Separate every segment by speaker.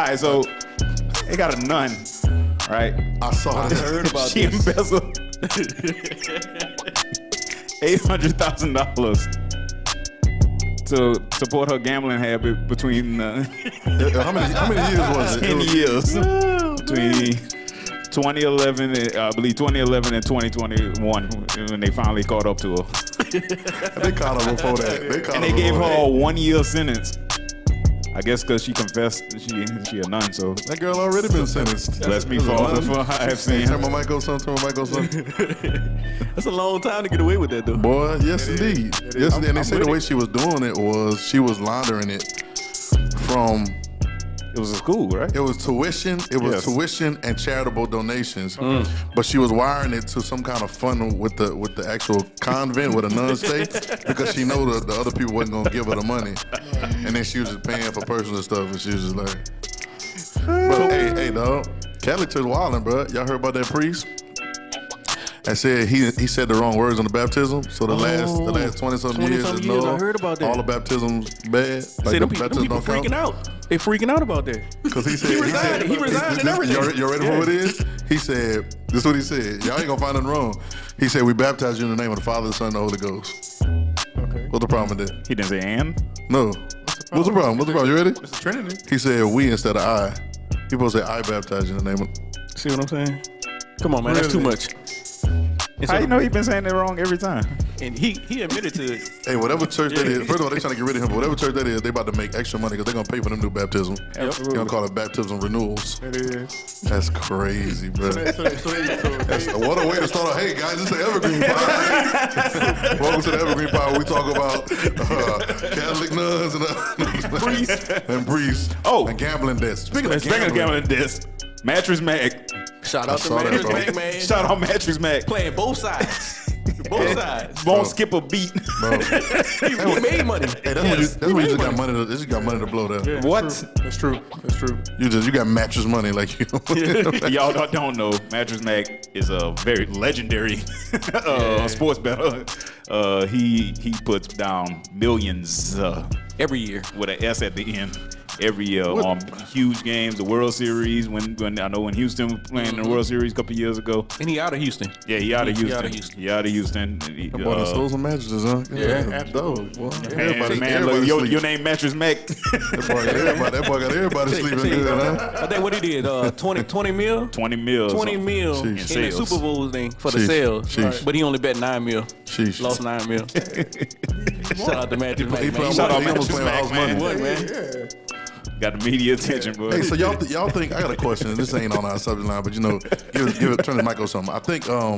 Speaker 1: right, so they got a nun, right?
Speaker 2: I saw that.
Speaker 3: I heard about
Speaker 1: She
Speaker 3: this.
Speaker 1: embezzled $800,000 to support her gambling habit between
Speaker 2: How many years was it?
Speaker 1: 10 years. Between 2011, I believe 2011 and 2021 when they finally caught up to her.
Speaker 2: They caught her before that.
Speaker 1: And they gave her a 1-year sentence. I guess because she confessed she a nun, so
Speaker 2: That girl already been sentenced.
Speaker 1: let me fall for I have seen.
Speaker 2: Turn my mic on, son. Turn my mic on, son.
Speaker 3: That's a long time to get away with that, though.
Speaker 2: Boy, yes indeed. Yes indeed. And they say the way she was doing it was she was laundering it from.
Speaker 1: It was a school, right?
Speaker 2: It was tuition. It was
Speaker 1: Yes.
Speaker 2: tuition and charitable donations. But she was wiring it to some kind of fund with the actual convent where the nuns stay because she know the other people wasn't gonna give her the money. And then she was just paying for personal stuff, and she was just like, "But hey, dog, Catholic Church wildin', bro. Y'all heard about that priest? I said he said the wrong words on the baptism. So the last 20-something years,
Speaker 3: I heard about that.
Speaker 2: all the baptisms bad.
Speaker 3: See, them people freaking out. They freaking out about that.
Speaker 2: Because he said
Speaker 3: He resigned and everything.
Speaker 2: You ready for what it is? He said, this is what he said. Y'all ain't gonna find nothing wrong. He said, we baptize you in the name of the Father, the Son, and the Holy Ghost.
Speaker 4: Okay.
Speaker 2: What's the problem with that?
Speaker 1: He didn't say and.
Speaker 2: No. What's the problem? What's the problem? You ready?
Speaker 4: It's the Trinity.
Speaker 2: He said we instead of I. People say I baptize you in the name of.
Speaker 3: See what I'm saying? Come on, man. That's too much. And
Speaker 1: How you know he been saying it wrong every time?
Speaker 3: And he admitted to it.
Speaker 2: Hey, whatever church that is, first of all, they trying to get rid of him, but whatever church that is, they about to make extra money because they're going to pay for them new baptism. They're going to call it baptism renewals.
Speaker 4: It is.
Speaker 2: That's crazy, bro.
Speaker 4: So
Speaker 2: What a way to start off. Hey, guys, this is the Evergreen Pod. Welcome to the Evergreen Pod where we talk about Catholic nuns and priests.
Speaker 1: Oh.
Speaker 2: And gambling debts. Speaking of
Speaker 1: gambling this, Mattress Mac.
Speaker 3: Shout out to
Speaker 2: saw that,
Speaker 3: Mattress
Speaker 2: bro.
Speaker 3: Mac, man.
Speaker 1: Shout out Mattress Mac.
Speaker 3: Playing both sides. Both sides.
Speaker 1: Won't skip a beat.
Speaker 2: bro.
Speaker 3: He made money.
Speaker 2: Hey, that's when you just got money. You just got money to blow there.
Speaker 1: What?
Speaker 4: That's true. That's true.
Speaker 2: You got mattress money, like you.
Speaker 1: Y'all don't know. Mattress Mac is a very legendary sports bettor. He puts down millions
Speaker 3: Every year.
Speaker 1: with an S at the end. Every year on huge games, the World Series. When I know when Houston was playing in the World Series a couple years ago.
Speaker 3: And he out of Houston.
Speaker 1: Yeah, he out of Houston.
Speaker 3: He out of Houston.
Speaker 2: That boy done stole some mattresses, huh?
Speaker 4: absolutely.
Speaker 2: Dope, boy.
Speaker 1: Man, look, your name Mattress Mac.
Speaker 2: That boy got everybody sleeping good, huh?
Speaker 3: I think what he did, 20 mil?
Speaker 1: 20 mil.
Speaker 3: 20 mil
Speaker 2: Sheesh.
Speaker 3: in the
Speaker 1: sales.
Speaker 3: Super Bowl thing for the
Speaker 2: Sheesh.
Speaker 3: sales.
Speaker 2: Sheesh.
Speaker 3: But he only bet 9 mil.
Speaker 2: Sheesh.
Speaker 3: Lost 9 mil. Shout out to Mattress Mac,
Speaker 2: He
Speaker 3: man.
Speaker 1: Shout out
Speaker 2: almost
Speaker 1: Mattress
Speaker 2: playing
Speaker 1: Mac,
Speaker 2: house
Speaker 1: man.
Speaker 2: money.
Speaker 3: What, man?
Speaker 1: Got the media attention, bro.
Speaker 2: Hey, so y'all think I got a question. This ain't on our subject line, but give it turn the mic on something. I think so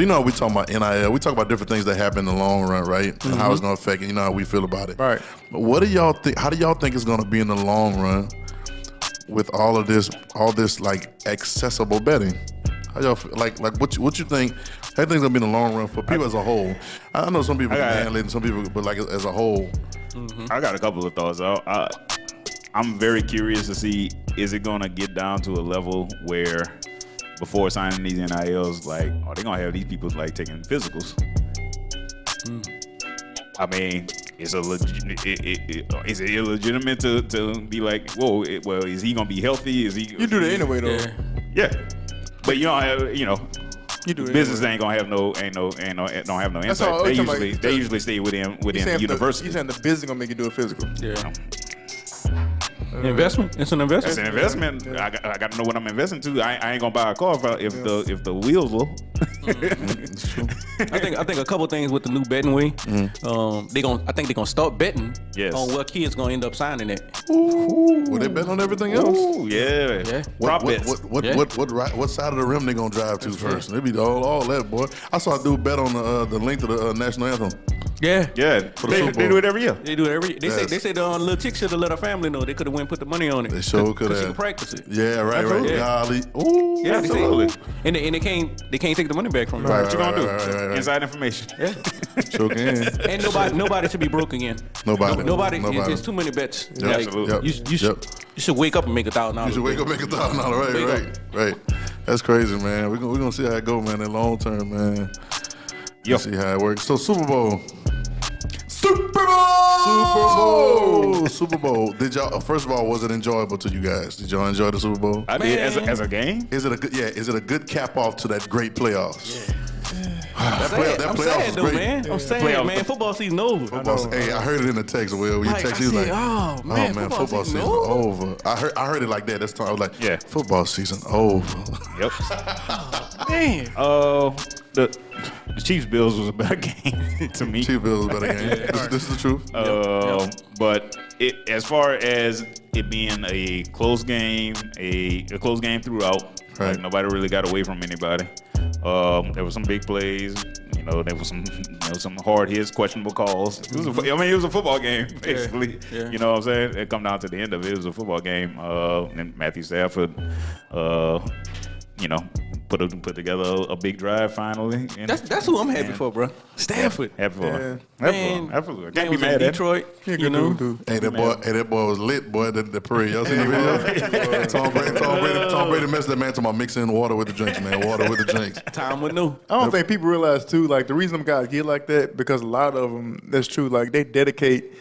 Speaker 2: you know we talking about NIL. We talk about different things that happen in the long run, right? And how it's gonna affect it. You know how we feel about it.
Speaker 4: Right.
Speaker 2: But what do y'all think? How do y'all think it's gonna be in the long run with all this like accessible betting? How y'all feel? Like what you think? How you think it's gonna be in the long run for people as a whole? I know some people can handle it, and some people, but like as a whole.
Speaker 1: I got a couple of thoughts. I'm very curious to see, is it going to get down to a level where before signing these NILs, like, are they going to have these people like taking physicals? I mean, is it illegitimate to be like, whoa, well, is he going to be healthy? Is he?
Speaker 4: You do that anyway, though.
Speaker 3: Yeah.
Speaker 1: Yeah. But you don't have,
Speaker 4: You do it
Speaker 1: business
Speaker 4: anyway.
Speaker 1: ain't gonna have don't have no
Speaker 4: That's all
Speaker 1: insight.
Speaker 4: I'm talking about.
Speaker 1: They usually stay within
Speaker 4: You
Speaker 1: the
Speaker 4: saying
Speaker 1: university.
Speaker 4: You saying the business gonna make you do it physical?
Speaker 3: Yeah. Investment? It's an investment.
Speaker 1: It's an investment. I got to know what I'm investing to. I ain't gonna buy a car if the wheels low.
Speaker 2: It's true.
Speaker 3: I think a couple things with the new betting way. I think they're gonna start betting on what kids gonna end up signing at.
Speaker 2: Will they bet on everything else?
Speaker 1: Ooh, yeah. Prop bets.
Speaker 2: What side of the rim they gonna drive to first? They be all that, boy. I saw a dude bet on the length of the national anthem.
Speaker 3: Yeah.
Speaker 1: Yeah,
Speaker 2: the
Speaker 1: they
Speaker 2: Super Bowl.
Speaker 1: do it every year.
Speaker 3: They do it every. They
Speaker 2: Yes.
Speaker 3: say the little chick should have let her family know. They could have went and put the money on it.
Speaker 2: They sure could
Speaker 3: She
Speaker 2: have.
Speaker 3: could practice it.
Speaker 2: Yeah, right.
Speaker 3: Absolutely.
Speaker 2: Golly. Ooh.
Speaker 3: Yeah, they say-
Speaker 1: Absolutely.
Speaker 3: And they can't take the money back from her.
Speaker 2: Right,
Speaker 1: What you gonna do?
Speaker 2: right.
Speaker 1: Inside information.
Speaker 3: Yeah.
Speaker 2: Sure can.
Speaker 3: And nobody should be broke again.
Speaker 2: Nobody.
Speaker 3: It's too many bets.
Speaker 2: Yep.
Speaker 1: Absolutely.
Speaker 2: Yep.
Speaker 3: You should wake up and make $1,000.
Speaker 2: You should wake up and make $1,000. Right. That's crazy, man. We're gonna see how it go, man. In long term, man.
Speaker 1: Yep.
Speaker 2: See how it works. So Super Bowl.
Speaker 4: Super Bowl
Speaker 2: Super Bowl. Did y'all? First of all, was it enjoyable to you guys? Did y'all enjoy the Super Bowl?
Speaker 1: I did as a game.
Speaker 2: Is it a good? Yeah. Is it a good cap off to that great playoffs?
Speaker 3: I'm sad though, man. I'm sad, man. Football season over.
Speaker 2: Hey, I heard it in the text. Will you text? He was like,
Speaker 3: "Oh man,
Speaker 2: football season over." I heard it like that. That's time I was like,
Speaker 1: "Yeah,
Speaker 2: football season over."
Speaker 1: Yep.
Speaker 3: Man.
Speaker 1: The Chiefs Bills was a better game to me.
Speaker 2: Chiefs Bills was a better game. This is the truth.
Speaker 1: But as far as it being a close game, a close game throughout,
Speaker 2: right.
Speaker 1: Like nobody really got away from anybody. There were some big plays. There was some hard hits, questionable calls. It was a football game, basically.
Speaker 3: Yeah.
Speaker 1: You know what I'm saying? It come down to the end of it. It was a football game. And Matthew Stafford, put together a big drive finally.
Speaker 3: That's who I'm happy for, bro. Stafford.
Speaker 1: Happy for.
Speaker 3: Man,
Speaker 1: Absolutely. Can't
Speaker 3: he
Speaker 1: be
Speaker 3: was in
Speaker 1: mad at
Speaker 3: Detroit.
Speaker 4: You know,
Speaker 2: Hey, that boy was lit, boy. The parade. Y'all seen the video? Tom Brady messed that man talking about mixing water with the drinks, man. Water with the drinks.
Speaker 3: Time with new.
Speaker 4: I don't think people realize too, like the reason them guys get like that because a lot of them, that's true. Like they dedicate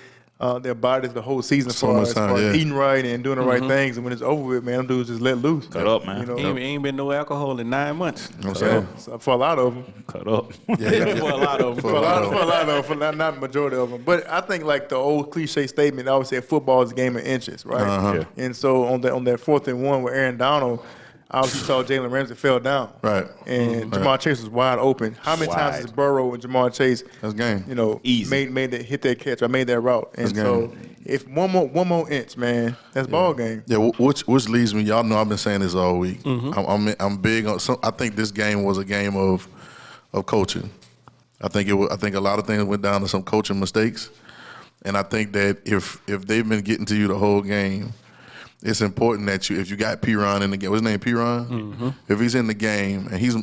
Speaker 4: their bodies the whole season
Speaker 2: So much time, yeah.
Speaker 4: eating right and doing the right things, and when it's over with, man, them dudes just let loose.
Speaker 1: Cut up, man.
Speaker 3: Ain't been no alcohol in 9 months.
Speaker 2: You know what I'm saying?
Speaker 4: So for a lot of them.
Speaker 1: Cut up.
Speaker 2: Yeah.
Speaker 3: For a lot of them.
Speaker 4: For a lot of them, not the majority of them. But I think like the old cliche statement, I always say football is a game of inches, right?
Speaker 2: Uh-huh.
Speaker 1: Yeah.
Speaker 4: And so on that 4th and 1 with Aaron Donald, I obviously saw Jalen Ramsey fell down.
Speaker 2: Right.
Speaker 4: And Jamar Chase was wide open. How many times has Burrow and Jamar Chase
Speaker 2: That's game.
Speaker 1: Easy.
Speaker 4: made that hit that catch or made that route? And
Speaker 2: That's
Speaker 4: so
Speaker 2: game.
Speaker 4: if one more inch, man, that's ball game.
Speaker 2: Yeah, which leads me. Y'all know I've been saying this all week. I'm big on. I think this game was a game of coaching. I think a lot of things went down to some coaching mistakes, and I think that if they've been getting to you the whole game, it's important that if you got Piron in the game, what's his name, Piron? If he's in the game and he's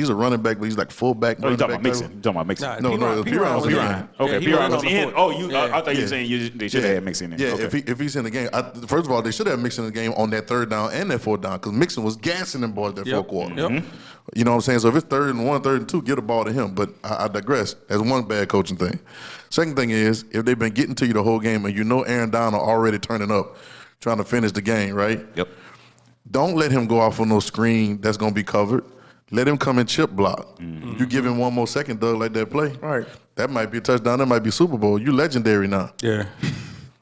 Speaker 2: a running back, but he's like fullback.
Speaker 1: Oh, you talking about mixing? You talking about mixing?
Speaker 3: Nah,
Speaker 2: No, Piron was in.
Speaker 1: Okay,
Speaker 3: Yeah,
Speaker 1: Piron was
Speaker 3: on the
Speaker 1: in.
Speaker 3: court.
Speaker 1: I thought you were saying they should have had mixing in.
Speaker 2: Yeah,
Speaker 1: Okay.
Speaker 2: if he's in the game, first of all, they should have mixing in the game on that 3rd down and that 4th down because Mixon was gassing them boys that 4th quarter.
Speaker 3: Yep.
Speaker 2: You know what I'm saying? So if it's 3rd and 1, 3rd and 2, get the ball to him. But I digress. That's one bad coaching thing. Second thing is, if they've been getting to you the whole game and Aaron Donald already turning up, trying to finish the game, right?
Speaker 1: Yep.
Speaker 2: Don't let him go off on no screen that's going to be covered. Let him come and chip block. You give him one more second, Doug, like that play.
Speaker 4: Right.
Speaker 2: That might be a touchdown. That might be Super Bowl. You legendary now.
Speaker 3: Yeah.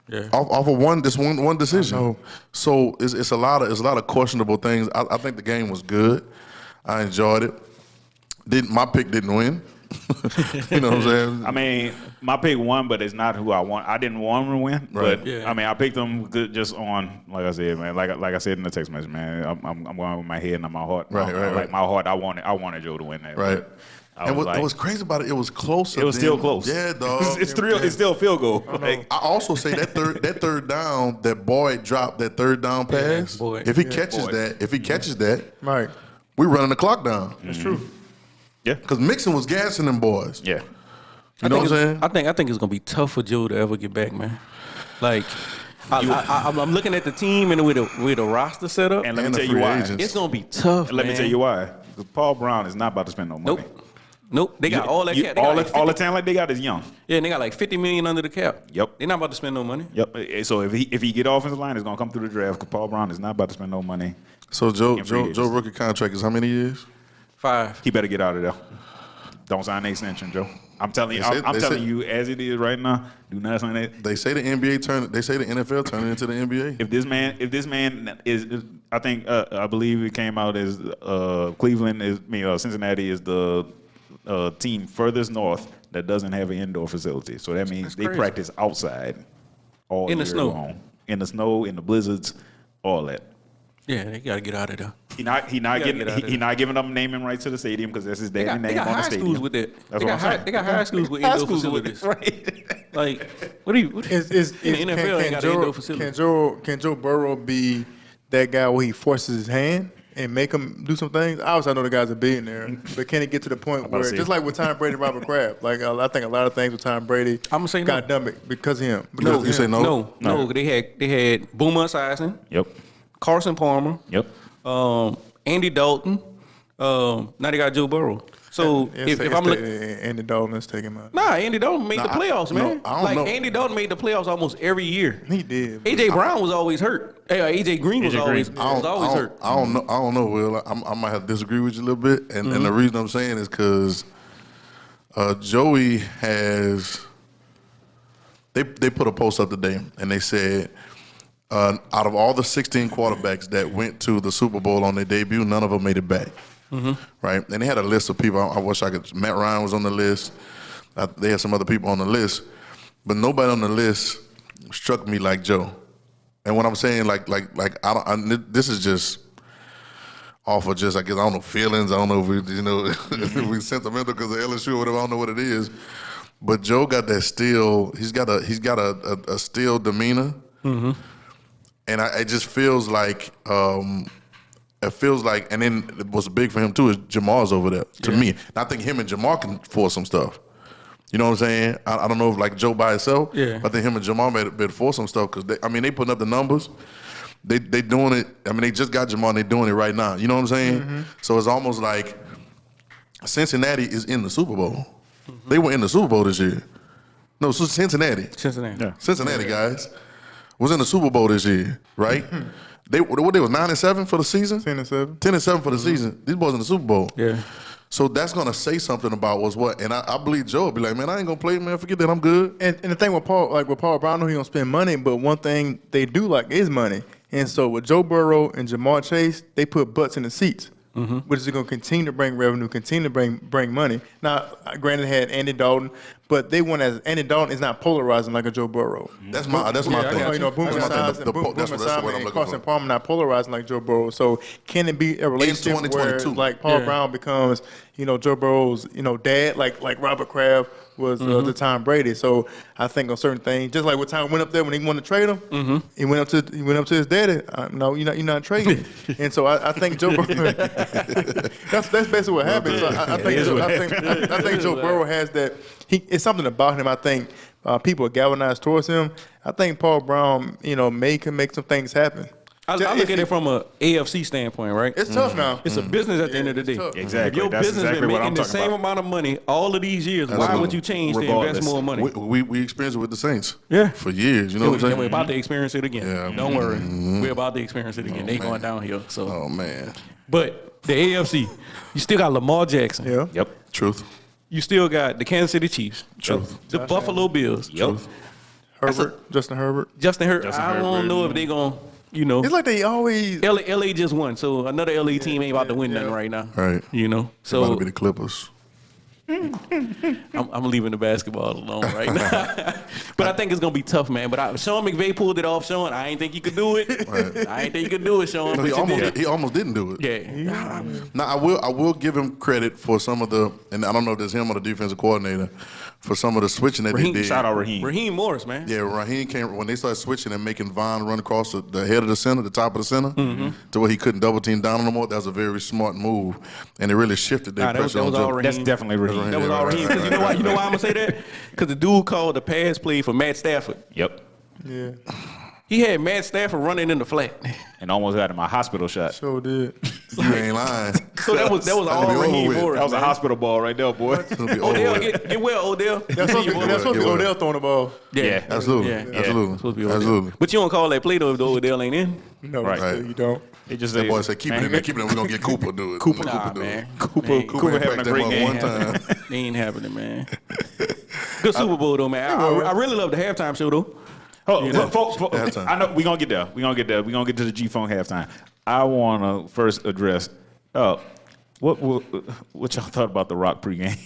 Speaker 3: Yeah.
Speaker 2: Off of one decision. So it's a lot of questionable things. I think the game was good. I enjoyed it. My pick didn't win. You know what I'm saying?
Speaker 1: I mean, my pick won, but it's not who I want. I didn't want him to win,
Speaker 2: Right.
Speaker 1: but
Speaker 3: Yeah.
Speaker 1: I mean, I picked them good just on, like I said, man. Like I said in the text message, man. I'm going with my head and not my heart.
Speaker 2: Right.
Speaker 1: Like my heart, I wanted Joe to win that.
Speaker 2: Right.
Speaker 1: but I
Speaker 2: And
Speaker 1: was
Speaker 2: what
Speaker 1: like,
Speaker 2: was crazy about it was closer.
Speaker 1: it was still close.
Speaker 2: Yeah, dog.
Speaker 1: It's still a field goal. Like,
Speaker 2: I also say that third down, that Boyd dropped that 3rd down pass.
Speaker 3: Boyd.
Speaker 2: If he catches that,
Speaker 4: Right.
Speaker 2: we running the clock down.
Speaker 4: That's true.
Speaker 1: yeah,
Speaker 2: Because Mixon was gassing them boys.
Speaker 1: yeah.
Speaker 2: You know what I'm saying?
Speaker 3: I think it's gonna be tough for Joe to ever get back, man. Like, I'm looking at the team and with the roster set up.
Speaker 1: And let
Speaker 2: And
Speaker 1: me
Speaker 2: the
Speaker 1: tell you
Speaker 2: free
Speaker 1: why.
Speaker 2: agents.
Speaker 3: It's gonna be tough.
Speaker 1: Let me
Speaker 3: man.
Speaker 1: tell you why. Because Paul Brown is not about to spend no money.
Speaker 3: Nope. They got all that cap. They got
Speaker 1: all
Speaker 3: like
Speaker 1: the
Speaker 3: 50
Speaker 1: talent they got is young.
Speaker 3: Yeah, and they got like $50 million under the cap.
Speaker 1: Yep.
Speaker 3: They're not about to spend no money.
Speaker 1: Yep. So if he get offensive line, it's gonna come through the draft. Because Paul Brown is not about to spend no money.
Speaker 2: So Joe
Speaker 1: free agents.
Speaker 2: rookie contract is how many years?
Speaker 3: 5.
Speaker 1: He better get out of there. Don't sign the extension, Joe. I'm telling you.
Speaker 2: They said-
Speaker 1: I'm
Speaker 2: they
Speaker 1: telling
Speaker 2: said-
Speaker 1: you, as it is right now, do not sign that.
Speaker 2: They say the NFL turned into the NBA.
Speaker 1: If this man is, I believe it came out as Cincinnati is the team furthest north that doesn't have an indoor facility. So that means they
Speaker 3: crazy.
Speaker 1: practice outside all
Speaker 3: In the
Speaker 1: year
Speaker 3: snow.
Speaker 1: long. In the snow, in the blizzards, all that.
Speaker 3: Yeah, they gotta get out of there.
Speaker 1: He not
Speaker 3: get out of there.
Speaker 1: giving up naming rights to the stadium because that's his
Speaker 3: They
Speaker 1: daddy
Speaker 3: got
Speaker 1: name on the
Speaker 3: high
Speaker 1: stadium.
Speaker 3: schools with that.
Speaker 1: That's
Speaker 3: They
Speaker 1: what I'm saying.
Speaker 3: got high schools with
Speaker 1: High
Speaker 3: indoor
Speaker 1: schools with it,
Speaker 3: facilities.
Speaker 1: right?
Speaker 3: Like, what do you?
Speaker 4: Is
Speaker 3: in the NFL ain't got an indoor facility.
Speaker 4: Can Joe Burrow be that guy where he forces his hand and make him do some things? Obviously, I know the guy's a billionaire, but can it get to the point where, just like with Tom Brady and Robert Kraft, like I think a lot of things with Tom Brady
Speaker 3: I'ma say no.
Speaker 4: got done because of him.
Speaker 2: No,
Speaker 4: Because
Speaker 2: you say
Speaker 4: of him.
Speaker 2: no?
Speaker 3: No. They had Boomer Esiason,
Speaker 1: Yep.
Speaker 3: Carson Palmer,
Speaker 1: Yep.
Speaker 3: Andy Dalton. Now they got Joe Burrow. So if I'm looking,
Speaker 4: Andy Dalton is taking him out.
Speaker 3: nah, Andy Dalton made the playoffs, man.
Speaker 2: I don't know.
Speaker 3: Andy Dalton made the playoffs almost every year.
Speaker 4: He did.
Speaker 3: AJ Brown was always hurt. AJ Green was always hurt.
Speaker 2: I don't know, Will. I might have to disagree with you a little bit, and the reason I'm saying is because Joey has. They put a post up today, and they said out of all the 16 quarterbacks that went to the Super Bowl on their debut, none of them made it back. Right? And they had a list of people. I wish I could. Matt Ryan was on the list. They had some other people on the list, but nobody on the list struck me like Joe. And what I'm saying, this is just off of just, I guess, I don't know, feelings. I don't know if we, if we sentimental because of LSU or whatever. I don't know what it is. But Joe got that still. He's got a still demeanor, and it just feels like. It feels like, and then what's big for him too is Jamal's over there. To me, and I think him and Jamal can force some stuff. You know what I'm saying? I don't know if like Joe by himself. Yeah. But I think him and Jamal better force some stuff because they putting up the numbers. They doing it. I mean, they just got Jamal and they doing it right now. You know what I'm saying? So it's almost like Cincinnati is in the Super Bowl. They were in the Super Bowl this year. No, so Cincinnati.
Speaker 3: Yeah.
Speaker 2: Cincinnati guys was in the Super Bowl this year, right? They was 9-7 for the season.
Speaker 4: 10-7.
Speaker 2: 10-7 for the season. These boys in the Super Bowl.
Speaker 3: Yeah.
Speaker 2: So that's gonna say something about what's what. And I believe Joe will be like, man, I ain't gonna play, man. Forget that, I'm good.
Speaker 4: And the thing with Paul Brown, I know he don't spend money, but one thing they do like is money. And so with Joe Burrow and Jamar Chase, they put butts in the seats. Which is going to continue to bring revenue, continue to bring money. Now, granted, had Andy Dalton, but they want as Andy Dalton is not polarizing like a Joe Burrow.
Speaker 2: That's my thing.
Speaker 4: Boomer Esiason and Carson Palmer not polarizing like Joe Burrow. So can it be a relationship where like Paul Brown becomes Joe Burrow's dad like Robert Kraft was to Tom Brady. So I think on certain things, just like what Tom went up there when he wanted to trade him, he went up to his daddy. No, you're not trading. And so I think Joe Burrow. that's basically what happened. So I think Joe Burrow has that. It's something about him. I think people are galvanized towards him. I think Paul Brown, can make some things happen.
Speaker 3: I look at it from a AFC standpoint, right?
Speaker 4: It's tough now.
Speaker 3: It's a business at the end of the day.
Speaker 1: Exactly.
Speaker 3: If your business been making the same amount of money all of these years, why would you change to invest more money?
Speaker 2: We experienced it with the Saints.
Speaker 3: Yeah.
Speaker 2: For years. You know what I'm saying?
Speaker 3: We're about to experience it again.
Speaker 2: Yeah.
Speaker 3: Don't worry. We're about to experience it again. They going downhill. So.
Speaker 2: Oh man.
Speaker 3: But the AFC, you still got Lamar Jackson.
Speaker 4: Yeah.
Speaker 1: Yep.
Speaker 2: Truth.
Speaker 3: You still got the Kansas City Chiefs.
Speaker 2: Truth.
Speaker 3: The Buffalo Bills.
Speaker 1: Yep.
Speaker 4: Justin Herbert.
Speaker 3: I don't know if they going to.
Speaker 4: It's like they always.
Speaker 3: LA just won, so another LA team ain't about to win nothing right now.
Speaker 2: Right.
Speaker 3: So
Speaker 2: about to be the Clippers.
Speaker 3: I'm leaving the basketball alone right now. But I think it's gonna be tough, man. But Sean McVay pulled it off. Sean, I ain't think you could do it.
Speaker 2: Right.
Speaker 3: I ain't think you could do it, Sean.
Speaker 2: No, he almost didn't do it.
Speaker 3: Yeah.
Speaker 2: Now I will give him credit for some of the, and I don't know if it's him or the defensive coordinator, for some of the switching that they did.
Speaker 1: Shout out Raheem.
Speaker 3: Raheem Morris, man.
Speaker 2: Yeah, Raheem came when they started switching and making Von run across the head of the center, the top of the center, to where he couldn't double team down no more. That was a very smart move, and it really shifted their pressure on Joe.
Speaker 1: That's definitely Raheem.
Speaker 3: That was all Raheem. Because you know why I'm gonna say that? Because the dude called the pass play for Matt Stafford.
Speaker 1: Yep.
Speaker 4: Yeah.
Speaker 3: He had Matt Stafford running in the flat.
Speaker 1: And almost got him a hospital shot.
Speaker 4: Sure did.
Speaker 2: You ain't lying.
Speaker 3: So that was all Raheem Morris.
Speaker 1: That was a hospital ball right there, boy.
Speaker 3: Odell, get well, Odell.
Speaker 4: That's supposed to be Odell throwing the ball.
Speaker 3: Yeah.
Speaker 2: Absolutely.
Speaker 3: Supposed to be Odell.
Speaker 2: Absolutely.
Speaker 3: But you don't call that play though if the Odell ain't in.
Speaker 4: No,
Speaker 1: Right.
Speaker 4: You don't.
Speaker 1: They just
Speaker 2: That boy said, keep it in there, keep it in there. We're going to get Cooper to do it.
Speaker 3: Cooper
Speaker 2: do
Speaker 3: man.
Speaker 2: it.
Speaker 1: Cooper having a great game.
Speaker 2: One time.
Speaker 3: They ain't happening, man. Good Super Bowl though, man. I really love the halftime show though.
Speaker 1: Folks, I know we're gonna get there. We're gonna get to the G-Funk halftime. I wanna first address what y'all thought about the Rock pregame?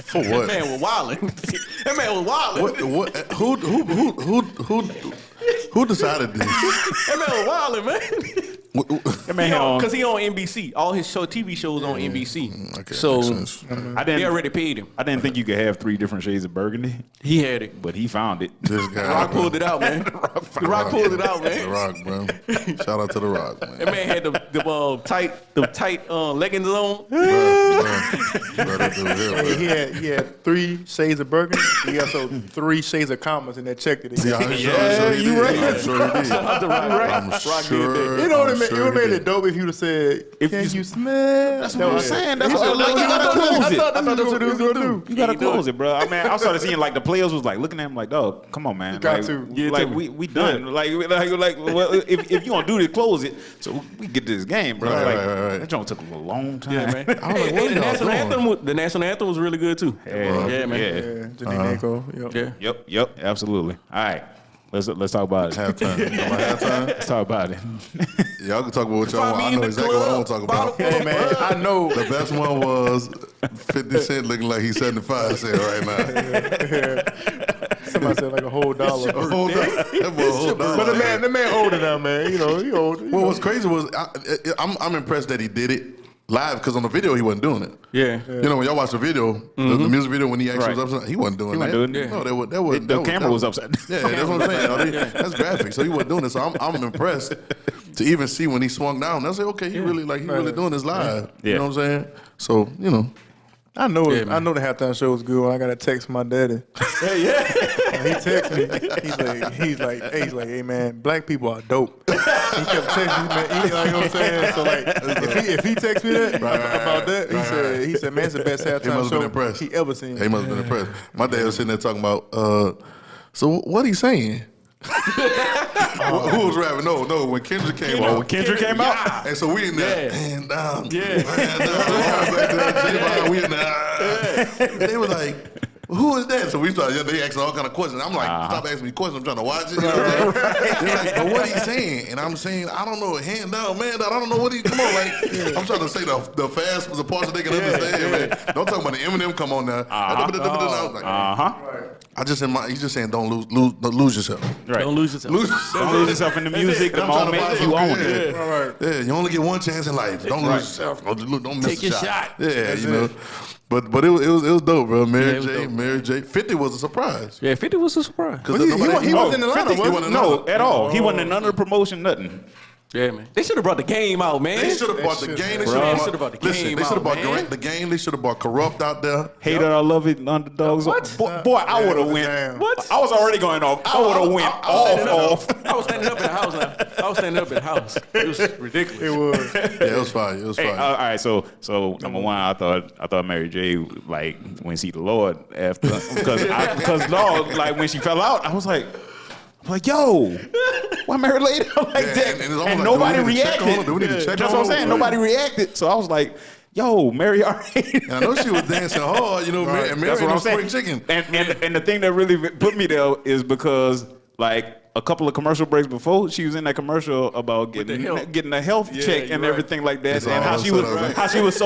Speaker 2: For what?
Speaker 3: That man was wildin'. That man was
Speaker 2: What? Who decided this?
Speaker 3: That man was wildin', man. Because he on NBC. All his TV shows on NBC.
Speaker 2: Okay,
Speaker 3: so
Speaker 2: makes sense.
Speaker 3: they already paid him.
Speaker 1: I didn't think you could have 3 different shades of burgundy,
Speaker 3: He had it.
Speaker 1: but he found it.
Speaker 2: This guy.
Speaker 3: Rock pulled it out, man. The Rock pulled it out,
Speaker 2: The
Speaker 3: man.
Speaker 2: Rock, bro. Shout out to The Rock, man.
Speaker 3: That man had the tight leggings on.
Speaker 4: He had 3 shades of burgundy. He also 3 shades of commas in that check that he got.
Speaker 2: Yeah, you right. I'm sure he did.
Speaker 3: Right.
Speaker 2: I'm sure.
Speaker 4: It only would made it dope if you would have said, "Can you smell?"
Speaker 1: That's what I'm saying. That's what you gotta close it. I thought that's what he was gonna do. You gotta close it, bro. I mean, I started seeing like the players was like looking at him like, "Dog, come on, man.
Speaker 4: Got to.
Speaker 1: Like we done. Like well, if you gonna do this, close it so we get this game, bro.
Speaker 2: Right.
Speaker 1: That joint took a long time.
Speaker 3: Yeah, man.
Speaker 2: I was like, what are y'all doing?
Speaker 3: The national anthem was really good too.
Speaker 1: Yeah, man.
Speaker 4: Yeah, Janine Nicole.
Speaker 1: Yep. Absolutely. All right. Let's talk about it.
Speaker 2: Halftime.
Speaker 1: Let's talk about it.
Speaker 2: Y'all can talk about what y'all want. I know exactly what I want to talk about.
Speaker 4: Hey man, I know
Speaker 2: the best one was 50 Cent looking like he's 75 cent right now.
Speaker 4: Somebody said like a whole dollar.
Speaker 2: A whole dollar. That boy a whole dollar.
Speaker 4: But the man older now, man. You know, he older.
Speaker 2: Well, what's crazy was I'm impressed that he did it live because on the video he wasn't doing it.
Speaker 3: Yeah.
Speaker 2: You know, when y'all watch the video, the music video when he actually was upside, he wasn't doing that. No,
Speaker 1: the camera was upside down.
Speaker 2: Yeah, that's what I'm saying. That's graphic. So he wasn't doing it. So I'm impressed to even see when he swung down. I say, okay, he really doing this live. You know what I'm saying? So, you know.
Speaker 4: I know the halftime show was good when I got a text from my daddy. He texted me. He's like, hey man, black people are dope. He kept texting me, man. You know what I'm saying? So like, if he texts me that about that, he said, man, it's the best halftime show he ever seen.
Speaker 2: He must have been impressed. My dad was sitting there talking about, so what he saying? Who was rapping? No, when Kendrick came out.
Speaker 1: When Kendrick came out?
Speaker 2: And so we in there, man down. We in there. They were like, who is that? So we started, they asking all kind of questions. I'm like, stop asking me questions. I'm trying to watch it. You know what I'm saying? They're like, but what he saying? And I'm saying, I don't know, hand down, man down. I don't know what he, come on, like, I'm trying to say the fast, the parts that they can understand, man. Don't talk about the Eminem come on now. I just he's just saying don't lose yourself.
Speaker 1: Right.
Speaker 3: Don't lose yourself.
Speaker 1: Don't lose yourself in the music. The moment you own it.
Speaker 2: Yeah, you only get one chance in life. Don't lose yourself. Don't miss
Speaker 3: Take your shot.
Speaker 2: Yeah, you know. But it was dope, bro. Mary J. 50 was a surprise.
Speaker 3: Yeah, 50 was a surprise.
Speaker 4: He wasn't in the lineup,
Speaker 1: No, at all. He wasn't in none of the promotion, nothing.
Speaker 3: Yeah, man. They should have brought the game out, man.
Speaker 2: They should have brought the game. They should have brought the game. They should have brought the game. They should have brought Corrupt out there.
Speaker 1: Hate it, I love it. Underdogs. Boy, I would have went.
Speaker 3: What?
Speaker 1: I was already going off. I would have went off.
Speaker 3: I was standing up in the house now. I was standing up in the house. It was ridiculous.
Speaker 4: It was.
Speaker 2: Yeah, it was fire. It was fire.
Speaker 1: All right, so number one, I thought Mary J. like when see the Lord after because dog like when she fell out, I was like, yo, why Mary laid out like that? And nobody reacted. That's what I'm saying. Nobody reacted. So I was like, yo, Mary already.
Speaker 2: And I know she was dancing hard, you know, and Mary was spring chicken.
Speaker 1: And the thing that really put me there is because like a couple of commercial breaks before, she was in that commercial about getting a health check and everything like that, and how she was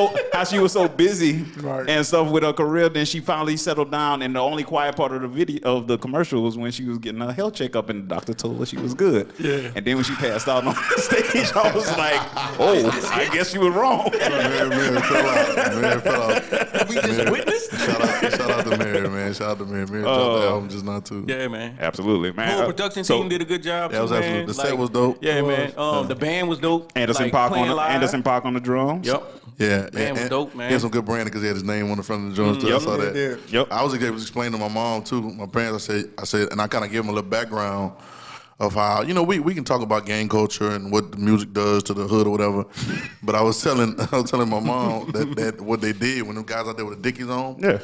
Speaker 1: so busy and stuff with her career. Then she finally settled down, and the only quiet part of the video of the commercial was when she was getting a health checkup, and the doctor told her she was good. Yeah. And then when she passed out on the stage, I was like, oh, I guess she was wrong.
Speaker 2: Mary fell out.
Speaker 3: We just witnessed.
Speaker 2: Shout out to Mary, man. Shout out to Mary. Mary dropped the album just not too.
Speaker 3: Yeah, man.
Speaker 1: Absolutely, man.
Speaker 3: Whole production team did a good job.
Speaker 2: That was
Speaker 3: too,
Speaker 2: absolutely.
Speaker 3: man.
Speaker 2: The set was dope.
Speaker 3: Yeah, man. The band was dope.
Speaker 1: Anderson Paak on the drums.
Speaker 3: Yep.
Speaker 2: Yeah,
Speaker 3: Band was dope, man.
Speaker 2: He had some good branding because he had his name on the front of the drums too. I saw that.
Speaker 1: Yep.
Speaker 2: I was explaining to my mom too, my parents. I said, and I kind of gave them a little background of how, you know, we can talk about gang culture and what the music does to the hood or whatever. But I was telling my mom that what they did when them guys out there with the Dickies on.
Speaker 1: Yeah.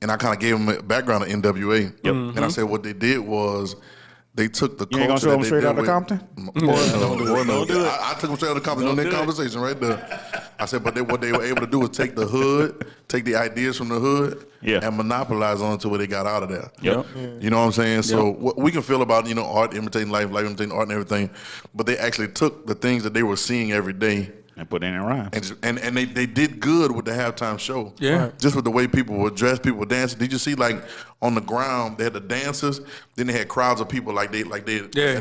Speaker 2: And I kind of gave them a background of NWA. Yep. And I said what they did was they took the culture.
Speaker 1: You ain't gonna show them straight out of Compton?
Speaker 2: No. I took them straight out of Compton on that conversation right there. I said, but what they were able to do was take the hood, take the ideas from the hood, and monopolize on it to where they got out of there.
Speaker 1: Yep.
Speaker 2: You know what I'm saying? So what we can feel about, you know, art imitating life imitating art and everything, but they actually took the things that they were seeing every day
Speaker 1: and put it in rhymes.
Speaker 2: And they did good with the halftime show. Yeah. Just with the way people were dressed, people were dancing. Did you see, like, on the ground, they had the dancers, then they had crowds of people like they at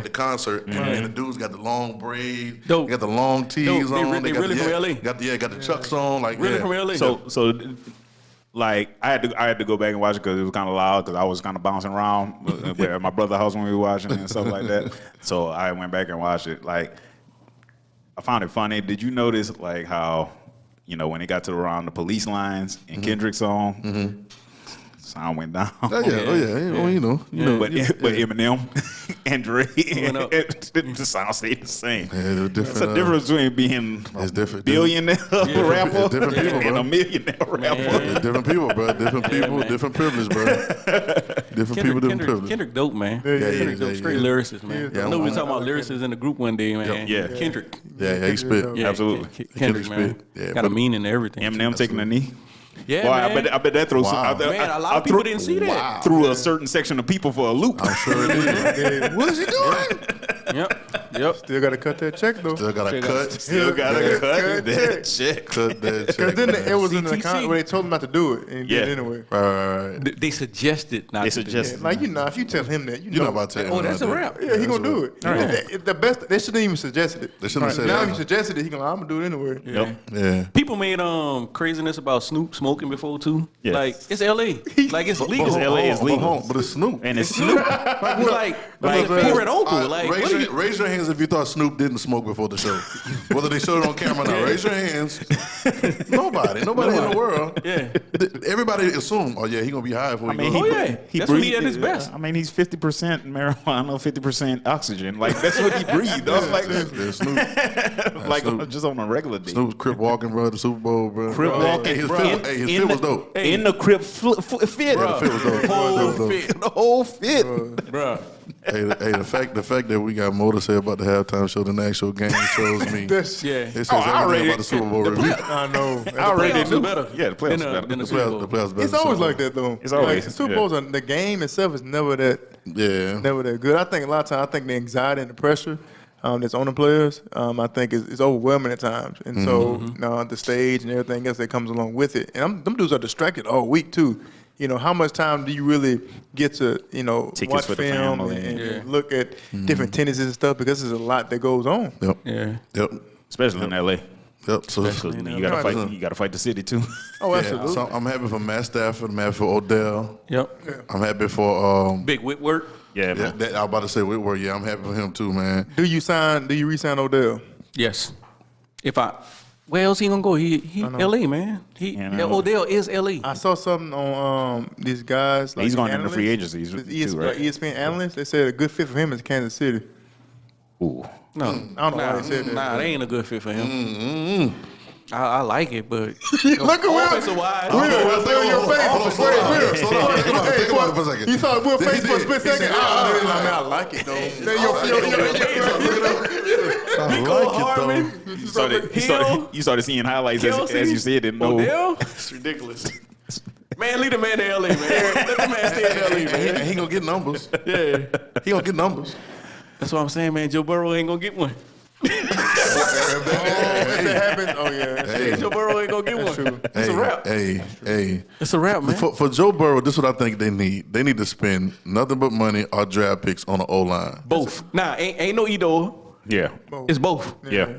Speaker 2: the concert, and the dudes got the long braids, they got the long tees on.
Speaker 3: They really from LA.
Speaker 2: Got the Chucks on. Like,
Speaker 3: really from LA.
Speaker 1: So like I had to go back and watch it because it was kind of loud because I was kind of bouncing around at my brother's house when we were watching it and stuff like that. So I went back and watched it. Like, I found it funny. Did you notice like how, you know, when it got to around the police lines in Kendrick's song, sound went down.
Speaker 2: Oh yeah. Well, you know.
Speaker 1: But Eminem and Dre, the sound stayed the same.
Speaker 2: Yeah,
Speaker 1: it's a difference between being a billionaire rapper and a millionaire rapper.
Speaker 2: It's different people, bro. Different people, different privilege, bro. Different people, different privilege.
Speaker 3: Kendrick dope, man. Kendrick dope, straight lyricist, man. I know we were talking about lyricists in the group one day, man.
Speaker 1: Yeah.
Speaker 3: Kendrick.
Speaker 2: Yeah, he spit.
Speaker 3: Yeah,
Speaker 1: absolutely.
Speaker 3: Kendrick, man.
Speaker 2: Yeah,
Speaker 3: got a meaning to everything.
Speaker 1: Eminem taking a knee.
Speaker 3: Yeah,
Speaker 1: boy,
Speaker 3: man.
Speaker 1: I bet that throws.
Speaker 2: Wow.
Speaker 3: Man, a lot of people didn't see that.
Speaker 2: Wow.
Speaker 1: Threw a certain section of people for a loop.
Speaker 2: I'm sure it did. What is he doing?
Speaker 3: Yep.
Speaker 4: Still got to cut that check, though.
Speaker 2: Still got to cut.
Speaker 1: Still gotta cut that check.
Speaker 2: Cut that check.
Speaker 4: Because then it was in the
Speaker 3: CTC.
Speaker 4: contract where they told him not to do it, and he did it anyway.
Speaker 2: Right.
Speaker 3: They suggested not to do
Speaker 1: suggested.
Speaker 3: that.
Speaker 4: Like, if you tell him that,
Speaker 2: You know about that.
Speaker 3: Oh, that's a wrap.
Speaker 4: Yeah, he gonna do it.
Speaker 1: Right.
Speaker 4: The best. They shouldn't even suggested it.
Speaker 2: They shouldn't have said
Speaker 4: Now
Speaker 2: that.
Speaker 4: you suggested it. He gonna. I'm gonna do it anyway.
Speaker 1: Yep.
Speaker 2: Yeah.
Speaker 3: People made craziness about Snoop smoking before too.
Speaker 1: Yes.
Speaker 3: Like it's L.A. Like it's legal.
Speaker 1: It's LA is legal.
Speaker 2: But it's Snoop.
Speaker 1: And it's Snoop.
Speaker 3: like a favorite uncle. Like what are you-
Speaker 2: raise your hands if you thought Snoop didn't smoke before the show. Whether they showed it on camera or not. Raise your hands. Nobody in the world.
Speaker 3: Yeah.
Speaker 2: Everybody assume, oh yeah, he gonna be high before he goes.
Speaker 3: That's when he at his best.
Speaker 1: I mean, he's 50% marijuana, 50% oxygen. Like that's what he breathed. I was like,
Speaker 2: Yeah, Snoop.
Speaker 1: like
Speaker 2: Snoop.
Speaker 1: just on a regular day.
Speaker 2: Snoop's crip walking, bro, the Super Bowl, bro.
Speaker 1: Crip walking,
Speaker 2: Hey, his
Speaker 1: bro.
Speaker 2: fit was dope.
Speaker 1: In the crib fit.
Speaker 2: The fit was dope.
Speaker 1: The whole fit.
Speaker 3: Bruh.
Speaker 2: Hey, the fact that we got more to say about the halftime show than the actual game shows me.
Speaker 3: Yeah.
Speaker 2: It says
Speaker 1: I
Speaker 2: everything
Speaker 1: already-
Speaker 2: about the Super Bowl review.
Speaker 4: I know.
Speaker 1: I already
Speaker 3: playoffs
Speaker 1: knew.
Speaker 3: are better.
Speaker 1: Yeah, the playoffs
Speaker 3: Than
Speaker 1: are better.
Speaker 3: than the
Speaker 2: The
Speaker 3: Super Bowl.
Speaker 2: playoffs better.
Speaker 4: It's always like that though.
Speaker 1: It's always,
Speaker 4: like, Super
Speaker 1: yeah.
Speaker 4: Bowls. The game itself is never that good. I think a lot of times, the anxiety and the pressure that's on the players, I think is overwhelming at times, and so the stage and everything else that comes along with it. And them dudes are distracted all week too. You know, how much time do you really get to,
Speaker 1: Tickets
Speaker 4: watch
Speaker 1: for the
Speaker 4: film
Speaker 1: family.
Speaker 4: and look at different tendencies and stuff, because there's a lot that goes on.
Speaker 2: Yep.
Speaker 3: Yeah.
Speaker 2: Yep.
Speaker 1: Especially in LA.
Speaker 2: Yep. So,
Speaker 1: You gotta fight. You gotta fight the city too.
Speaker 4: Oh,
Speaker 2: yeah,
Speaker 4: absolutely.
Speaker 2: so I'm happy for Matt Stafford. I'm happy for Odell.
Speaker 3: Yep.
Speaker 2: I'm happy for
Speaker 3: Big Whitworth.
Speaker 1: Yeah,
Speaker 2: yeah,
Speaker 1: man.
Speaker 2: that, I was about to say Whitworth. Yeah, I'm happy for him too, man.
Speaker 4: Do you re-sign Odell?
Speaker 3: Yes. Where else he gonna go? He L.A. man. Odell is L.A.
Speaker 4: I saw something on these guys. Like
Speaker 1: He's going into
Speaker 4: analysts,
Speaker 1: free agencies
Speaker 4: these
Speaker 1: too, right?
Speaker 4: ESPN analysts. They said a good fit for him is Kansas City.
Speaker 1: Ooh.
Speaker 3: No,
Speaker 4: I don't know why they said that.
Speaker 3: Nah, they ain't a good fit for him. I like it, but
Speaker 4: Look at Will.
Speaker 3: offensive wise,
Speaker 4: Will, stay on your face.
Speaker 2: Think about it for a second.
Speaker 4: You saw Will face for a split
Speaker 2: He
Speaker 4: second.
Speaker 2: said,
Speaker 4: I like it though.
Speaker 1: You started seeing highlights as you said it. No,
Speaker 3: Odell?
Speaker 1: it's ridiculous.
Speaker 3: Man, leave the man to L.A. man. Let the man stay in L.A. man.
Speaker 2: And he gonna get numbers.
Speaker 3: Yeah,
Speaker 2: He gonna get numbers.
Speaker 3: that's what I'm saying, man. Joe Burrow ain't gonna get one.
Speaker 4: If that happens, oh yeah.
Speaker 2: Hey,
Speaker 3: Joe Burrow ain't gonna get one. It's a wrap.
Speaker 2: Hey.
Speaker 3: It's a wrap, man.
Speaker 2: For Joe Burrow, this is what I think they need. They need to spend nothing but money or draft picks on the O-line.
Speaker 3: Both. Nah, ain't no either.
Speaker 1: Yeah.
Speaker 3: It's both.
Speaker 1: Yeah.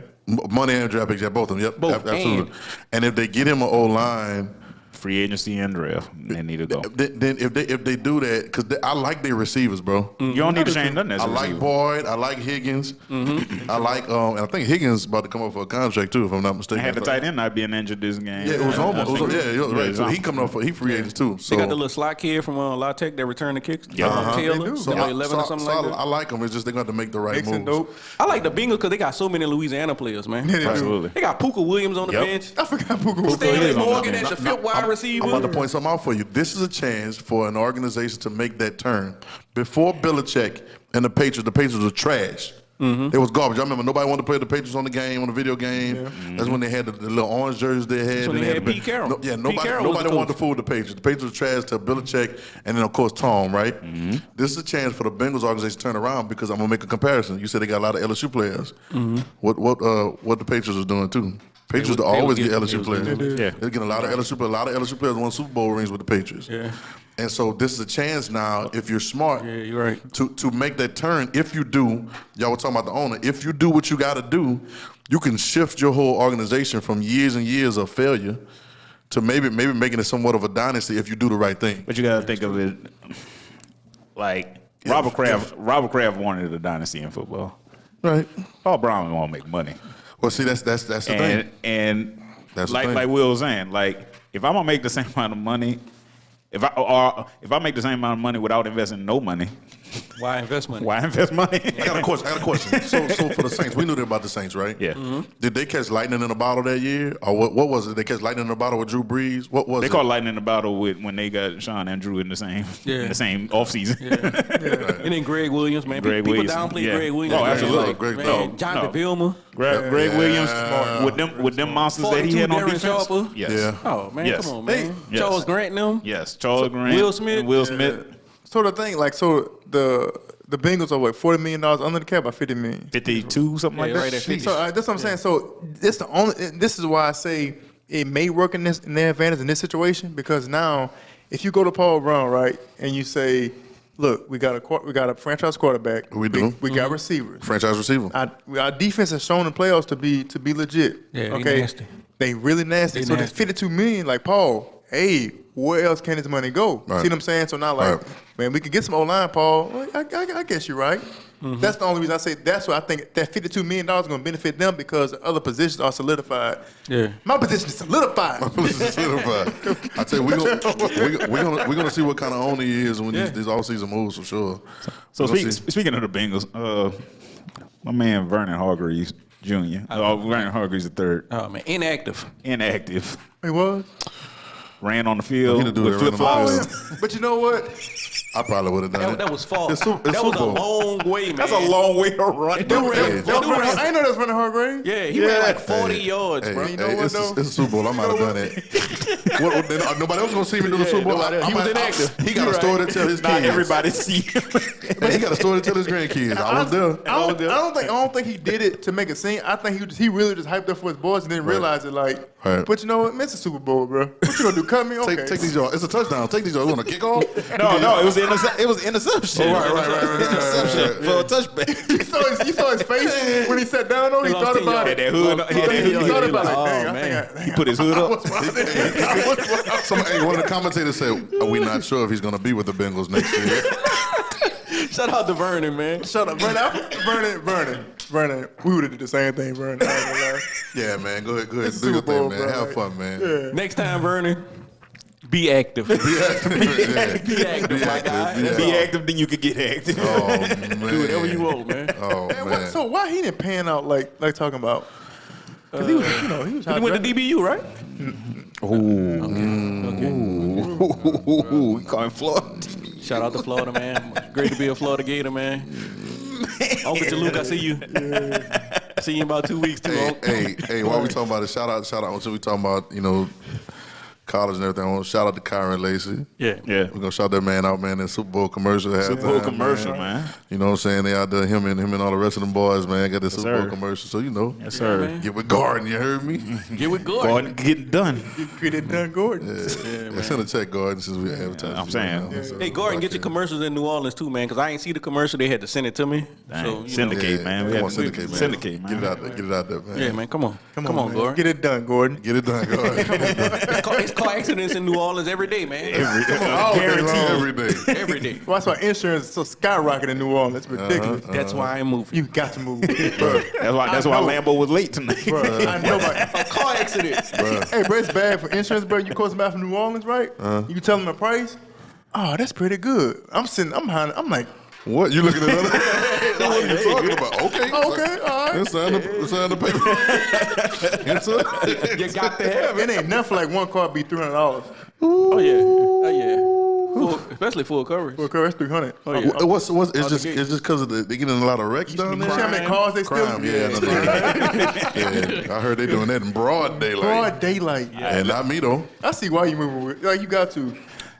Speaker 2: Money and draft picks, yeah, both of them. Yep,
Speaker 3: Both,
Speaker 2: absolutely. And if they get him an O-line,
Speaker 1: Free agency and draft. They need to go.
Speaker 2: then if they do that, because I like their receivers, bro.
Speaker 1: You don't need to change nothing. As
Speaker 2: I
Speaker 1: a
Speaker 2: like
Speaker 1: receiver.
Speaker 2: Boyd. I like Higgins. I like, and I think Higgins about to come up for a contract too, if I'm not mistaken.
Speaker 1: I had the tight end not being injured this game.
Speaker 2: Yeah, it was almost. You're right.
Speaker 1: it's
Speaker 2: So he
Speaker 1: on.
Speaker 2: coming up for free agents too. So
Speaker 3: They got the little slot kid from La Tech that returned the kicks.
Speaker 1: Yeah.
Speaker 3: Taylor,
Speaker 4: They do.
Speaker 2: so,
Speaker 3: number 11 or something like that.
Speaker 2: I like them. It's just they're going to make the right
Speaker 4: Mixing
Speaker 2: moves.
Speaker 4: dope.
Speaker 3: I like the Bengals because they got so many Louisiana players, man.
Speaker 1: Absolutely.
Speaker 3: They got Puka Williams on the
Speaker 1: Yep.
Speaker 3: bench.
Speaker 4: I forgot Puka was
Speaker 3: Stanley
Speaker 1: is on the
Speaker 3: Morgan
Speaker 1: bench.
Speaker 3: at the fifth wide receiver.
Speaker 2: I'm about to point something out for you. This is a chance for an organization to make that turn. Before Belichick and the Patriots were trash. It was garbage. I remember nobody wanted to play the Patriots on the game, on the video game. That's when they had the little orange jerseys they had.
Speaker 3: when
Speaker 2: and
Speaker 3: they had Pete Carroll.
Speaker 2: Yeah,
Speaker 3: Pete Carroll was
Speaker 2: nobody
Speaker 3: the
Speaker 2: wanted to
Speaker 3: coach.
Speaker 2: fool with the Patriots. The Patriots were trash till Belichick and then, of course, Tom, right? This is a chance for the Bengals organization to turn around because I'm going to make a comparison. You said they got a lot of LSU players. What the Patriots was doing, too. Patriots
Speaker 3: They
Speaker 2: always
Speaker 3: was
Speaker 2: get
Speaker 3: getting-
Speaker 2: LSU players.
Speaker 1: Yeah.
Speaker 2: They're getting a lot of LSU players. A lot of LSU players won Super Bowl rings with the Patriots.
Speaker 3: Yeah.
Speaker 2: And so this is a chance now, if you're smart,
Speaker 3: Yeah, you're right.
Speaker 2: to make that turn. If you do, y'all were talking about the owner. If you do what you got to do, you can shift your whole organization from years and years of failure to maybe making it somewhat of a dynasty if you do the right thing.
Speaker 1: But you got to think of it like Robert Kraft wanted a dynasty in football.
Speaker 2: Right.
Speaker 1: Paul Brown want to make money.
Speaker 2: Well, see, that's the thing.
Speaker 1: And
Speaker 2: That's the
Speaker 1: like
Speaker 2: thing.
Speaker 1: like Will was saying, like if I'm gonna make the same amount of money If I make the same amount of money without investing no money,
Speaker 3: why invest money?
Speaker 1: Why invest money?
Speaker 2: I got a question. So for the Saints, we knew about the Saints, right?
Speaker 1: Yeah.
Speaker 3: Mm-hmm.
Speaker 2: Did they catch lightning in a bottle that year, or what was it? They catch lightning in a bottle with Drew Brees. What was it?
Speaker 1: They caught lightning in the bottle when they got Sean and Drew in the same offseason.
Speaker 3: Yeah. And then Greg Williams, man. People downplay Greg Williams.
Speaker 1: Oh, absolutely.
Speaker 3: Like,
Speaker 2: Greg,
Speaker 3: man, Jonathan Vilma.
Speaker 1: Greg Williams with them monsters that he had on defense.
Speaker 3: Sharper.
Speaker 1: Yes.
Speaker 2: Yeah.
Speaker 3: Oh man, come on, man.
Speaker 1: Yes.
Speaker 3: Charles Grant, them.
Speaker 1: Yes, Charles Grant.
Speaker 3: Will Smith.
Speaker 4: So the thing, the Bengals are what, $40 million under the cap by $50 million.
Speaker 1: 52, something like that.
Speaker 3: Right at 50.
Speaker 4: So that's what I'm saying. So this is why I say it may work in their advantage in this situation, because now if you go to Paul Brown, right, and you say, look, we got a franchise quarterback.
Speaker 2: We do.
Speaker 4: We got receivers.
Speaker 2: Franchise receiver.
Speaker 4: Our defense has shown in playoffs to be legit.
Speaker 3: Yeah,
Speaker 4: okay.
Speaker 3: nasty.
Speaker 4: They really nasty. So this $52 million, like Paul, hey, where else can this money go?
Speaker 2: Right.
Speaker 4: See what I'm saying? So now, like, man, we could get some O-line, Paul. Well, I guess you're right. Mm-hmm. That's the only reason I say that's why I think that $52 million is going to benefit them, because the other positions are solidified.
Speaker 3: Yeah.
Speaker 4: My position is solidified.
Speaker 2: I tell you, we're gonna see what kind of owner he is when these all-season moves for sure.
Speaker 1: So speaking of the Bengals, my man Vernon Hargreaves Jr. Vernon Hargreaves III.
Speaker 3: Oh man, inactive.
Speaker 4: He was?
Speaker 1: Ran on the field with flip-flops.
Speaker 4: But you know what?
Speaker 2: I probably would have done it.
Speaker 3: That was false.
Speaker 2: That
Speaker 3: was a long way, man.
Speaker 1: That's a long way to run.
Speaker 4: I didn't know that was Vernon Hargreaves.
Speaker 3: Yeah, he ran like 40 yards, bro.
Speaker 4: You know what, though?
Speaker 2: It's a Super Bowl. I might have done it. Nobody else gonna see me do the Super Bowl.
Speaker 3: He was inactive.
Speaker 2: He got a story to tell his kids.
Speaker 1: Not everybody see him.
Speaker 2: He got a story to tell his grandkids. I was there.
Speaker 4: I don't think he did it to make a scene. I think he really just hyped up for his boys and then realized it. Like, but you know what? It's a Super Bowl, bro. What you gonna do? Cut me? Okay.
Speaker 2: Take these yards. It's a touchdown. Take these yards. You want to kick off?
Speaker 1: No, it was interception.
Speaker 2: Right.
Speaker 1: Interception for a touchback.
Speaker 4: You saw his face when he sat down. Though he thought about it.
Speaker 1: That hood.
Speaker 4: He thought about it.
Speaker 3: Oh man,
Speaker 1: he put his hood up.
Speaker 2: One of the commentators said, "Are we not sure if he's going to be with the Bengals next year?"
Speaker 3: Shout out to Vernon, man.
Speaker 4: Shut up, Vernon. We would have did the same thing, Vernon.
Speaker 2: Yeah, man. Go ahead. Do your
Speaker 4: Super Bowl,
Speaker 2: thing, man.
Speaker 4: bro,
Speaker 2: Have fun, man.
Speaker 4: Yeah.
Speaker 3: Next time, Vernon, be active.
Speaker 2: Be active.
Speaker 3: Be active, my guy.
Speaker 1: Be active, then you could get active.
Speaker 2: Oh, man.
Speaker 3: Do whatever you want, man.
Speaker 2: Oh, man.
Speaker 4: So why he didn't pan out like talking about? Because he was.
Speaker 3: He went to DBU, right?
Speaker 1: We call him Florida.
Speaker 3: Shout out to Florida, man. Great to be a Florida Gator, man. Uncle Luke, I see you. See you in about 2 weeks, too.
Speaker 2: Hey, while we talking about it, shout out. So we talking about, college and everything. I want to shout out to Kyron Lacey.
Speaker 3: Yeah.
Speaker 2: We're going to shout that man out, man, in Super Bowl commercial.
Speaker 1: Super Bowl commercial, man.
Speaker 2: You know what I'm saying? They out there, him and all the rest of them boys, man, got the Super Bowl commercial. So,
Speaker 1: Yes, sir.
Speaker 2: Get with Gordon, you heard me?
Speaker 3: Get with Gordon.
Speaker 1: Get it done.
Speaker 4: Get it done, Gordon.
Speaker 2: Yeah, send a check, Gordon, since we advertising.
Speaker 1: I'm saying.
Speaker 3: Hey, Gordon, get your commercials in New Orleans, too, man, because I ain't see the commercial. They had to send it to me. So,
Speaker 1: syndicate, man. We have to syndicate, man.
Speaker 2: Get it out there, man.
Speaker 3: Yeah, man, come on, Gordon.
Speaker 4: Get it done, Gordon.
Speaker 3: It's car accidents in New Orleans every day, man.
Speaker 2: Every day.
Speaker 4: Well, that's why insurance is so skyrocketing in New Orleans. It's ridiculous.
Speaker 3: That's why I'm moving.
Speaker 4: You got to move.
Speaker 1: That's why Lambo was late tonight.
Speaker 4: I know
Speaker 3: A car accident.
Speaker 4: Hey, bro, it's bad for insurance, bro. You call somebody from New Orleans, right? You tell them the price. Oh, that's pretty good. I'm behind. I'm like,
Speaker 2: what? You looking at other? What are you talking about? Okay,
Speaker 4: all right.
Speaker 2: Sign the paper.
Speaker 3: You got to have it.
Speaker 4: It ain't nothing like one car be $300.
Speaker 3: Oh yeah. Especially full coverage.
Speaker 4: Full coverage, $300.
Speaker 3: Oh yeah.
Speaker 2: What's it's just because they getting in a lot of wrecks down there.
Speaker 4: You see how many cars they steal?
Speaker 2: Yeah, I heard they doing that in broad daylight.
Speaker 4: Broad daylight.
Speaker 2: Yeah. And not me though.
Speaker 4: I see why you moving with. Like you got to.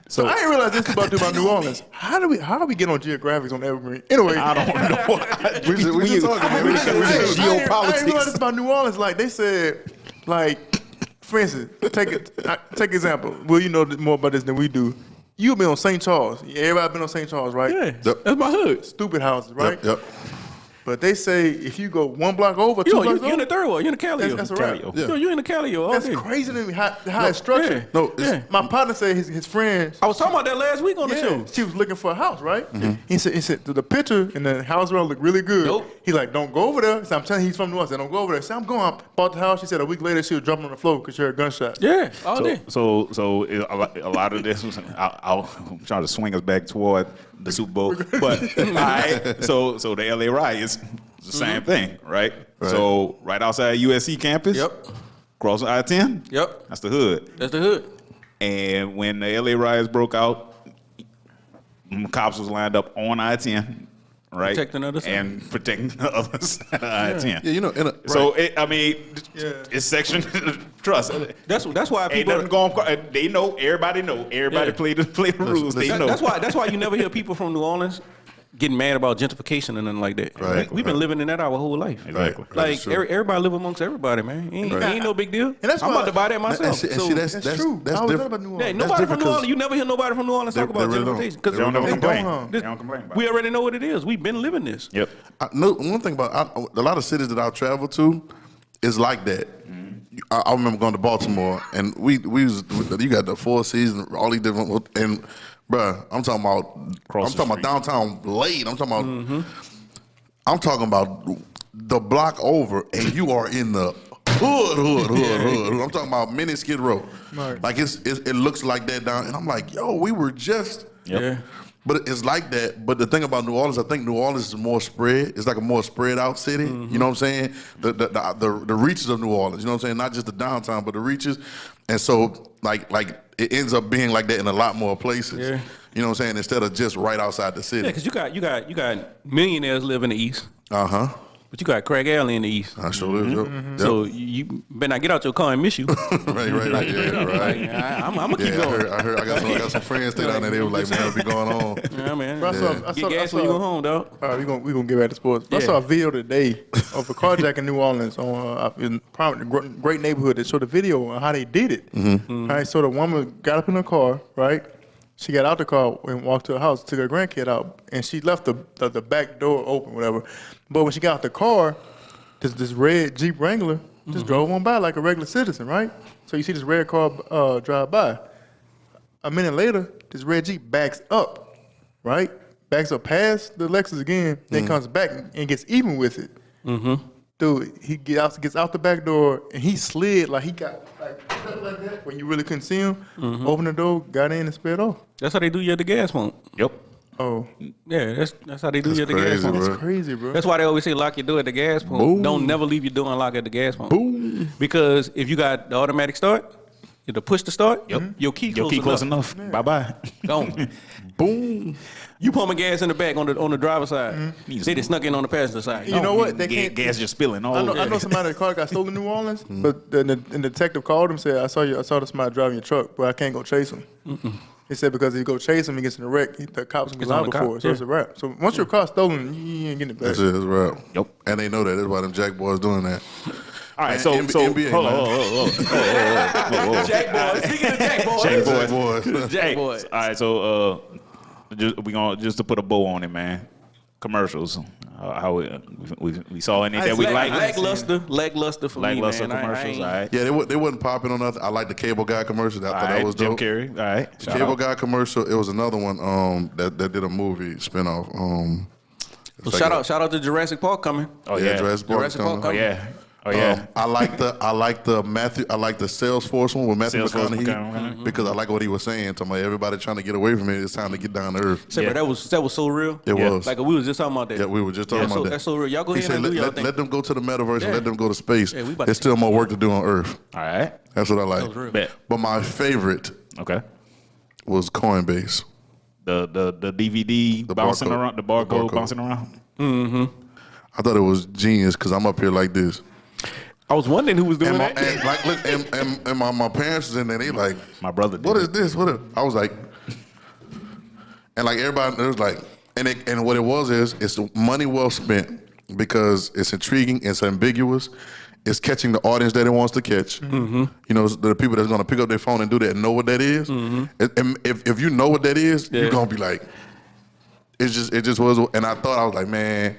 Speaker 4: So I didn't realize this about to do about New Orleans. How do we get on geographics on Evergreen? Anyway,
Speaker 1: I don't know.
Speaker 2: we just talking, man. We just
Speaker 1: geopolitics.
Speaker 4: I didn't realize this about New Orleans. Like they said, like for instance, take example. Well, you know more about this than we do. You've been on St. Charles. Everybody been on St. Charles, right?
Speaker 3: Yeah, that's my hood.
Speaker 4: Stupid houses, right?
Speaker 2: Yep.
Speaker 4: But they say if you go 1 block over, 2 blocks over,
Speaker 3: you're in the third ward. You're in the Calio.
Speaker 4: That's a wrap.
Speaker 3: Yeah. You're in the Calio.
Speaker 4: That's crazy to me how it's structured.
Speaker 3: Yeah.
Speaker 4: My partner said his friends.
Speaker 3: I was talking about that last week on the show.
Speaker 4: She was looking for a house, right? He said the picture and the house around looked really good.
Speaker 3: Nope.
Speaker 4: He's like, don't go over there. So I'm telling you, he's from New Orleans. I said, don't go over there. So I'm going. I bought the house. She said a week later she was dropping on the floor because she heard gunshots.
Speaker 3: Yeah, all day.
Speaker 1: So a lot of this was I'm trying to swing us back toward the Super Bowl, but all right. So the LA riots, it's the same thing, right? So right outside USC campus.
Speaker 3: Yep.
Speaker 1: Cross I-10.
Speaker 3: Yep.
Speaker 1: That's the hood.
Speaker 3: That's the hood.
Speaker 1: And when the LA riots broke out, cops was lined up on I-10. Right,
Speaker 3: protecting the other side.
Speaker 1: And protecting the other side of I-10.
Speaker 2: Yeah, you know.
Speaker 1: So it's section trust.
Speaker 3: That's why people
Speaker 1: ain't nothing going. They know. Everybody know. Everybody play the rules. They know.
Speaker 3: That's why you never hear people from New Orleans getting mad about gentrification and nothing like that.
Speaker 2: Right.
Speaker 3: We've been living in that our whole life.
Speaker 1: Exactly.
Speaker 3: Like everybody live amongst everybody, man. Ain't no big deal. And
Speaker 4: that's
Speaker 3: I'm
Speaker 4: why,
Speaker 3: about to buy that myself.
Speaker 2: That's true. That's different.
Speaker 4: About New Orleans.
Speaker 3: Yeah, nobody from New Orleans. You never hear nobody from New Orleans talk about
Speaker 2: really
Speaker 3: gentrification because
Speaker 1: They don't never complain.
Speaker 4: They
Speaker 1: They don't complain about
Speaker 3: we
Speaker 1: it.
Speaker 3: already know what it is. We've been living this.
Speaker 1: Yep.
Speaker 2: One thing about a lot of cities that I've traveled to is like that. I remember going to Baltimore, and we you got the Four Seasons, all these different, and bruh, I'm talking about downtown Lade. I'm talking about the block over, and you are in the hood. I'm talking about mini Skid Row.
Speaker 4: Right.
Speaker 2: Like it looks like that down, and I'm like, yo, we were just.
Speaker 1: Yep.
Speaker 3: Yeah.
Speaker 2: But it's like that. But the thing about New Orleans, I think New Orleans is more spread. It's like a more spread out city. You know what I'm saying? The reaches of New Orleans. You know what I'm saying? Not just the downtown, but the reaches. And so like it ends up being like that in a lot more places.
Speaker 3: Yeah.
Speaker 2: You know what I'm saying? Instead of just right outside the city.
Speaker 3: Yeah, because you got millionaires live in the East. But you got Craig Alley in the East.
Speaker 2: I sure is. Yep.
Speaker 3: So you better not get out your car and miss you.
Speaker 2: right. Yeah, right.
Speaker 3: I'm gonna keep going.
Speaker 2: I got some friends stay down there. They were like, man, what's be going on?
Speaker 3: Yeah, man.
Speaker 4: I
Speaker 3: Get gas when you go home, dog.
Speaker 4: All right, we gonna get back to sports. I saw a video today of a carjack in New Orleans on in a great neighborhood. They showed a video on how they did it. All right, so the woman got up in her car, right? She got out the car and walked to her house, took her grandkid out, and she left the back door open, whatever. But when she got out the car, this red Jeep Wrangler just drove on by like a regular citizen, right? So you see this red car drive by. A minute later, this red Jeep backs up, right? Backs up past the Lexus again, then comes back and gets even with it. Dude, he gets out the back door and he slid like he got like that where you really couldn't see him. Opened the door, got in and sped off.
Speaker 3: That's how they do you at the gas pump.
Speaker 1: Yep.
Speaker 4: Oh,
Speaker 3: Yeah, that's how they do you at the gas
Speaker 2: crazy,
Speaker 3: pump.
Speaker 2: bro.
Speaker 4: that's crazy, bro.
Speaker 3: That's why they always say lock your door at the gas pump.
Speaker 2: Boom.
Speaker 3: Don't never leave your door unlocked at the gas pump. Because if you got the automatic start, the push to start, your key close
Speaker 1: enough. Bye-bye.
Speaker 3: Gone.
Speaker 2: Boom.
Speaker 3: You pumping gas in the back on the driver's side. They just snuck in on the passenger side.
Speaker 4: You know what? They can't.
Speaker 1: Gas just spilling all
Speaker 4: I
Speaker 1: over.
Speaker 4: know somebody's car got stolen in New Orleans, but the detective called him and said, I saw somebody driving your truck, but I can't go chase him. He said because if you go chase him, he gets in a wreck. The cops can be
Speaker 3: It's on
Speaker 4: liable
Speaker 3: the
Speaker 4: for
Speaker 3: cop,
Speaker 4: it. So it's a wrap. So once your car's stolen, you ain't getting it back.
Speaker 2: That's it. That's right.
Speaker 1: Yep.
Speaker 2: And they know that. That's why them Jack boys doing that.
Speaker 1: All right,
Speaker 2: Man,
Speaker 1: so
Speaker 2: NBA,
Speaker 1: hold
Speaker 2: man.
Speaker 1: on.
Speaker 3: Jack boys. Speaking of Jack boys.
Speaker 2: Jack boys.
Speaker 3: Jack
Speaker 1: Hey,
Speaker 3: boys.
Speaker 1: all right, so just to put a bow on it, man. Commercials. How we saw any that we like.
Speaker 3: Lackluster for me,
Speaker 1: Lackluster
Speaker 3: man.
Speaker 1: commercials. All right.
Speaker 2: Yeah, they wasn't popping on nothing. I like the Cable Guy commercial. I
Speaker 1: All
Speaker 2: thought that
Speaker 1: right,
Speaker 2: was
Speaker 1: Jim
Speaker 2: dope.
Speaker 1: Carrey. All right.
Speaker 2: The Cable Guy commercial. It was another one that did a movie spinoff.
Speaker 3: So shout out to Jurassic Park coming.
Speaker 1: Oh yeah.
Speaker 2: Jurassic Park
Speaker 3: Jurassic Park
Speaker 2: coming.
Speaker 1: Oh yeah. Oh yeah.
Speaker 2: I like the Salesforce one with Matthew
Speaker 1: Salesforce
Speaker 2: McConaughey because I like what he was saying. Talking about everybody trying to get away from it. It's time to get down to earth.
Speaker 3: Say,
Speaker 1: Yeah.
Speaker 3: bro, that was so real.
Speaker 2: It was.
Speaker 3: Like we was just talking about that.
Speaker 2: Yeah, we were just talking about that.
Speaker 3: That's so real. Y'all go
Speaker 2: He
Speaker 3: ahead
Speaker 2: said,
Speaker 3: and do y'all thing.
Speaker 2: let them go to the metaverse and let them go to space.
Speaker 3: Yeah, we about
Speaker 2: There's
Speaker 3: to-
Speaker 2: still more work to do on Earth.
Speaker 1: All right.
Speaker 2: That's what I like.
Speaker 3: was real.
Speaker 1: Bet.
Speaker 2: But my favorite
Speaker 1: Okay.
Speaker 2: was Coinbase.
Speaker 1: The DVD bouncing
Speaker 2: barcode.
Speaker 1: around, the barcode
Speaker 2: The barcode.
Speaker 1: bouncing around.
Speaker 2: I thought it was genius because I'm up here like this.
Speaker 3: I was wondering who was doing
Speaker 2: And my,
Speaker 3: that.
Speaker 2: and like, look, and my parents was in there. They like,
Speaker 1: My brother did
Speaker 2: what is
Speaker 1: it.
Speaker 2: this? I was like, and like everybody, it was like, and what it was is, it's money well spent because it's intriguing, it's ambiguous, it's catching the audience that it wants to catch. You know, the people that's gonna pick up their phone and do that and know what that is. And if you know what that is, you're gonna be like, it just was. And I thought I was like, man,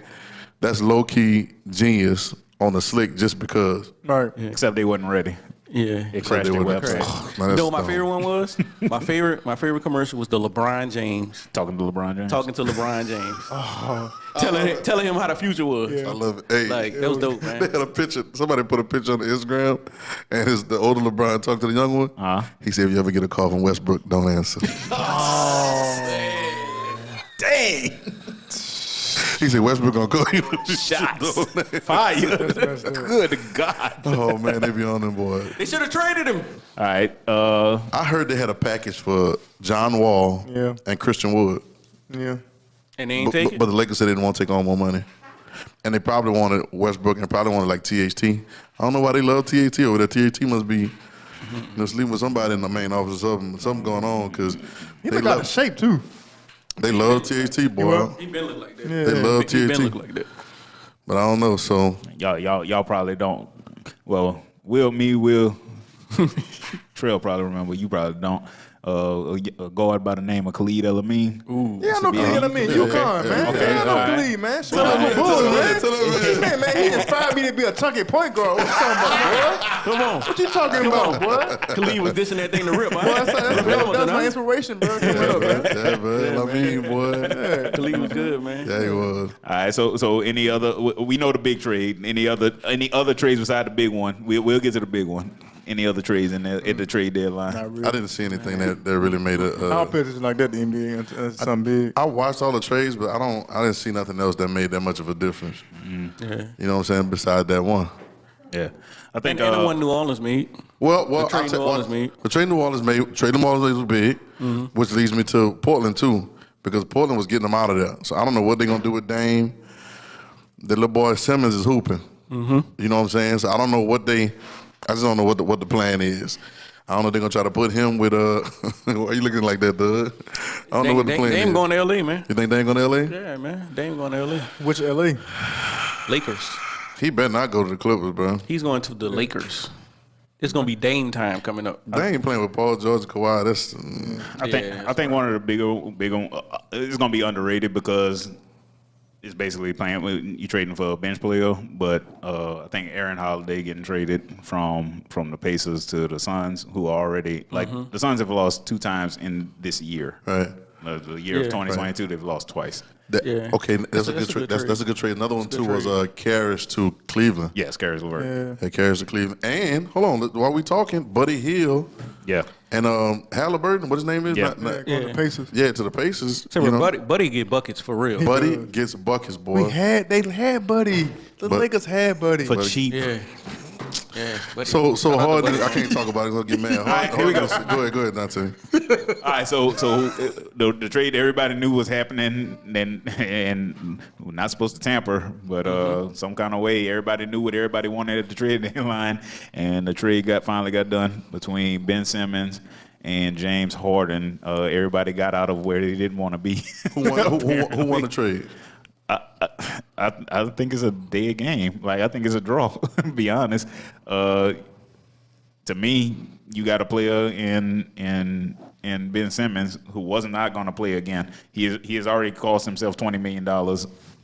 Speaker 2: that's low key genius on the slick just because.
Speaker 4: Right.
Speaker 1: Yeah. Except they wasn't ready.
Speaker 3: Yeah.
Speaker 1: It crashed their website.
Speaker 3: You know what my favorite one was? my favorite commercial was the LeBron James.
Speaker 1: Talking to LeBron James?
Speaker 3: Talking to LeBron James. Telling him how the future was.
Speaker 2: Yeah. I love it. Hey,
Speaker 3: like, that was dope, man.
Speaker 2: They had a picture. Somebody put a picture on the Instagram, and it's the older LeBron talking to the young one. He said, if you ever get a call from Westbrook, don't answer.
Speaker 1: Dang.
Speaker 2: He said, Westbrook gonna call you.
Speaker 1: Shots. Fire. Good God.
Speaker 2: Oh, man, they be on them, boy.
Speaker 3: They should have traded him.
Speaker 1: All right.
Speaker 2: I heard they had a package for John Wall and Christian Wood.
Speaker 4: Yeah.
Speaker 3: And they ain't take it?
Speaker 2: But the Lakers said they didn't want to take on more money. And they probably wanted Westbrook and probably wanted like THT. I don't know why they love THT over there. THT must be sleeping with somebody in the main office or something going on because
Speaker 4: he been got in shape too.
Speaker 2: They love THT, boy.
Speaker 3: He been look like that.
Speaker 2: Yeah. They love THT.
Speaker 3: He been look like that.
Speaker 2: But I don't know. So
Speaker 1: y'all probably don't. Well, Will, Trail probably remember. You probably don't. A guard by the name of Khalid El-Amin.
Speaker 4: Yeah, I know Khalid El-Amin. UConn, man.
Speaker 1: Okay,
Speaker 4: I know Khalid, man. Shout out to Bulls, man. Man, he inspired me to be a chunky point guard. What you talking about, boy?
Speaker 3: Come on.
Speaker 4: What you talking about, boy?
Speaker 3: Khalid was dishing that thing to rip.
Speaker 4: Boy, that's my inspiration, bro. Come on, man.
Speaker 2: Yeah, man. I mean, boy.
Speaker 3: Khalid was good, man.
Speaker 2: Yeah, he was.
Speaker 1: All right, so any other? We know the big trade. Any other trades beside the big one? We'll get to the big one. Any other trades at the trade deadline?
Speaker 4: Really.
Speaker 2: I didn't see anything that really made a.
Speaker 4: I'll pay attention like that. The NBA something big.
Speaker 2: I watched all the trades, but I didn't see nothing else that made that much of a difference.
Speaker 3: Mm-hmm. Yeah.
Speaker 2: You know what I'm saying? Besides that one.
Speaker 1: Yeah, I think
Speaker 3: and the one New Orleans made.
Speaker 2: Well,
Speaker 3: the trade New Orleans made.
Speaker 2: The trade New Orleans made. Trade New Orleans was big, which leads me to Portland too, because Portland was getting them out of there. So I don't know what they're gonna do with Dame. The little boy Simmons is hooping. You know what I'm saying? So I don't know what they. I just don't know what the plan is. I don't know if they're going to try to put him with why are you looking like that, Doug? I don't know what the plan is.
Speaker 3: Dame going to L.A., man.
Speaker 2: You think Dame going to L.A.?
Speaker 3: Yeah, man. Dame going to L.A.
Speaker 4: Which L.A.?
Speaker 3: Lakers.
Speaker 2: He better not go to the Clippers, bro.
Speaker 3: He's going to the Lakers. It's going to be Dame time coming up.
Speaker 2: Dame playing with Paul George and Kawhi. That's.
Speaker 1: I think one of the bigger it's going to be underrated because it's basically playing. You trading for a bench player, but I think Aaron Holiday getting traded from the Pacers to the Suns, who are already the Suns have lost 2 times in this year.
Speaker 2: Right.
Speaker 1: The year of 2022, they've lost twice.
Speaker 2: Okay, that's a good trade. That's a good trade. Another one too was Karras to Cleveland.
Speaker 1: Yes, Karras LeVert.
Speaker 2: Yeah, Karras to Cleveland. And hold on, while we talking, Buddy Hield.
Speaker 1: Yeah.
Speaker 2: And Halliburton, what his name is?
Speaker 4: To the Pacers.
Speaker 2: Yeah, to the Pacers.
Speaker 3: So Buddy get buckets for real.
Speaker 2: Buddy gets buckets, boy.
Speaker 4: They had Buddy. The Lakers had Buddy
Speaker 1: for cheap.
Speaker 3: Yeah. Yeah,
Speaker 2: so hard. I can't talk about it. I'll get mad. All right,
Speaker 1: here we go.
Speaker 2: Go ahead, Dante.
Speaker 1: All right, so the trade everybody knew was happening, and we're not supposed to tamper, but some kind of way everybody knew what everybody wanted at the trade deadline, and the trade finally got done between Ben Simmons and James Harden. Everybody got out of where they didn't want to be.
Speaker 2: Who won the trade?
Speaker 1: I think it's a dead game. Like, I think it's a draw, to be honest. To me, you got a player in Ben Simmons who was not going to play again. He has already cost himself $20 million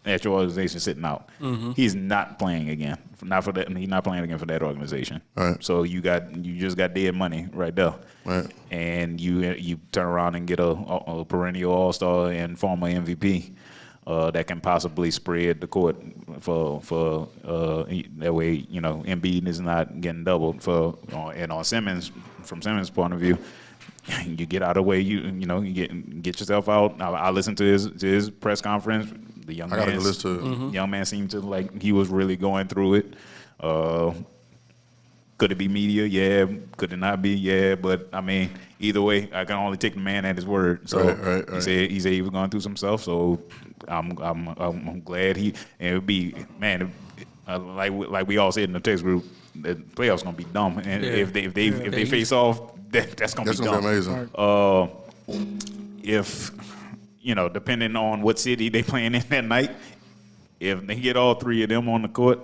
Speaker 1: at your organization sitting out. He's not playing again. Not for that. He's not playing again for that organization.
Speaker 2: Right.
Speaker 1: So you just got dead money right there.
Speaker 2: Right.
Speaker 1: And you turn around and get a perennial All-Star and former MVP. That can possibly spread the court for that way, Embiid is not getting doubled and on Simmons, from Simmons' point of view, you get out of the way, you get yourself out. I listened to his press conference. The young man seemed to like he was really going through it. Could it be media? Yeah. Could it not be? Yeah. But I mean, either way, I can only take the man at his word. So
Speaker 2: right.
Speaker 1: He said he was going through some stuff. So I'm glad it would be, man, like we all said in the text group, the playoffs gonna be dumb, and if they face off, that's gonna be dumb.
Speaker 2: That's gonna be amazing.
Speaker 1: If depending on what city they playing in that night, if they get all 3 of them on the court,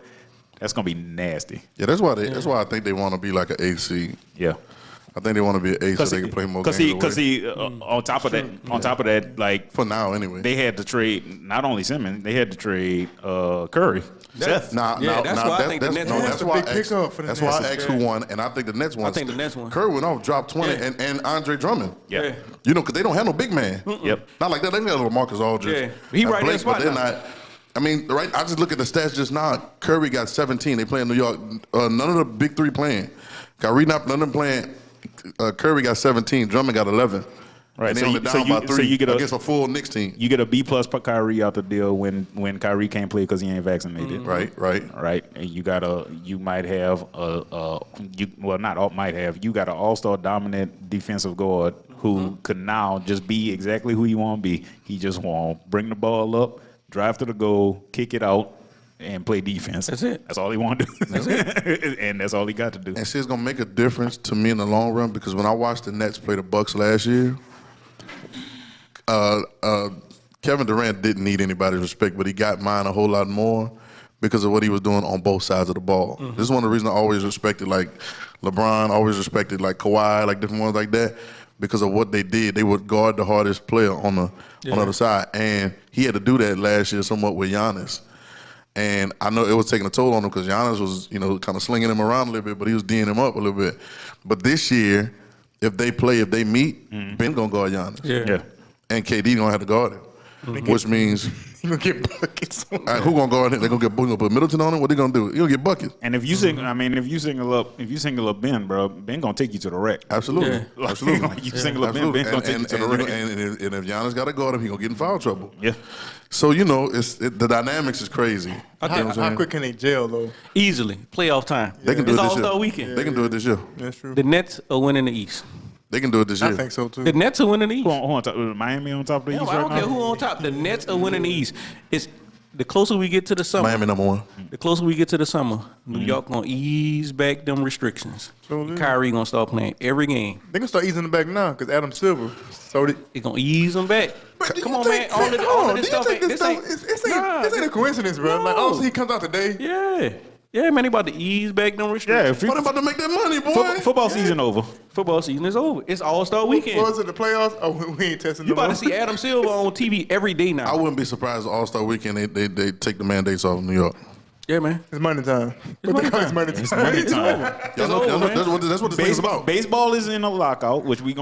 Speaker 1: that's gonna be nasty.
Speaker 2: Yeah, that's why I think they want to be like an 8 seed.
Speaker 1: Yeah.
Speaker 2: I think they want to be an ace so they can play more games.
Speaker 1: Because on top of that, like
Speaker 2: for now anyway,
Speaker 1: they had to trade not only Simmons, they had to trade Curry.
Speaker 3: That's why I think the Nets won.
Speaker 2: That's why I asked who won, and I think the Nets won.
Speaker 3: I think the Nets won.
Speaker 2: Curry went off, dropped 20, and Andre Drummond.
Speaker 1: Yeah.
Speaker 2: You know, because they don't have no big man.
Speaker 1: Yep.
Speaker 2: Not like that. They got a little Marcus Aldridge.
Speaker 3: Yeah. He right in the spot
Speaker 2: but they're not. I mean, right? I just look at the stats just now. Curry got 17. They play in New York. None of the big three playing. Kyrie none of them playing. Curry got 17. Drummond got 11.
Speaker 1: Right.
Speaker 2: And they only down by 3 against a full Knicks team.
Speaker 1: You get a B+ for Kyrie out the deal when Kyrie can't play because he ain't vaccinated.
Speaker 2: Mm-hmm. Right.
Speaker 1: And you got an all-star dominant defensive guard who could now just be exactly who you want to be. He just want to bring the ball up, drive to the goal, kick it out, and play defense.
Speaker 3: That's it.
Speaker 1: That's all he want to do.
Speaker 3: That's it.
Speaker 1: And that's all he got to do.
Speaker 2: And see, it's going to make a difference to me in the long run because when I watched the Nets play the Bucks last year, Kevin Durant didn't need anybody's respect, but he got mine a whole lot more because of what he was doing on both sides of the ball. Mm-hmm. This is one of the reasons I always respected like LeBron, always respected like Kawhi, like different ones like that, because of what they did. They would guard the hardest player on the other side. And he had to do that last year somewhat with Giannis. And I know it was taking a toll on him because Giannis was, kind of slinging him around a little bit, but he was D'ing him up a little bit. But this year, if they meet, Ben gonna guard Giannis.
Speaker 1: Yeah.
Speaker 2: And KD gonna have to guard him, which means
Speaker 4: he gonna get buckets.
Speaker 2: Who gonna guard him? They gonna put Middleton on him. What they gonna do? He gonna get buckets.
Speaker 1: And if you single up Ben, bro, Ben gonna take you to the wreck.
Speaker 2: Absolutely, absolutely.
Speaker 1: Like you single up Ben gonna take you to the wreck.
Speaker 2: And if Giannis gotta guard him, he gonna get in foul trouble.
Speaker 1: Yeah.
Speaker 2: So the dynamics is crazy.
Speaker 4: How quick can they jail though?
Speaker 3: Easily, playoff time.
Speaker 2: They can do it this year.
Speaker 3: All-Star weekend.
Speaker 2: They can do it this year.
Speaker 4: That's true.
Speaker 3: The Nets are winning the East.
Speaker 2: They can do it this year.
Speaker 4: I think so too.
Speaker 3: The Nets are winning the East.
Speaker 1: Who on top? Miami on top of the East
Speaker 3: I don't
Speaker 1: right
Speaker 3: care
Speaker 1: now?
Speaker 3: who on top. The Nets are winning the East. It's the closer we get to the summer.
Speaker 2: Miami number 1.
Speaker 3: The closer we get to the summer, New York gonna ease back them restrictions. Kyrie gonna start playing every game.
Speaker 4: They can start easing them back now because Adam Silver. So
Speaker 3: they gonna ease them back. Come on, man. All of this stuff. This
Speaker 4: ain't a coincidence, bro.
Speaker 3: No.
Speaker 4: Like, oh, he comes out today.
Speaker 3: Yeah, man. They about to ease back them restrictions.
Speaker 2: But they about to make that money, boy.
Speaker 1: Football season over.
Speaker 3: Football season is over. It's All-Star weekend.
Speaker 4: Was it the playoffs? Oh, we ain't testing.
Speaker 3: You about to see Adam Silver on TV every day now.
Speaker 2: I wouldn't be surprised if All-Star weekend they take the mandates off of New York.
Speaker 3: Yeah, man.
Speaker 4: It's money time.
Speaker 3: It's money time.
Speaker 1: It's money time.
Speaker 2: Y'all know that's what this thing is about.
Speaker 1: Baseball is in a lockout, which we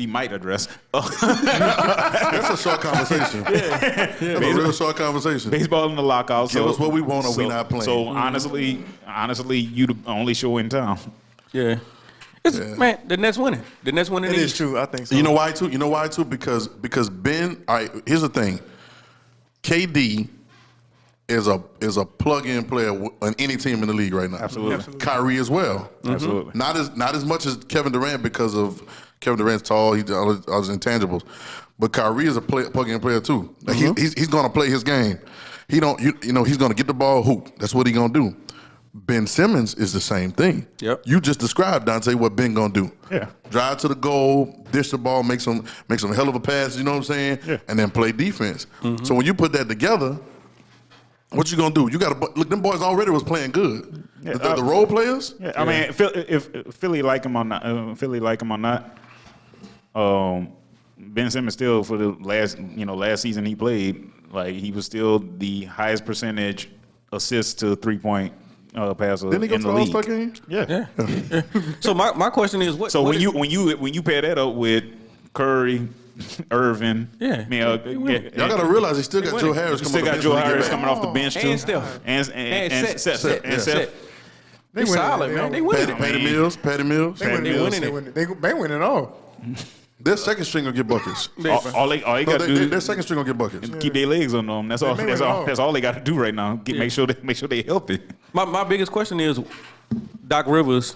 Speaker 1: might address.
Speaker 2: That's a short conversation. That's a real short conversation.
Speaker 1: Baseball in the lockout.
Speaker 2: Give us what we want or we not playing.
Speaker 1: So honestly, you the only show in town.
Speaker 3: Yeah. Man, the Nets winning. The Nets winning.
Speaker 4: It is true. I think so.
Speaker 2: You know why too? Because Ben. All right. Here's the thing. KD is a plug-in player on any team in the league right now.
Speaker 1: Absolutely.
Speaker 2: Kyrie as well.
Speaker 1: Absolutely.
Speaker 2: Not as much as Kevin Durant because of Kevin Durant's tall. He all his intangibles, but Kyrie is a plug-in player too. Like he's gonna play his game. He don't he's gonna get the ball, hoop. That's what he's gonna do. Ben Simmons is the same thing.
Speaker 3: Yep.
Speaker 2: You just described, Dante, what Ben gonna do.
Speaker 1: Yeah.
Speaker 2: Drive to the goal, dish the ball, make some hell of a pass. You know what I'm saying? Yeah. And then play defense. So when you put that together, what you gonna do? You gotta look. Them boys already was playing good. Yeah, the role players.
Speaker 1: Yeah, I mean, if Philly like him or not, Ben Simmons still for the last season he played, like he was still the highest percentage assists to 3-point passer
Speaker 2: Didn't he go
Speaker 1: in
Speaker 2: to
Speaker 1: the
Speaker 2: the
Speaker 1: league.
Speaker 2: All-Star game?
Speaker 1: Yeah.
Speaker 3: So my question is, what?
Speaker 1: So when you pair that up with Curry, Irvin,
Speaker 3: Yeah.
Speaker 1: I mean,
Speaker 2: Y'all gotta realize he still got Joe Harris
Speaker 1: coming off the bench too,
Speaker 3: And Steph.
Speaker 1: and Seth.
Speaker 3: They solid, man. They winning.
Speaker 2: Patty Mills.
Speaker 4: They winning. They winning all.
Speaker 2: Their second string gonna get buckets.
Speaker 1: All they got to do
Speaker 2: Their second string gonna get buckets.
Speaker 1: keep their legs on them. That's all they got to do right now. Make sure they healthy.
Speaker 3: My biggest question is Doc Rivers.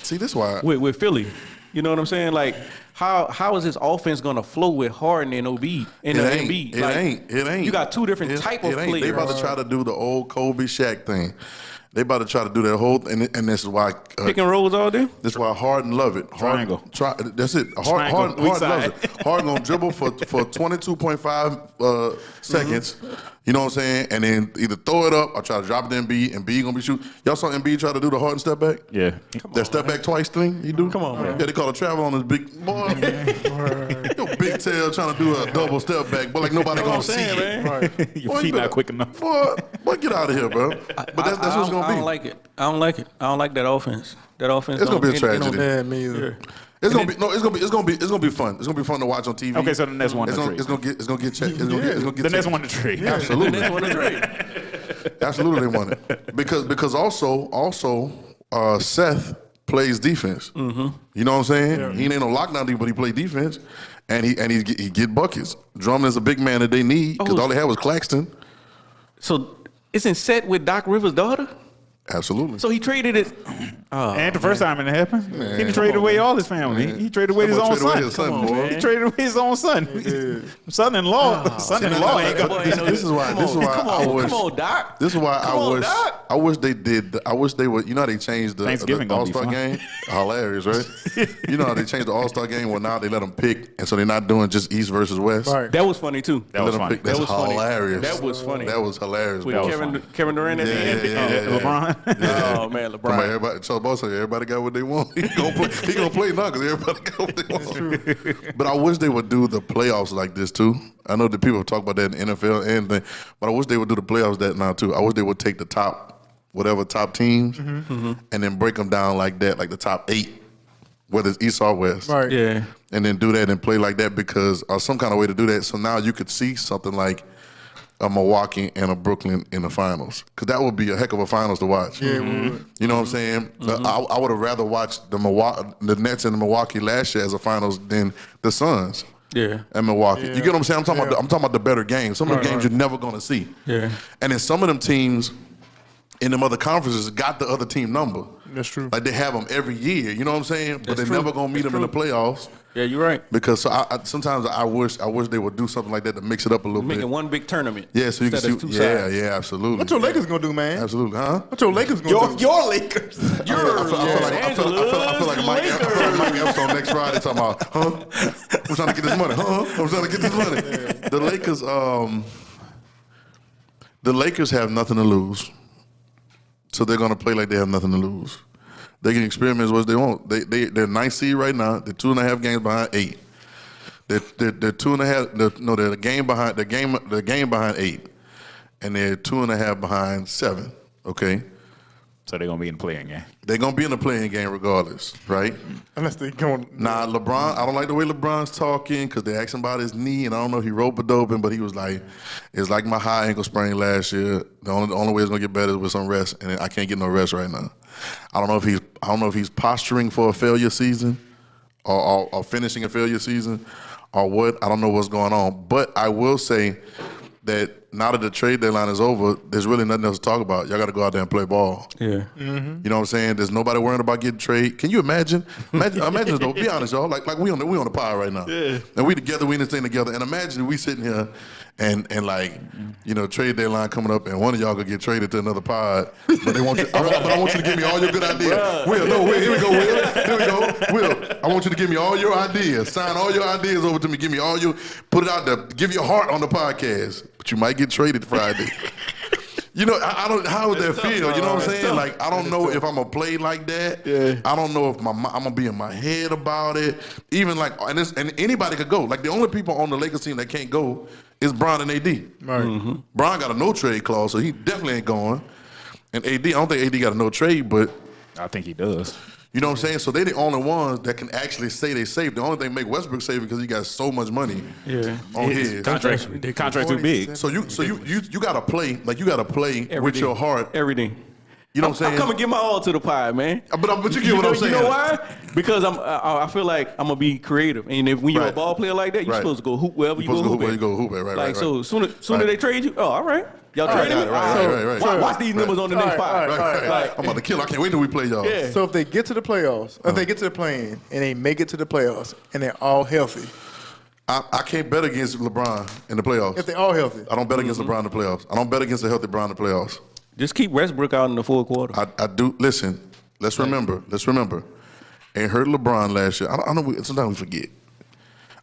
Speaker 2: See, this why
Speaker 3: with Philly. You know what I'm saying? Like, how is this offense gonna flow with Harden and Embiid?
Speaker 2: It ain't.
Speaker 3: You got two different type of players.
Speaker 2: They about to try to do the old Kobe Shaq thing. They about to try to do that whole, and this is why
Speaker 3: pick and rolls all day.
Speaker 2: That's why Harden love it.
Speaker 1: Triangle.
Speaker 2: That's it. Harden loves it. Harden gonna dribble for 22.5 seconds, You know what I'm saying? And then either throw it up or try to drop it to Embiid. Embiid gonna be shooting. Y'all saw Embiid try to do the Harden step back?
Speaker 1: Yeah.
Speaker 2: That step back twice thing you do?
Speaker 3: Come on, man.
Speaker 2: Yeah, they call it travel on this big boy. Your big tail trying to do a double step back, but like nobody gonna see it.
Speaker 3: Man.
Speaker 4: Right.
Speaker 1: Your feet not quick enough.
Speaker 2: Boy, get out of here, bro. But that's what it's gonna be.
Speaker 3: I don't like it. I don't like it. I don't like that offense. That offense.
Speaker 2: It's gonna be a tragedy.
Speaker 4: Yeah, me either.
Speaker 2: It's gonna be fun. It's gonna be fun to watch on TV.
Speaker 1: Okay, so the next one
Speaker 2: it's
Speaker 1: to
Speaker 2: gonna
Speaker 1: trade.
Speaker 2: it's gonna get checked. The
Speaker 1: next one to trade.
Speaker 2: Absolutely.
Speaker 3: The next one to trade.
Speaker 2: Absolutely, they want it because also Seth plays defense. Mm-hmm. You know what I'm saying? Yeah. He ain't no lockdown dude, but he play defense, and he get buckets. Drummond is a big man that they need because all they had was Claxton.
Speaker 3: So isn't Seth with Doc Rivers' daughter?
Speaker 2: Absolutely.
Speaker 3: So he traded it.
Speaker 1: And the first time it happened, he traded away all his family. He traded away his own son. He traded away his own son. Son-in-law. Son-in-law ain't got.
Speaker 2: This is why I wish.
Speaker 3: Come on, Doc.
Speaker 2: This is why I wish they did. I wish they would. You know how they changed the All-Star game? Hilarious, right? You know how they changed the All-Star game? Well, now they let them pick, and so they're not doing just East versus West.
Speaker 4: Right.
Speaker 3: That was funny too.
Speaker 1: That was funny.
Speaker 2: That's hilarious.
Speaker 3: That was funny.
Speaker 2: That was hilarious.
Speaker 3: With Kevin Durant at the end.
Speaker 2: Yeah.
Speaker 1: LeBron.
Speaker 3: Oh man, LeBron.
Speaker 2: Everybody got what they want. He gonna play now because everybody got what they want. But I wish they would do the playoffs like this too. I know that people talk about that in the NFL and thing, but I wish they would do the playoffs that now too. I wish they would take the top teams and then break them down like that, like the top 8, whether it's East or West.
Speaker 4: Right.
Speaker 3: Yeah.
Speaker 2: And then do that and play like that because some kind of way to do that. So now you could see something like a Milwaukee and a Brooklyn in the finals, because that would be a heck of a finals to watch.
Speaker 4: Yeah, it would.
Speaker 2: You know what I'm saying? I would have rather watched the Nets and the Milwaukee last year as a finals than the Suns.
Speaker 3: Yeah.
Speaker 2: And Milwaukee.
Speaker 4: Yeah.
Speaker 2: You get what I'm saying? I'm talking about the better games. Some of the games you're never gonna see.
Speaker 3: Yeah.
Speaker 2: And then some of them teams in them other conferences got the other team number.
Speaker 4: That's true.
Speaker 2: Like they have them every year. You know what I'm saying? But they're never gonna meet them in the playoffs.
Speaker 3: Yeah, you're right.
Speaker 2: Because sometimes I wish they would do something like that to mix it up a little bit.
Speaker 3: Making one big tournament.
Speaker 2: Yeah, so you can see. Yeah, absolutely.
Speaker 4: What your Lakers gonna do, man?
Speaker 2: Absolutely, huh?
Speaker 4: What your Lakers gonna do?
Speaker 1: Your Lakers.
Speaker 2: I feel like Mike Epps on next Friday talking about, I'm trying to get this money, I'm trying to get this money. The Lakers have nothing to lose, so they're gonna play like they have nothing to lose. They can experiment as much as they want. They're 9th seed right now. They're 2.5 games behind 8. They're 2.5. No, they're the game behind. The game behind 8, and they're 2.5 behind 7. Okay.
Speaker 1: So they're gonna be in the playing game.
Speaker 2: They're gonna be in the playing game regardless, right?
Speaker 4: Unless they going.
Speaker 2: Nah, LeBron. I don't like the way LeBron's talking because they asked him about his knee, and I don't know if he rope-a-doping, but he was like, "It's like my high ankle sprain last year. The only way it's gonna get better is with some rest, and I can't get no rest right now." I don't know if he's posturing for a failure season, or finishing a failure season, or what. I don't know what's going on, but I will say that now that the trade deadline is over, there's really nothing else to talk about. Y'all got to go out there and play ball.
Speaker 3: Yeah.
Speaker 2: You know what I'm saying? There's nobody worrying about getting traded. Can you imagine? Imagine though. Be honest, y'all. Like we on the pod right now. Yeah. And we together. We in this thing together. And imagine we sitting here and like, you know, trade deadline coming up, and one of y'all could get traded to another pod. But they want you. But I want you to give me all your good ideas. Will, here we go. Will, here we go. Will, I want you to give me all your ideas. Sign all your ideas over to me. Give me all your. Put it out there. Give your heart on the podcast. But you might get traded Friday. You know, I don't. How would that feel? You know what I'm saying? Like, I don't know if I'm gonna play like that. Yeah. I don't know if I'm gonna be in my head about it. Even like, and anybody could go. Like, the only people on the Lakers team that can't go is Bron and AD.
Speaker 4: Right.
Speaker 2: Mm-hmm. Bron got a no trade clause, so he definitely ain't going. And AD, I don't think AD got a no trade, but
Speaker 1: I think he does.
Speaker 2: You know what I'm saying? So they the only ones that can actually say they safe. The only thing make Westbrook safe because he got so much money on his
Speaker 1: contract too big.
Speaker 2: So you gotta play with your heart.
Speaker 3: Everything.
Speaker 2: You know what I'm saying?
Speaker 3: I'm coming to give my all to the pie, man.
Speaker 2: But you get what I'm saying.
Speaker 3: You know why? Because I feel like I'm gonna be creative, and when you're a ball player like that, you're supposed to go hoop wherever you go hoop.
Speaker 2: You go hoop at, right?
Speaker 3: Like so, soon as they trade you, all right. Y'all trading me?
Speaker 2: Right.
Speaker 3: Watch these numbers on the next five.
Speaker 2: Right. I'm about to kill. I can't wait till we play y'all.
Speaker 4: Yeah. So if they get to the playoffs, if they get to the play-in, and they make it to the playoffs, and they're all healthy,
Speaker 2: I can't bet against LeBron in the playoffs.
Speaker 4: If they're all healthy.
Speaker 2: I don't bet against LeBron in the playoffs. I don't bet against a healthy LeBron in the playoffs.
Speaker 3: Just keep Westbrook out in the fourth quarter.
Speaker 2: I do. Listen, let's remember. Ain't hurt LeBron last year. I know sometimes we forget.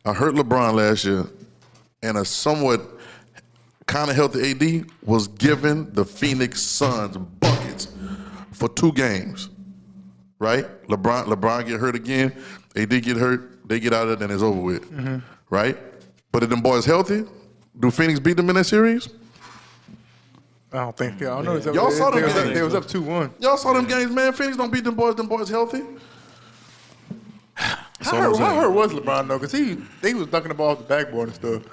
Speaker 2: I hurt LeBron last year in a somewhat kind of healthy AD was giving the Phoenix Suns buckets for 2 games, right? LeBron get hurt again. AD get hurt. They get out of there, then it's over with, right? But if them boys healthy, do Phoenix beat them in that series?
Speaker 4: I don't think. I don't know.
Speaker 2: Y'all saw them games.
Speaker 4: They was up 2-1.
Speaker 2: Y'all saw them games, man. Phoenix don't beat them boys. Them boys healthy.
Speaker 4: How hurt was LeBron though? Because he was dunking the ball off the backboard and stuff.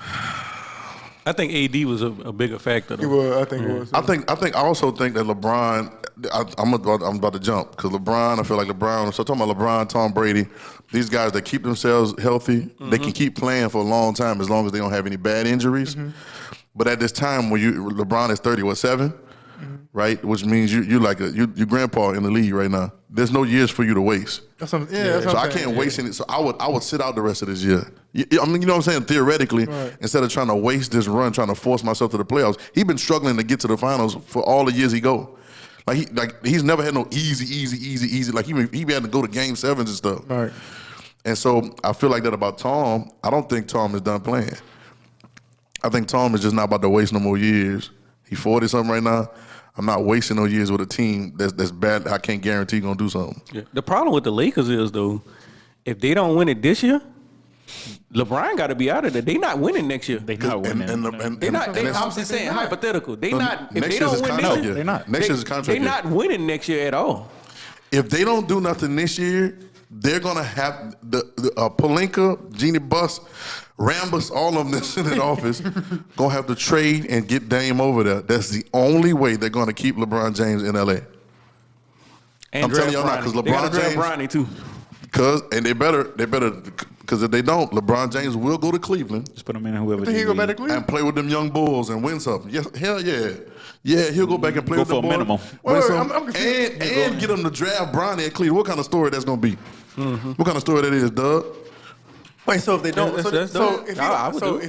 Speaker 3: I think AD was a bigger factor. Though.
Speaker 4: He was. I think it was.
Speaker 2: I also think that LeBron. I'm about to jump because LeBron. I feel like LeBron. So talking about LeBron, Tom Brady, these guys that keep themselves healthy, they can keep playing for a long time as long as they don't have any bad injuries. But at this time, when LeBron is 37, right, which means you like your grandpa in the league right now. There's no years for you to waste.
Speaker 4: That's what, that's
Speaker 2: so
Speaker 4: what
Speaker 2: I can't waste any. So I would sit out the rest of this year. I mean, you know what I'm saying? Theoretically, instead of trying to waste this run, trying to force myself to the playoffs, he's been struggling to get to the finals for all the years he go. He's never had no easy. Like he had to go to game 7s and stuff.
Speaker 4: Right.
Speaker 2: And so I feel like that about Tom. I don't think Tom is done playing. I think Tom is just not about to waste no more years. He's 40-something right now. I'm not wasting no years with a team that's bad. I can't guarantee gonna do something. Yeah.
Speaker 3: The problem with the Lakers is though, if they don't win it this year, LeBron got to be out of there. They not winning next year.
Speaker 1: They not winning.
Speaker 3: I'm just saying hypothetical. They not. If they don't win
Speaker 2: this
Speaker 3: year,
Speaker 1: they're not.
Speaker 2: Next year's contract.
Speaker 3: They're not winning next year at all.
Speaker 2: If they don't do nothing this year, they're gonna have the Pelinka, Jeannie Buss, Rambus, all of them that's in the office, gonna have to trade and get Dame over there. That's the only way they're gonna keep LeBron James in LA.
Speaker 3: And
Speaker 2: I'm telling y'all not because LeBron James.
Speaker 3: Bronny too.
Speaker 2: And they better because if they don't, LeBron James will go to Cleveland.
Speaker 1: Just put him in whoever.
Speaker 4: He go back to Cleveland
Speaker 2: and play with them young Bulls and win something. Yes, hell yeah. Yeah, he'll go back and play with the
Speaker 1: for a minimum.
Speaker 2: Win something. And get them to draft Bronny at Cleveland. What kind of story that's gonna be? What kind of story that is, Doug?
Speaker 4: Wait, so if they don't,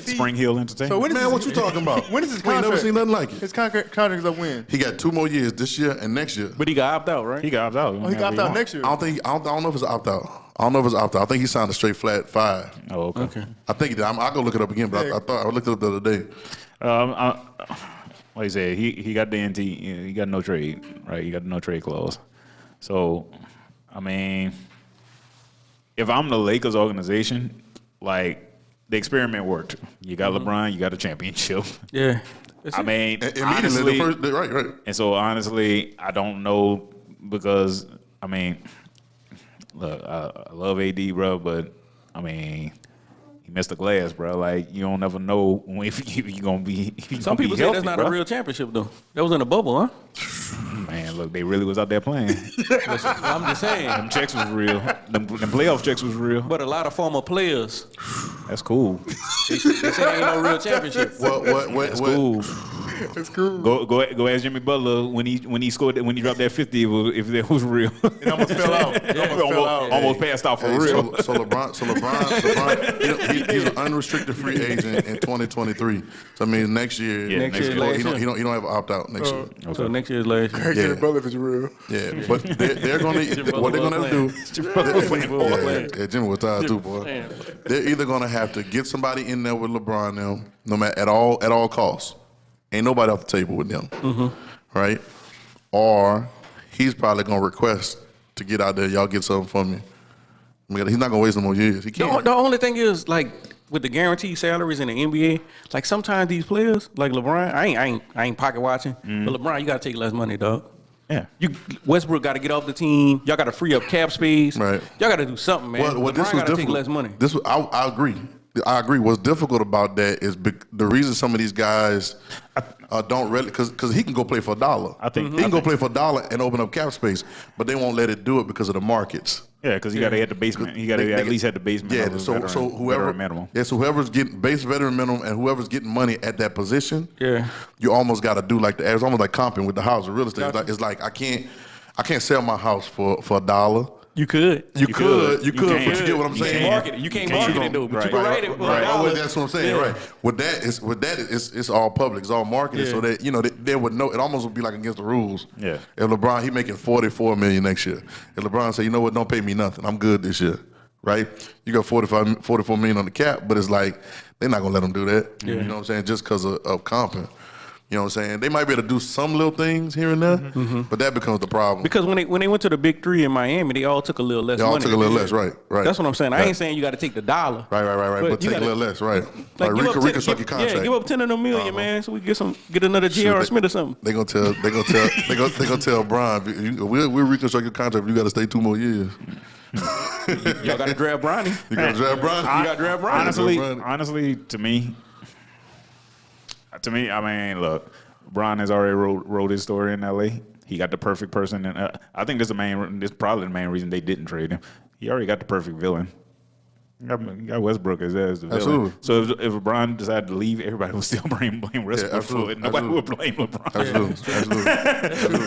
Speaker 1: Spring Hill Entertainment.
Speaker 4: So
Speaker 2: man, what you talking about?
Speaker 4: When is his
Speaker 2: We ain't
Speaker 4: contract?
Speaker 2: never seen nothing like it.
Speaker 4: His contract is up when?
Speaker 2: He got 2 more years this year and next year.
Speaker 3: But he got opt out, right?
Speaker 1: He got out.
Speaker 4: Oh, he got out next year.
Speaker 2: I don't know if it's opt out. I think he signed a straight flat 5.
Speaker 1: Oh, okay.
Speaker 2: I think he did. I'll go look it up again, but I thought I looked it up the other day.
Speaker 1: Like I said, he got the NT. He got no trade, right? He got no trade clause. So, I mean, if I'm the Lakers organization, like the experiment worked. You got LeBron, you got a championship.
Speaker 3: Yeah.
Speaker 1: I mean,
Speaker 2: immediately,
Speaker 1: honestly,
Speaker 2: right.
Speaker 1: And so honestly, I don't know because I mean, look, I love AD, bro, but I mean, he missed the glass, bro. Like you don't never know if you're gonna be.
Speaker 3: Some people say that's not a real championship though. That was in a bubble, huh?
Speaker 1: Man, look, they really was out there playing.
Speaker 3: I'm just saying.
Speaker 1: Them checks was real. Them playoff checks was real.
Speaker 3: But a lot of former players.
Speaker 1: That's cool.
Speaker 3: They say ain't no real championship.
Speaker 1: That's cool.
Speaker 4: It's cool.
Speaker 1: Go ask Jimmy Butler when he scored when he dropped that 50 if that was real.
Speaker 4: It almost fell out.
Speaker 1: Almost passed out for real.
Speaker 2: So LeBron, he's an unrestricted free agent in 2023. So I mean next year,
Speaker 1: he
Speaker 2: don't have an opt out next year.
Speaker 3: Okay. So next year's last year.
Speaker 4: Jimmy Butler is real.
Speaker 2: Yeah, but they're gonna what they're gonna do. Jimmy was tired too, boy. They're either gonna have to get somebody in there with LeBron now, no matter at all costs. Ain't nobody off the table with them, right? Or he's probably gonna request to get out there. Y'all get something for me. I mean, he's not gonna waste no more years. He can't.
Speaker 3: The only thing is, like with the guaranteed salaries in the NBA, like sometimes these players, like LeBron, I ain't pocket watching, but LeBron, you gotta take less money, dog.
Speaker 1: Yeah.
Speaker 3: Westbrook got to get off the team. Y'all got to free up cap space.
Speaker 2: Right.
Speaker 3: Y'all got to do something, man.
Speaker 2: Well,
Speaker 3: LeBron got to take less money.
Speaker 2: I agree. I agree. What's difficult about that is the reason some of these guys don't really because he can go play for $1.
Speaker 1: I think
Speaker 2: he can go play for $1 and open up cap space, but they won't let it do it because of the markets.
Speaker 1: Yeah, because he got to hit the basement. He got to at least hit the basement.
Speaker 2: Yeah. So whoever
Speaker 1: minimum.
Speaker 2: Yeah. So whoever's getting base veteran minimum and whoever's getting money at that position.
Speaker 3: Yeah.
Speaker 2: You almost got to do like it's almost like comping with the house or real estate. It's like I can't sell my house for $1.
Speaker 3: You could.
Speaker 2: You could, but you get what I'm saying.
Speaker 3: You can't market it though, but you can write it.
Speaker 2: Right. That's what I'm saying. Yeah. Right. With that, it's all public. It's all marketed, so that they would know. It almost would be like against the rules.
Speaker 1: Yeah.
Speaker 2: If LeBron, he making $44 million next year. If LeBron say, you know what, don't pay me nothing. I'm good this year. right? You got 44 million on the cap, but it's like they're not gonna let them do that.
Speaker 3: Yeah.
Speaker 2: You know what I'm saying? Just because of comping. You know what I'm saying? They might be able to do some little things here and there, but that becomes the problem.
Speaker 3: Because when they went to the big three in Miami, they all took a little less
Speaker 2: They all
Speaker 3: money.
Speaker 2: took a little less, right.
Speaker 3: That's what I'm saying. I ain't saying you got to take the dollar.
Speaker 2: Right. But take a little less, right.
Speaker 3: Like
Speaker 2: reconstruct your contract.
Speaker 3: Yeah, give up 10 of them million, man, so we get another J.R. Smith or something.
Speaker 2: They gonna tell Brian, we'll reconstruct your contract, but you got to stay 2 more years.
Speaker 3: Y'all got to draft Bronny.
Speaker 2: You got to draft Brian?
Speaker 3: You got to draft Bronny.
Speaker 1: Honestly, to me, I mean, look, Bron has already wrote his story in L.A. He got the perfect person, and I think this is probably the main reason they didn't trade him. He already got the perfect villain. You got Westbrook as the villain.
Speaker 2: Absolutely.
Speaker 1: So if LeBron decided to leave, everybody would still blame Westbrook for it. Nobody would blame LeBron.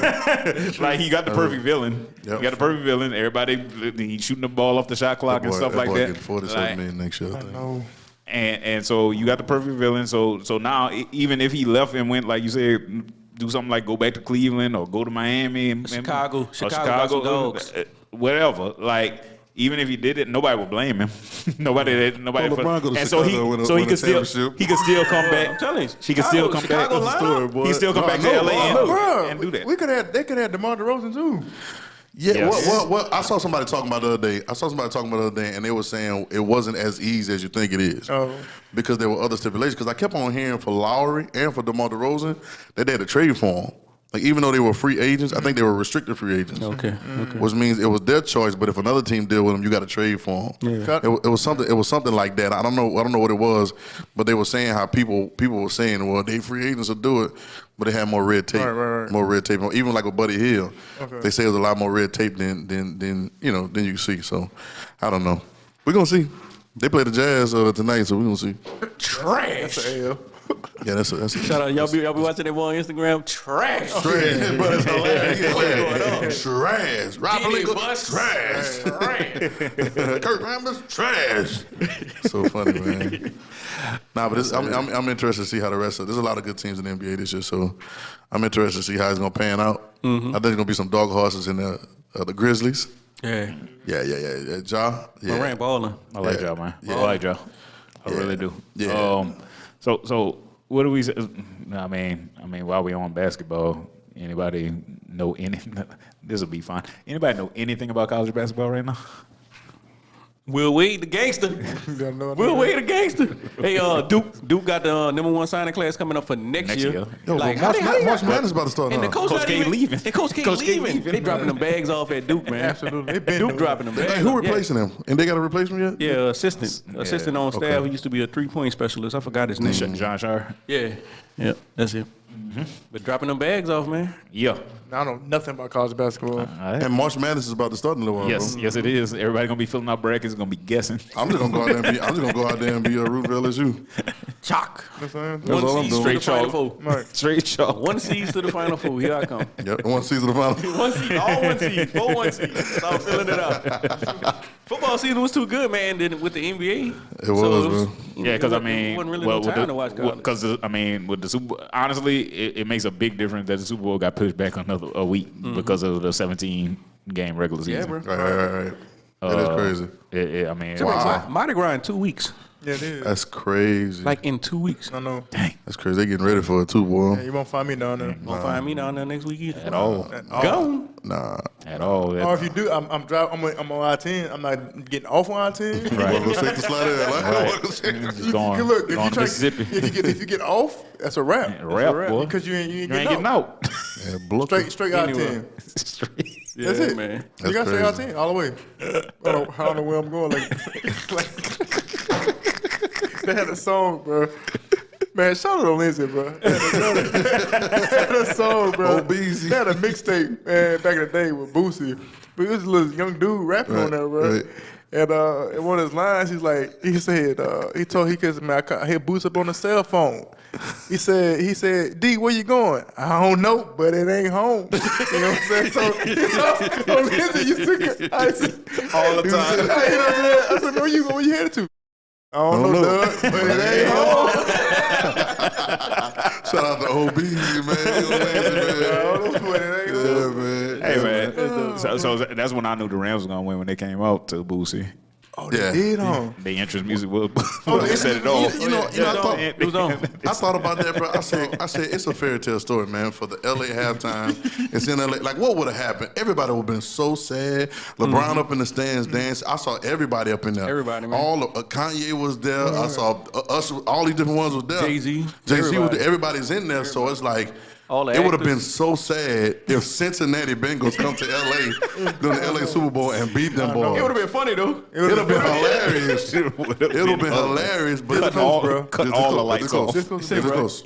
Speaker 2: Absolutely.
Speaker 1: Like, he got the perfect villain.
Speaker 2: Yep.
Speaker 1: He got the perfect villain. Everybody, he's shooting the ball off the shot clock and stuff like that.
Speaker 2: Getting 47 million next year, I think.
Speaker 1: And so you got the perfect villain. So now, even if he left and went, like you said, do something like go back to Cleveland or go to Miami and
Speaker 3: Chicago dogs.
Speaker 1: Whatever. Like, even if he did it, nobody would blame him. nobody. And so he could still come back.
Speaker 3: I'm telling you,
Speaker 1: he could still come back. He still come back to LA and do that.
Speaker 4: They could have DeMar DeRozan too.
Speaker 2: Yeah, yes. What I saw somebody talking about the other day, and they were saying it wasn't as easy as you think it is.
Speaker 4: Oh.
Speaker 2: Because there were other stipulations. Because I kept on hearing for Lowry and for DeMar DeRozan that they had to trade for him. Like, even though they were free agents, I think they were restricted free agents.
Speaker 3: Okay.
Speaker 2: Which means it was their choice, but if another team deal with them, you got to trade for them.
Speaker 3: Yeah.
Speaker 2: It was something like that. I don't know what it was, but they were saying how people were saying, well, they free agents will do it, but they had more red tape.
Speaker 4: Right.
Speaker 2: More red tape. Even like with Buddy Hill,
Speaker 4: Okay.
Speaker 2: they say there's a lot more red tape than you see. So I don't know. We're gonna see. They play the Jazz tonight, so we're gonna see.
Speaker 3: Trash.
Speaker 4: That's an L.
Speaker 2: Yeah, that's a
Speaker 3: Shout out, y'all be watching them on Instagram. Trash.
Speaker 2: but it's hilarious. Trash. Rob Palinka, trash. Kurt Rambis, trash. So funny, man. Nah, but I'm interested to see how the rest of. There's a lot of good teams in the NBA this year, so I'm interested to see how it's gonna pan out. I think there's gonna be some dog horses in the Grizzlies.
Speaker 3: Yeah.
Speaker 2: Yeah. Ja. Yeah.
Speaker 3: Morant balling.
Speaker 1: I like y'all, man.
Speaker 2: Yeah.
Speaker 1: I like y'all. I really do.
Speaker 2: Yeah.
Speaker 1: So what do we say? I mean, while we on basketball, anybody know anything? This will be fun. Anybody know anything about college basketball right now?
Speaker 3: Will Wade the gangster. Will Wade the gangster. Hey, Duke got the number 1 signing class coming up for next year.
Speaker 2: Yo,
Speaker 3: Like,
Speaker 2: March Madness about to start.
Speaker 3: And the coach
Speaker 1: K leaving.
Speaker 3: And Coach K leaving. They dropping them bags off at Duke, man.
Speaker 4: Absolutely.
Speaker 3: Duke dropping them bags.
Speaker 2: Hey, who replacing him? And they got a replacement yet?
Speaker 3: Yeah, assistant on staff who used to be a 3-point specialist. I forgot his name.
Speaker 1: John Shire.
Speaker 3: Yeah, that's it. But dropping them bags off, man.
Speaker 1: Yeah.
Speaker 4: I don't know nothing about college basketball.
Speaker 2: And March Madness is about to start in a little while.
Speaker 1: Yes, it is. Everybody gonna be filling out brackets. Gonna be guessing.
Speaker 2: I'm just gonna go out there and be a root for LSU.
Speaker 3: Chalk.
Speaker 2: That's all I'm doing.
Speaker 3: Straight chalk.
Speaker 1: Straight chalk.
Speaker 3: 1 seed to the Final Four. Here I come.
Speaker 2: Yep, 1 season of the final.
Speaker 3: 1 seed. All 1 seed. 4 1 seeds. I'm filling it out. Football season was too good, man. Then with the NBA,
Speaker 2: It was, man.
Speaker 1: Yeah, because
Speaker 3: wasn't really no time to watch college.
Speaker 1: Because with the Super Bowl, honestly, it makes a big difference that the Super Bowl got pushed back a week because of the 17-game regular season.
Speaker 3: Yeah, bro.
Speaker 2: Right. That is crazy.
Speaker 1: Wow.
Speaker 3: Mardi Gras in 2 weeks.
Speaker 4: Yeah, it is.
Speaker 2: That's crazy.
Speaker 3: Like in 2 weeks.
Speaker 4: I know.
Speaker 1: Dang.
Speaker 2: That's crazy. They getting ready for it too, boy.
Speaker 4: Yeah, you won't find me down there.
Speaker 3: Won't find me down there next week either.
Speaker 1: At all.
Speaker 3: Gone.
Speaker 2: Nah.
Speaker 1: At all.
Speaker 4: Or if you do, I'm on I-10. I'm not getting off on I-10.
Speaker 2: Right. Wanna go take the slide in?
Speaker 1: Just going,
Speaker 4: Look,
Speaker 1: going to Mississippi.
Speaker 4: if you get off, that's a wrap.
Speaker 1: Rap, boy.
Speaker 4: Because you ain't
Speaker 1: You ain't
Speaker 4: getting out. Straight
Speaker 3: Anyway.
Speaker 4: I-10.
Speaker 3: Yeah,
Speaker 4: That's it,
Speaker 3: man.
Speaker 4: You got to
Speaker 2: That's
Speaker 4: stay I-10 all the way. I don't know where I'm going. Like they had a song, bro. Man, shout out to Lindsay, bro. They had a song, bro.
Speaker 2: Obese.
Speaker 4: They had a mixtape, man, back in the day with Boosie. But it was a little young dude rapping on there, bro.
Speaker 2: Right.
Speaker 4: And in one of his lines, he said, man, I hit Boosie up on the cell phone. He said, D, where you going? I don't know, but it ain't home. You know what I'm saying? So Lindsay used to
Speaker 1: All the time.
Speaker 4: You know what I'm saying? I said, where you headed to? I don't know, Doug, but it ain't home.
Speaker 2: Shout out to Obese, man.
Speaker 4: I don't know, but it ain't home.
Speaker 2: Yeah, man.
Speaker 1: Hey, man. So that's when I knew the Rams was going to win when they came out to Boosie.
Speaker 4: Oh, they did, huh?
Speaker 1: They entrance music was they set it off.
Speaker 2: I thought about that, bro. I said, it's a fairy tale story, man. For the LA halftime, it's in LA. Like, what would have happened? Everybody would have been so sad. LeBron up in the stands dancing. I saw everybody up in there.
Speaker 3: Everybody, man.
Speaker 2: All of, Kanye was there. I saw us. All these different ones was there.
Speaker 3: Jay-Z
Speaker 2: was there. Everybody's in there. So it's like. It would have been so sad if Cincinnati Bengals come to LA during the LA Super Bowl and beat them boys.
Speaker 3: It would have been funny though.
Speaker 2: It would have been hilarious. It would have been hilarious. But
Speaker 1: cut all the lights off.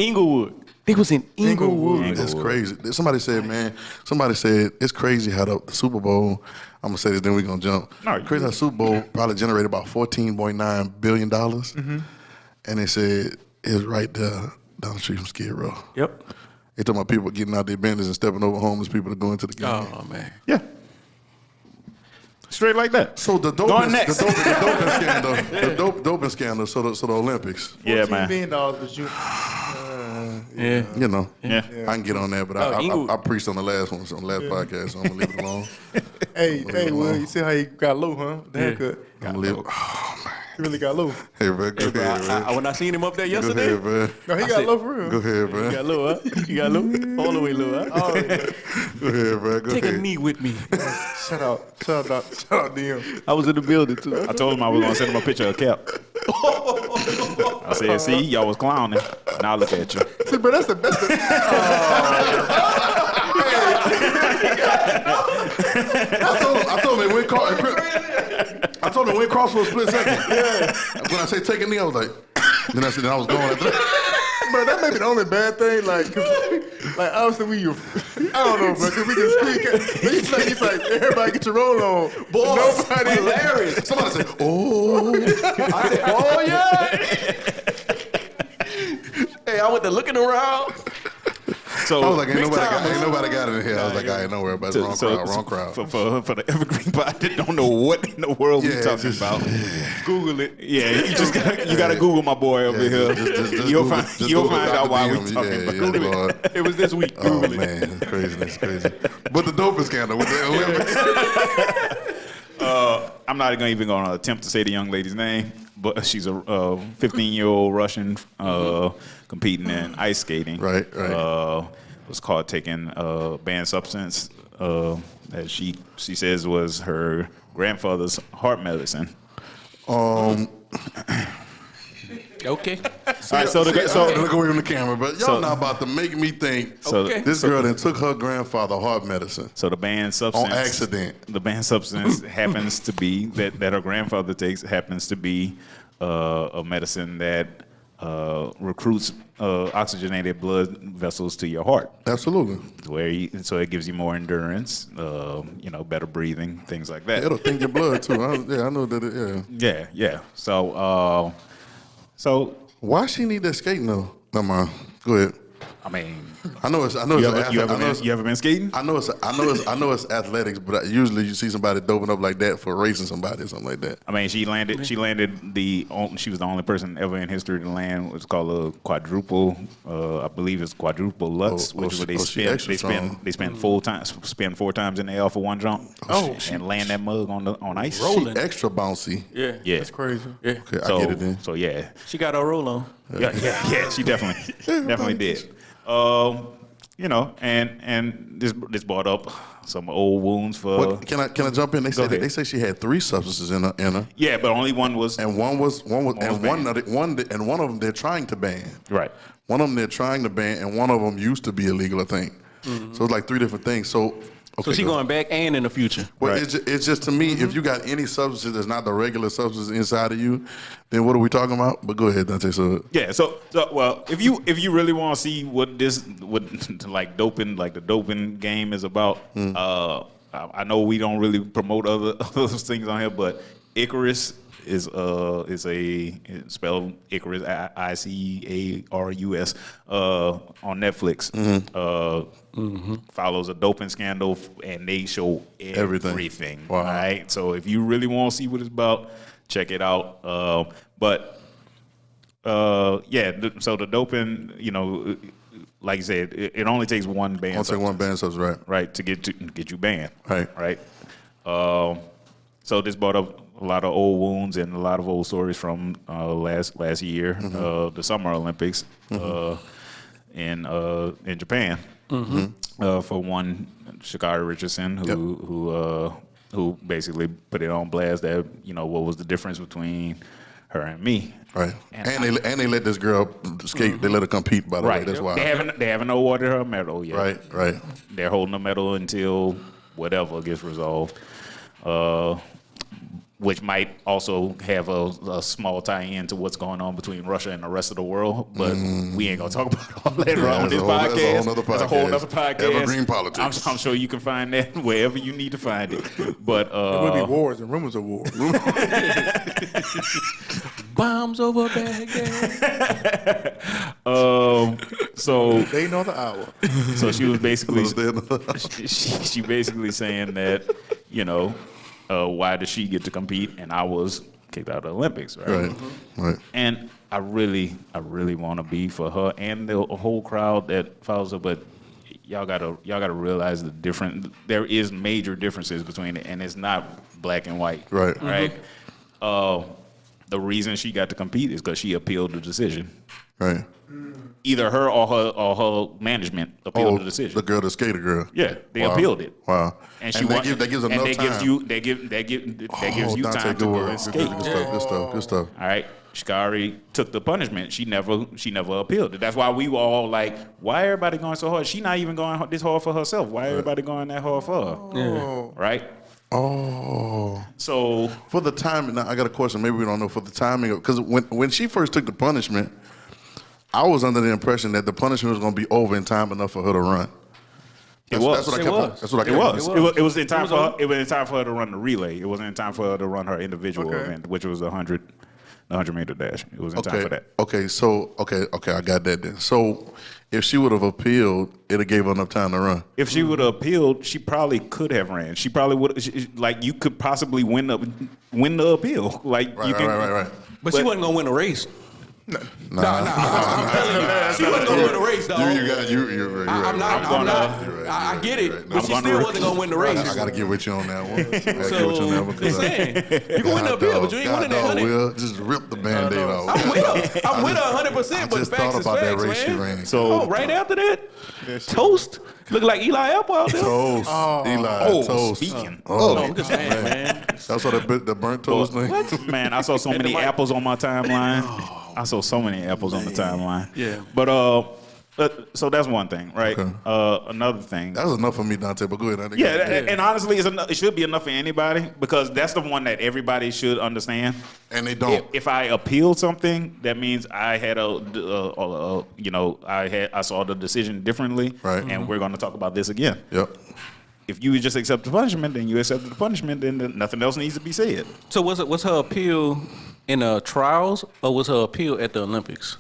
Speaker 3: Inglewood. They was in Inglewood.
Speaker 2: It's crazy. Somebody said it's crazy how the Super Bowl. I'm gonna say this, then we're gonna jump. Crazy how the Super Bowl probably generated about $14.9 billion, and they said it was right there down the street from Skid Row.
Speaker 3: Yep.
Speaker 2: They talking about people getting out their benders and stepping over homeless people to go into the game.
Speaker 3: Oh man.
Speaker 1: Yeah. Straight like that.
Speaker 2: So the doping scandal. The doping scandal. So the Olympics.
Speaker 1: Yeah, man.
Speaker 4: $14 billion was you.
Speaker 3: Yeah.
Speaker 2: You know.
Speaker 1: Yeah.
Speaker 2: I can get on that, but I preached on the last one, on the last podcast, so I'm gonna leave it alone.
Speaker 4: Hey, Will, you see how he got low, huh? The haircut.
Speaker 2: I'm gonna leave it. Oh man.
Speaker 4: He really got low.
Speaker 2: Hey, man, go ahead, man.
Speaker 3: When I seen him up there yesterday.
Speaker 2: Go ahead, man.
Speaker 4: No, he got low for real.
Speaker 2: Go ahead, man.
Speaker 3: You got low, huh? You got low? All the way low, huh?
Speaker 4: Oh, yeah.
Speaker 2: Go ahead, man. Go
Speaker 3: Take
Speaker 2: ahead.
Speaker 3: a knee with me.
Speaker 4: Shout out DM.
Speaker 3: I was in the building too.
Speaker 1: I told him I was gonna send him a picture of Cap. I said, "See, y'all was clowning. Now look at you."
Speaker 4: See, bro, that's the best.
Speaker 2: I told him when cross for a split second. Yeah. When I say take a knee, I was like, then I said I was going after that.
Speaker 4: Bro, that may be the only bad thing. Like, cause, like obviously I don't know, bro, because we can speak. He's like, everybody get your roll on.
Speaker 3: Boy,
Speaker 4: nobody
Speaker 3: hilarious.
Speaker 2: Somebody said, oh.
Speaker 3: I said, oh yeah. Hey, I went to looking around.
Speaker 1: So
Speaker 2: I was like, ain't nobody got it in here. I was like, I ain't nowhere, but wrong crowd.
Speaker 1: For the Evergreen Pod that don't know what in the world we talking about, Google it. Yeah, you gotta Google my boy over here. You'll find out why we talking about it.
Speaker 3: It was this week.
Speaker 2: Oh man, it's crazy. That's crazy. But the doping scandal with the Olympics.
Speaker 1: I'm not even going to attempt to say the young lady's name, but she's a 15-year-old Russian competing in ice skating.
Speaker 2: Right.
Speaker 1: Was caught taking banned substance that she says was her grandfather's heart medicine.
Speaker 3: Okay.
Speaker 2: All right, so look away from the camera, but y'all not about to make me think this girl then took her grandfather heart medicine.
Speaker 1: So the banned substance
Speaker 2: on accident.
Speaker 1: The banned substance happens to be that her grandfather takes happens to be a medicine that recruits oxygenated blood vessels to your heart.
Speaker 2: Absolutely.
Speaker 1: So it gives you more endurance, better breathing, things like that.
Speaker 2: It'll think your blood too. I know that.
Speaker 1: Yeah. So
Speaker 2: why she need that skating though? Never mind. Go ahead.
Speaker 1: I mean,
Speaker 2: I know it's.
Speaker 1: You ever been skating?
Speaker 2: I know it's athletics, but usually you see somebody doping up like that for racing somebody or something like that.
Speaker 1: I mean, she landed. She was the only person ever in history to land what's called a quadruple. I believe it's quadruple Lutz, which is what they spin 4 times in the air for one jump. And land that mug on ice.
Speaker 2: Rolling, extra bouncy.
Speaker 3: Yeah,
Speaker 4: that's crazy.
Speaker 3: Yeah,
Speaker 2: okay, I get it then.
Speaker 1: So yeah,
Speaker 3: she got her roll on.
Speaker 1: Yeah, she definitely did. And this brought up some old wounds for.
Speaker 2: Can I jump in? They say she had 3 substances in her.
Speaker 1: Yeah, but only one was.
Speaker 2: And one of them they're trying to ban.
Speaker 1: Right.
Speaker 2: One of them they're trying to ban, and one of them used to be illegal, I think. Mm-hmm. So it's like 3 different things. So
Speaker 3: she going back and in the future.
Speaker 2: Well, right. It's just to me, if you got any substance that's not the regular substance inside of you, then what are we talking about? But go ahead, Dante. So
Speaker 1: well, if you really want to see what like the doping game is about, I know we don't really promote other things on here, but Icarus is spelled Icarus, Icarus, on Netflix. Follows a doping scandal, and they show everything.
Speaker 2: Wow.
Speaker 1: Right? So if you really want to see what it's about, check it out. So the doping, like you said, it only takes one banned substance.
Speaker 2: One banned substance,
Speaker 1: right, to get you banned.
Speaker 2: Right.
Speaker 1: So this brought up of old wounds and a lot of old stories from last year, the Summer Olympics in Japan. For one, Sha'Carri Richardson, who basically put it on blast that what was the difference between her and me.
Speaker 2: Right, and they let this girl skate. They let her compete. By the way, that's why
Speaker 1: they haven't awarded her a medal yet.
Speaker 2: Right.
Speaker 1: They're holding a medal until whatever gets resolved, which might also have a small tie-in to what's going on between Russia and the rest of the world. But we ain't gonna talk about all that on this podcast. That's a whole other podcast.
Speaker 2: Evergreen politics.
Speaker 1: I'm sure you can find that wherever you need to find it. But
Speaker 4: there will be wars and rumors of wars.
Speaker 3: Bombs over Baghdad.
Speaker 1: So
Speaker 4: they know the hour.
Speaker 1: So she was basically she basically saying that why does she get to compete and I was kicked out of the Olympics, right?
Speaker 2: Right.
Speaker 1: And I really want to be for her and the whole crowd that follows her, but y'all gotta realize there is major differences between it, and it's not black and white.
Speaker 2: Right.
Speaker 1: The reason she got to compete is because she appealed the decision.
Speaker 2: Right.
Speaker 1: Either her or her management appealed the decision.
Speaker 2: The girl, the skater girl.
Speaker 1: Yeah, they appealed it.
Speaker 2: Wow.
Speaker 1: And she won.
Speaker 2: That gives enough time.
Speaker 1: That gives you
Speaker 2: Dante,
Speaker 1: time to go and skate.
Speaker 2: Good stuff.
Speaker 1: All right. Sha'Carri took the punishment. She never appealed it. That's why we were all like, why everybody going so hard? She not even going this hard for herself. Why everybody going that hard for her?
Speaker 3: Yeah.
Speaker 1: Right?
Speaker 2: Oh.
Speaker 1: So
Speaker 2: for the timing, now I got a question. Maybe we don't know for the timing, because when she first took the punishment, I was under the impression that the punishment was going to be over in time enough for her to run. It was in time for her to run the relay. It wasn't in time for her to run her individual event, which was the 100-meter dash. It was in time for that. Okay, I got that then. So if she would have appealed, it'd have gave her enough time to run.
Speaker 1: If she would have appealed, she probably could have ran. She probably would. You could possibly win the appeal.
Speaker 2: Right.
Speaker 3: But she wasn't gonna win the race.
Speaker 2: Nah.
Speaker 3: I'm telling you, she wasn't gonna win the race, though.
Speaker 2: You're right.
Speaker 3: I'm not. I get it,
Speaker 2: right.
Speaker 3: but she still wasn't gonna win the race.
Speaker 2: I gotta get with you on that one.
Speaker 3: You can win the appeal, but you ain't winning that 100.
Speaker 2: Will just rip the Band-Aid off.
Speaker 3: I'm with her 100%. But
Speaker 2: just
Speaker 3: facts
Speaker 2: thought
Speaker 3: is
Speaker 2: about
Speaker 3: facts,
Speaker 2: that race
Speaker 3: man.
Speaker 2: she ran.
Speaker 1: So
Speaker 3: right after that, Toast look like Eli Apple out there.
Speaker 2: Toast. Eli. Toast.
Speaker 1: Speaking.
Speaker 3: I'm just saying, man.
Speaker 2: That's what the burnt toast thing.
Speaker 1: Man, I saw so many apples on my timeline. I saw so many apples on the timeline.
Speaker 3: Yeah.
Speaker 1: But so that's one thing, right?
Speaker 2: Okay.
Speaker 1: Another thing.
Speaker 2: That was enough for me, Dante, but go ahead.
Speaker 1: And honestly, it should be enough for anybody, because that's the one that everybody should understand.
Speaker 2: And they don't.
Speaker 1: If I appeal something, that means I had I saw the decision differently,
Speaker 2: right?
Speaker 1: And we're going to talk about this again.
Speaker 2: Yep.
Speaker 1: If you just accept the punishment, then you accepted the punishment, then nothing else needs to be said.
Speaker 3: So was her appeal in the trials, or was her appeal at the Olympics?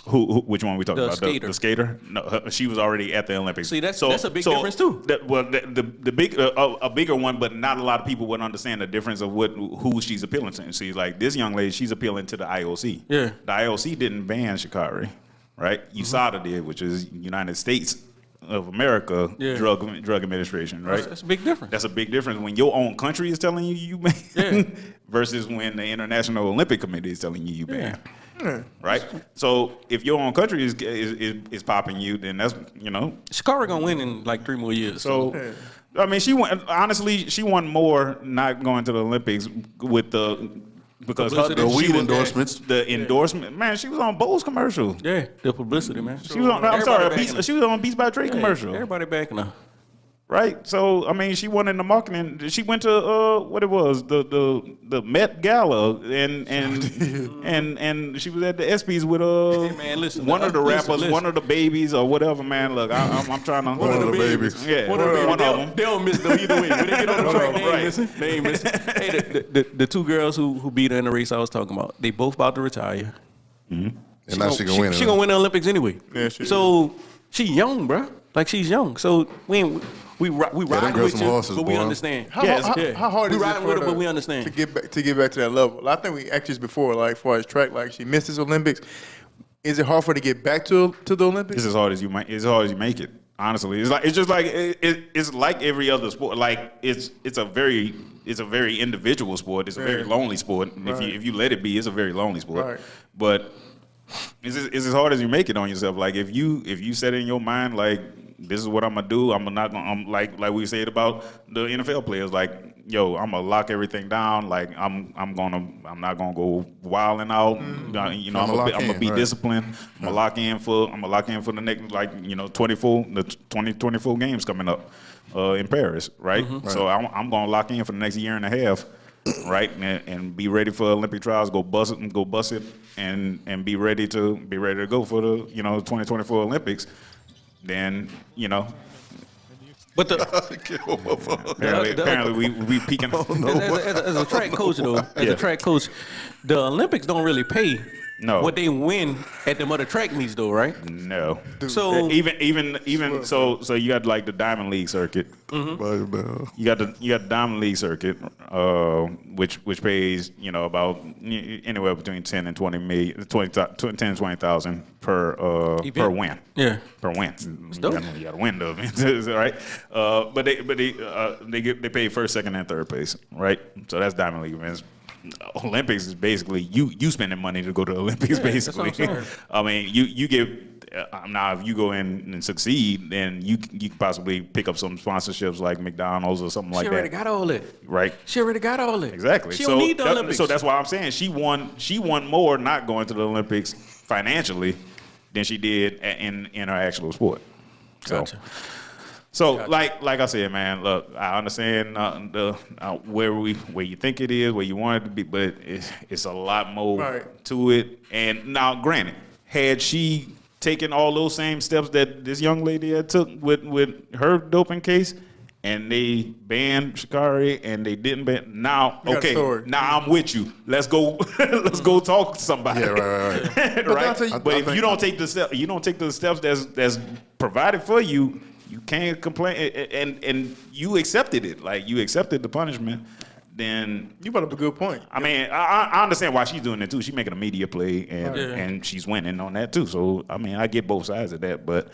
Speaker 1: Which one are we talking about?
Speaker 3: Skater.
Speaker 1: The skater? No, she was already at the Olympics.
Speaker 3: See, that's a big difference too.
Speaker 1: The bigger one, but not a lot of people would understand the difference of who she's appealing to. See, like this young lady, she's appealing to the IOC.
Speaker 3: Yeah.
Speaker 1: The IOC didn't ban Sha'Carri, right? USADA did, which is United States of America Drug Administration, right?
Speaker 3: That's a big difference.
Speaker 1: That's a big difference when your own country is telling you ban, versus when the International Olympic Committee is telling you ban. Yeah. Right? So if your own country is popping you, then that's,
Speaker 3: Sha'Carri gonna win in like 3 more years.
Speaker 1: So I mean, she won more not going to the Olympics with because
Speaker 2: the weed endorsements.
Speaker 1: The endorsement, man, she was on Bose commercial.
Speaker 3: Yeah, the publicity, man.
Speaker 1: She was on she was on Beats by Dre commercial.
Speaker 3: Everybody backing her.
Speaker 1: Right, so I mean, she won in the marketing. She went to what it was, the Met Gala, and she was at the ESPYs with one of the rappers, one of the babies or whatever. Man, look, I'm trying to
Speaker 2: one of the babies.
Speaker 1: Yeah,
Speaker 3: one of them. They don't miss them either way. When they get on the track, they ain't missing. Hey, the 2 girls who beat her in the race I was talking about, they both about to retire.
Speaker 2: Mm-hmm. And now she gonna win.
Speaker 3: She gonna win the Olympics anyway.
Speaker 4: Yeah,
Speaker 3: so she young, bro. Like she's young. So we riding with you,
Speaker 2: losses,
Speaker 3: but we
Speaker 2: boy.
Speaker 3: understand.
Speaker 4: How hard is it
Speaker 3: riding
Speaker 4: for
Speaker 3: with her,
Speaker 4: her
Speaker 3: but we understand.
Speaker 4: to get back to that level? I think we asked this before, like as far as track, like she missed this Olympics. Is it hard for her to get back to the Olympics?
Speaker 1: It's as hard as you make it. Honestly, it's like every other sport. Like it's a very individual sport. It's a very lonely sport. Right. If you let it be, it's a very lonely sport. Right. But it's as hard as you make it on yourself. Like if you set in your mind like this is what I'm gonna do. I'm like we said about the NFL players. Like yo, I'm gonna lock everything down. Like I'm not gonna go wilding out. You know, I'm gonna be disciplined. I'm gonna lock in for the next 24 games coming up in Paris, right? Mm-hmm. So I'm gonna lock in for the next year and a half. Right, and be ready for Olympic trials. Go bust it, and be ready to go for the 2024 Olympics. Then But apparently we peaking.
Speaker 3: As a track coach though, a track coach, the Olympics don't really pay.
Speaker 1: No.
Speaker 3: What they win at them other track meets though, right?
Speaker 1: No.
Speaker 3: So
Speaker 1: even so you got like the Diamond League circuit. Mm-hmm. You got the Diamond League circuit, which pays about anywhere between 10 and 20,000 per win.
Speaker 3: Yeah.
Speaker 1: Per win. You got to win though, right? But they pay first, second, and third place, right? So that's Diamond League events. Olympics is basically you spending money to go to the Olympics. Basically, I mean you get now if you go in and succeed, then you can possibly pick up some sponsorships like McDonald's or something like that.
Speaker 3: She already got all that,
Speaker 1: right?
Speaker 3: She already got all that.
Speaker 1: Exactly.
Speaker 3: She don't need the Olympics.
Speaker 1: So that's why I'm saying she won more not going to the Olympics financially than she did in her actual sport.
Speaker 3: Gotcha.
Speaker 1: So, like I said, man, look, I understand where you think it is, where you want it to be, but it's a lot more to it. And now, granted, had she taken all those same steps that this young lady had took with her doping case, and they banned Sha'Carri and they didn't ban, now I'm with you. Let's go talk to somebody.
Speaker 2: Yeah, right.
Speaker 1: Right? But if you don't take the steps that's provided for you. You can't complain, and you accepted it. Like you accepted the punishment. Then
Speaker 4: you brought up a good point.
Speaker 1: I mean, I understand why she's doing it too. She's making a media play, and she's winning on that too. So I mean, I get both sides of that, but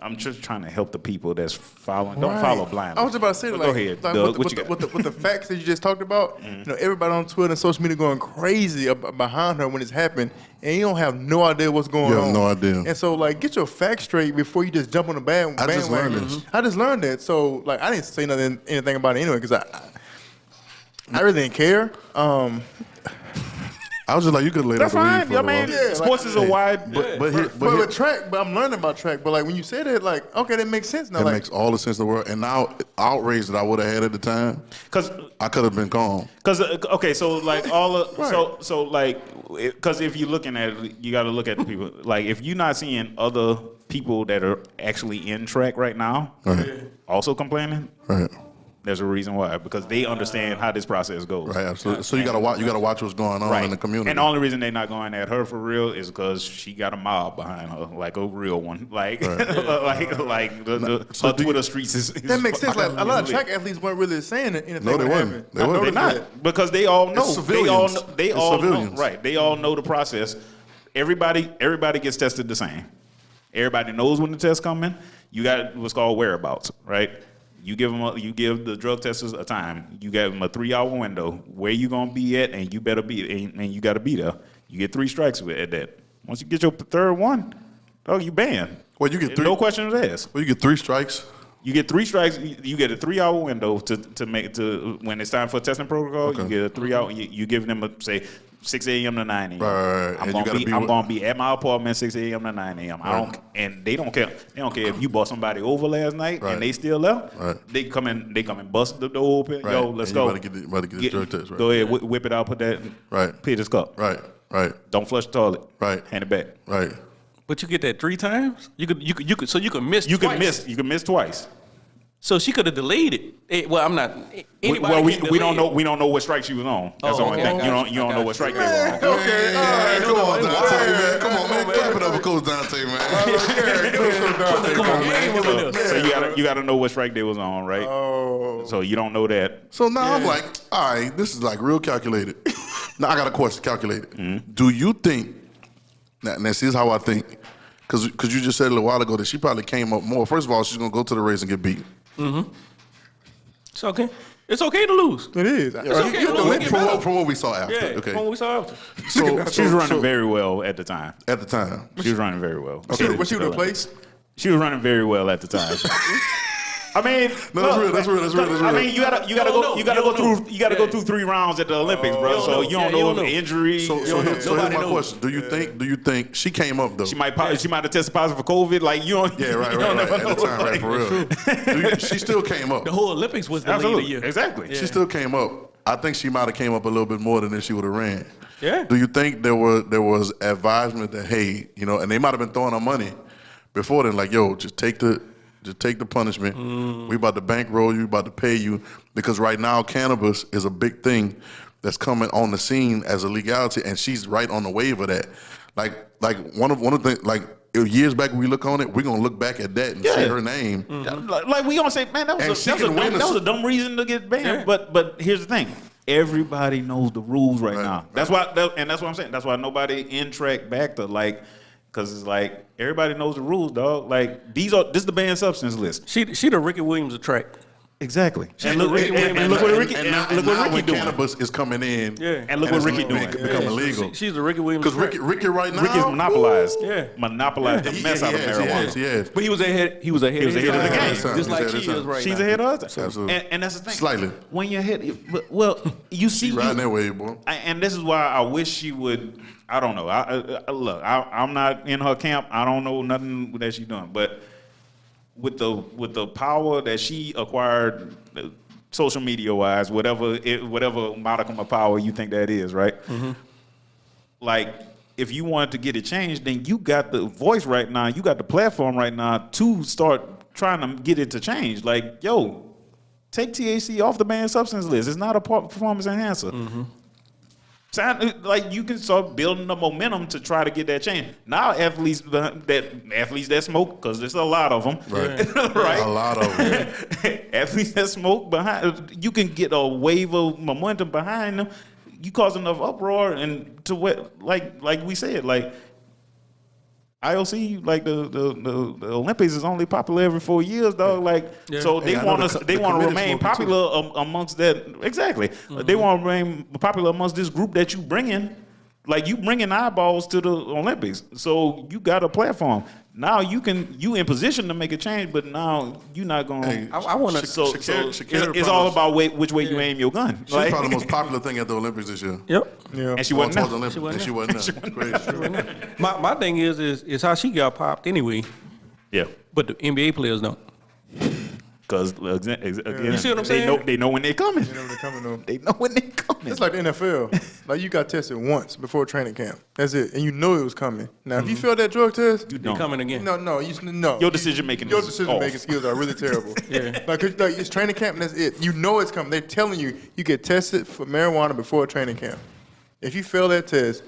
Speaker 1: I'm just trying to help the people that's following. Don't follow blindly.
Speaker 4: I was about to say,
Speaker 1: go ahead.
Speaker 4: With the facts that you just talked about, everybody on Twitter and social media going crazy behind her when it's happened, and you don't have no idea what's going on.
Speaker 2: You have no idea.
Speaker 4: And so, like, get your facts straight before you just jump on the bandwagon.
Speaker 2: I just learned this.
Speaker 4: I just learned that. So, like, I didn't say anything about it anyway because I really didn't care.
Speaker 2: I was just like, you could lay
Speaker 1: that's
Speaker 2: that
Speaker 1: fine. I mean, sports is a wide,
Speaker 2: but
Speaker 4: track. But I'm learning about track. But like when you said it, like okay, that makes sense now.
Speaker 2: That makes all the sense in the world. And now outrage that I would have had at the time,
Speaker 1: because
Speaker 2: I could have been calm.
Speaker 1: Because so like because if you're looking at it, you got to look at the people. Like if you're not seeing other people that are actually in track right now, also complaining,
Speaker 2: right.
Speaker 1: There's a reason why, because they understand how this process goes.
Speaker 2: Right, absolutely. So you gotta watch what's going on in the community.
Speaker 1: And the only reason they're not going at her for real is because she got a mob behind her, like a real one. Like, the Twitter streets is
Speaker 4: that makes sense. Like a lot of track athletes weren't really saying anything.
Speaker 2: No, they weren't.
Speaker 1: They're not, because they all know. They all know. Right. They all know the process. Everybody gets tested the same. Everybody knows when the test's coming. You got what's called whereabouts, right? You give the drug testers a time. You give them a 3-hour window where you gonna be at, and you better be, and you gotta be there. You get 3 strikes at that. Once you get your third one, you banned.
Speaker 2: Well, you get 3.
Speaker 1: No questions asked.
Speaker 2: Well, you get 3 strikes.
Speaker 1: You get 3 strikes. You get a 3-hour window to when it's time for a testing protocol. Okay. You get a 3-hour. You give them say 6 a.m. to 9 a.m.
Speaker 2: Right.
Speaker 1: I'm gonna be at my apartment 6 a.m. to 9 a.m.
Speaker 2: Right.
Speaker 1: And they don't care. They don't care if you bought somebody over last night and they still there.
Speaker 2: Right.
Speaker 1: They come and bust the door open.
Speaker 2: Right.
Speaker 1: Yo, let's
Speaker 2: and
Speaker 1: go.
Speaker 2: You about to get the drug test. Right.
Speaker 1: Go ahead, whip it out. Put that.
Speaker 2: Right.
Speaker 1: Peter's cup.
Speaker 2: Right.
Speaker 1: Don't flush the toilet.
Speaker 2: Right.
Speaker 1: Hand it back.
Speaker 2: Right.
Speaker 3: But you get that 3 times. You could miss.
Speaker 1: You can miss twice.
Speaker 3: So she could have delayed it. Well, I'm not.
Speaker 1: Well, we don't know. We don't know what strike she was on. That's the only thing. You don't know what strike they were on.
Speaker 2: Okay, all right. Come on, Dante, man. Come on, man. Clap it up for Coach Dante, man.
Speaker 3: Come on, man.
Speaker 1: So you got to know what strike they was on, right?
Speaker 4: Oh.
Speaker 1: So you don't know that.
Speaker 2: So now I'm like, all right, this is like real calculated. Now I got a question. Calculated. Mm-hmm. Do you think? Now this is how I think. Because you just said a little while ago that she probably came up more. First of all, she's going to go to the race and get beat.
Speaker 3: Mm-hmm. It's okay. It's okay to lose.
Speaker 4: It is.
Speaker 3: It's okay.
Speaker 2: From what we saw after.
Speaker 3: Yeah,
Speaker 2: okay.
Speaker 3: from what we saw after.
Speaker 1: So she was running very well at the time.
Speaker 2: At the time.
Speaker 1: She was running very well.
Speaker 4: Okay. Was she in the place?
Speaker 1: She was running very well at the time. I mean,
Speaker 2: that's real.
Speaker 1: I mean, you gotta go through 3 rounds at the Olympics, bro. So you don't know if injury.
Speaker 2: So here's my question: Do you think she came up though?
Speaker 1: She might have tested positive for COVID. Like you don't.
Speaker 2: Yeah, right. At the time, right, for real. She still came up.
Speaker 3: The whole Olympics was the lead of year.
Speaker 1: Exactly.
Speaker 3: Yeah.
Speaker 2: She still came up. I think she might have came up a little bit more than if she would have ran.
Speaker 3: Yeah.
Speaker 2: Do you think there was advisement that, hey, and they might have been throwing her money before then, like, yo, just take the punishment. We about to bankroll you, about to pay you, because right now cannabis is a big thing that's coming on the scene as a legality, and she's right on the wave of that. Like one of the things, like years back when we look on it, we're gonna look back at that and see her name.
Speaker 1: Like we gonna say, man, that was a dumb reason to get banned.
Speaker 3: Yeah.
Speaker 1: But here's the thing. Everybody knows the rules right now. That's why, and that's what I'm saying. That's why nobody in track back to like, because it's like everybody knows the rules, dog. Like this is the banned substance list.
Speaker 3: She the Ricky Williams of track.
Speaker 1: Exactly.
Speaker 3: And look what Ricky doing.
Speaker 2: Cannabis is coming in.
Speaker 3: Yeah.
Speaker 1: And look what Ricky doing.
Speaker 2: Become illegal.
Speaker 3: She's the Ricky Williams.
Speaker 2: Because Ricky right now,
Speaker 1: Ricky's monopolized.
Speaker 3: Yeah.
Speaker 1: Monopolized the mess out of marijuana.
Speaker 2: Yes.
Speaker 3: But he was ahead. He was ahead of the game.
Speaker 2: Just
Speaker 3: Just like she is right now.
Speaker 1: She's ahead of us.
Speaker 2: Absolutely.
Speaker 1: And that's the thing.
Speaker 2: Slightly.
Speaker 1: When you're ahead, well, you see,
Speaker 2: Riding that wave, boy.
Speaker 1: and this is why I wish she would. I don't know. Look, I'm not in her camp. I don't know nothing that she's doing. But with the power that she acquired, social media wise, whatever modicum of power you think that is, right? Mm-hmm. Like, if you wanted to get it changed, then you got the voice right now. You got the platform right now to start trying to get it to change. Like, yo, take THC off the banned substance list. It's not a performance enhancer. Mm-hmm. Like, you can start building the momentum to try to get that change. Now athletes that smoke, because there's a lot of them, right?
Speaker 2: A lot of them.
Speaker 1: Athletes that smoke behind, you can get a wave of momentum behind them. You cause enough uproar, and to what, like we said, like IOC, like the Olympics is only popular every 4 years, dog. Like, so they want to remain popular amongst that. Exactly, they want to remain popular amongst this group that you bring in. Like, you bringing eyeballs to the Olympics, so you got a platform. Now you in position to make a change, but now you're not going.
Speaker 2: Hey,
Speaker 3: I want to.
Speaker 1: So it's all about which way you aim your gun.
Speaker 2: She's probably the most popular thing at the Olympics this year.
Speaker 3: Yep.
Speaker 4: Yeah.
Speaker 1: And she wasn't there.
Speaker 2: She wasn't there. Crazy.
Speaker 3: My thing is how she got popped anyway.
Speaker 1: Yeah.
Speaker 3: But the NBA players don't.
Speaker 1: Because again,
Speaker 3: You see what I'm saying?
Speaker 1: They know when they're coming.
Speaker 4: They know when they're coming, though.
Speaker 1: They know when they're coming.
Speaker 4: It's like the NFL. Like, you got tested once before training camp. That's it. And you know it was coming. Now, if you fail that drug test,
Speaker 1: You don't.
Speaker 3: Coming again.
Speaker 4: no.
Speaker 1: Your decision-making
Speaker 4: Your
Speaker 1: is
Speaker 4: decision-making
Speaker 1: off.
Speaker 4: skills are really terrible.
Speaker 3: Yeah.
Speaker 4: Like it's training camp and that's it. You know it's coming. They're telling you get tested for marijuana before training camp. If you fail that test,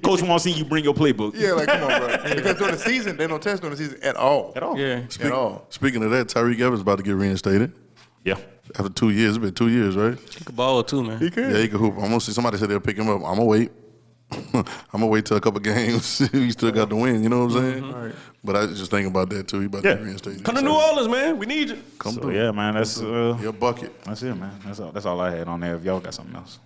Speaker 1: Coach wants to see you bring your playbook.
Speaker 4: yeah, like, come on, bro. Because during the season, they don't test during the season at all.
Speaker 1: At all.
Speaker 3: Yeah.
Speaker 4: At all.
Speaker 2: Speaking of that, Tyreek Evans about to get reinstated
Speaker 1: Yeah.
Speaker 2: after 2 years. It's been 2 years, right?
Speaker 3: He could ball too, man.
Speaker 4: He could.
Speaker 2: Yeah, he can hoop. I'm gonna see somebody said they'll pick him up. I'm gonna wait. I'm gonna wait till a couple games. He still got the win. You know what I'm saying?
Speaker 4: Right.
Speaker 2: But I was just thinking about that too. He about to get reinstated.
Speaker 3: Come to New Orleans, man. We need you.
Speaker 2: Come
Speaker 1: So
Speaker 2: through.
Speaker 1: yeah, man, that's
Speaker 2: Your bucket.
Speaker 1: that's it, man. That's all I had on there. If y'all got something else.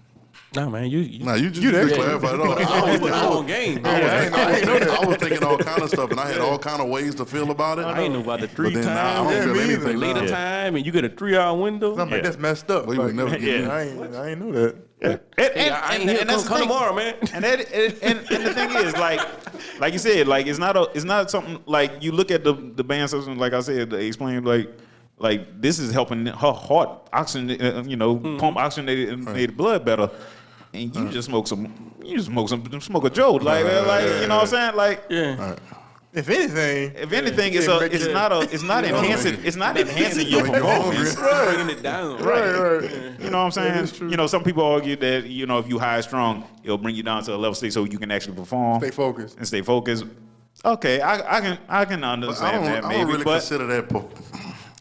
Speaker 3: Nah, man. You
Speaker 2: Nah, you just clarified it all.
Speaker 3: I was on game.
Speaker 2: I was thinking all kind of stuff, and I had all kind of ways to feel about it.
Speaker 3: I ain't know about the
Speaker 2: But
Speaker 3: three
Speaker 2: then I
Speaker 3: times.
Speaker 2: don't feel
Speaker 4: me either.
Speaker 2: anything
Speaker 3: Later
Speaker 2: now.
Speaker 3: time, and you get a 3-hour window.
Speaker 4: I'm like, that's messed up.
Speaker 2: We would never get
Speaker 1: Yeah.
Speaker 2: that.
Speaker 4: I ain't know that.
Speaker 3: I ain't here.
Speaker 1: that's the
Speaker 3: Come
Speaker 1: thing.
Speaker 3: tomorrow, man.
Speaker 1: And the thing is, like you said, like it's not something like you look at the band system. Like I said, they explained like this is helping her heart oxygen, pump oxygenated blood better. And you just smoke a jolt, like you know what I'm saying, like
Speaker 3: Yeah.
Speaker 4: If anything,
Speaker 1: it's not enhancing your performance.
Speaker 3: Bringing it down.
Speaker 4: right.
Speaker 1: You know what I'm
Speaker 4: That is
Speaker 1: saying?
Speaker 4: true.
Speaker 1: You know, some people argue that, if you high strong, it'll bring you down to a level 6 so you can actually perform.
Speaker 4: Stay focused.
Speaker 1: And stay focused. Okay, I can understand that
Speaker 2: I
Speaker 1: maybe,
Speaker 2: don't really
Speaker 1: but
Speaker 2: consider that.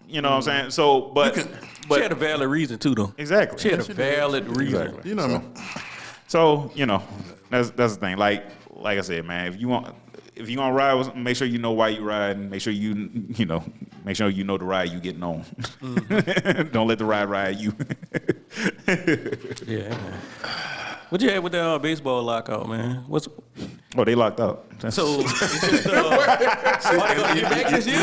Speaker 1: you know what I'm saying? So, but
Speaker 3: She had a valid reason too, though.
Speaker 1: exactly.
Speaker 3: She had a valid reason.
Speaker 1: Exactly.
Speaker 2: You know what I mean?
Speaker 1: So, that's the thing. Like I said, man, if you want, if you're gonna ride, make sure you know why you ride, and make sure you know the ride you getting on. Mm-hmm. Don't let the ride you.
Speaker 3: Yeah, man. What you had with the baseball lockout, man?
Speaker 1: They locked out.
Speaker 3: So it's just are they gonna get back this year?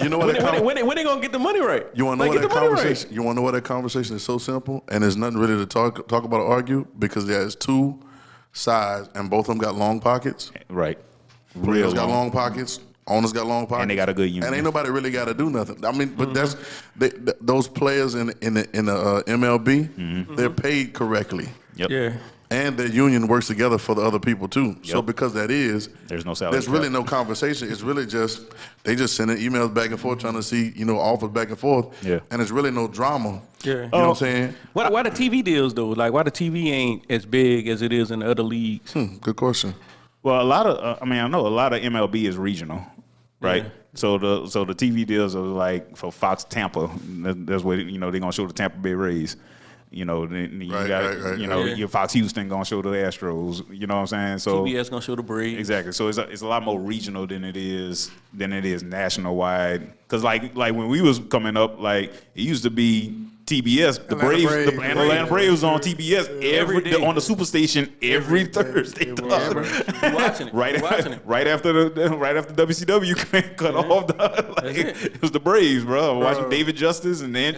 Speaker 2: You know what?
Speaker 3: When they gonna get the money right?
Speaker 2: You want to know what that conversation? You want to know what that conversation is so simple, and there's nothing really to talk about or argue because there's two sides, and both of them got long pockets.
Speaker 1: Right.
Speaker 2: Players got long pockets. Owners got long pockets,
Speaker 1: and they got a good union.
Speaker 2: And ain't nobody really got to do nothing. I mean, but that's those players in the MLB. They're paid correctly.
Speaker 1: Yep.
Speaker 3: Yeah.
Speaker 2: And their union works together for the other people too. Yep. So because there's
Speaker 1: no salary.
Speaker 2: There's really no conversation. It's really just they just sending emails back and forth trying to see offers back and forth.
Speaker 1: Yeah.
Speaker 2: And it's really no drama.
Speaker 3: Yeah.
Speaker 2: You know what I'm saying?
Speaker 3: Why the TV deals though? Like why the TV ain't as big as it is in the other leagues?
Speaker 2: Good question.
Speaker 1: Well, a lot of I know a lot of MLB is regional, right? Yeah. So the TV deals are like for Fox Tampa. That's where they're gonna show the Tampa Bay Rays. Then you got your Fox Houston gonna show the Astros. You know what I'm saying? So
Speaker 3: TBS gonna show the Braves.
Speaker 1: Exactly. So it's a lot more regional than it is national wide. Because like when we was coming up, like it used to be TBS, the Braves, the Atlanta Braves on TBS every day on the Superstation every Thursday.
Speaker 3: Watching it.
Speaker 1: Right after WCW cut off. It was the Braves, bro. Watching David Justice and then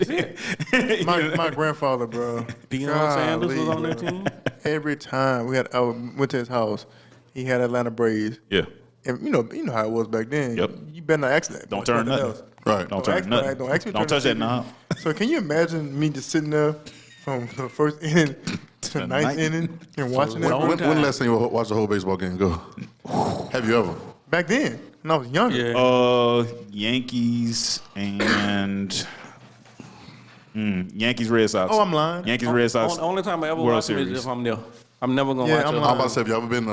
Speaker 4: my grandfather, bro.
Speaker 3: Deion Sanders was on that team.
Speaker 4: Every time I went to his house, he had Atlanta Braves.
Speaker 1: Yeah.
Speaker 4: And you know how it was back then.
Speaker 1: Yep.
Speaker 4: You better not ask that.
Speaker 1: Don't turn nothing.
Speaker 2: Right.
Speaker 1: Don't turn nothing. Don't touch that knob.
Speaker 4: So can you imagine me just sitting there from the first inning to the ninth inning and watching it?
Speaker 2: When last time you watched the whole baseball game go? Have you ever?
Speaker 4: Back then, when I was younger.
Speaker 3: Yeah.
Speaker 1: Yankees and Yankees Red Sox.
Speaker 4: Oh, I'm lying.
Speaker 1: Yankees Red Sox.
Speaker 3: Only time I ever
Speaker 1: World
Speaker 3: watch them
Speaker 1: Series.
Speaker 3: is if I'm there. I'm never gonna watch it.
Speaker 2: I'm about to say, have you ever been to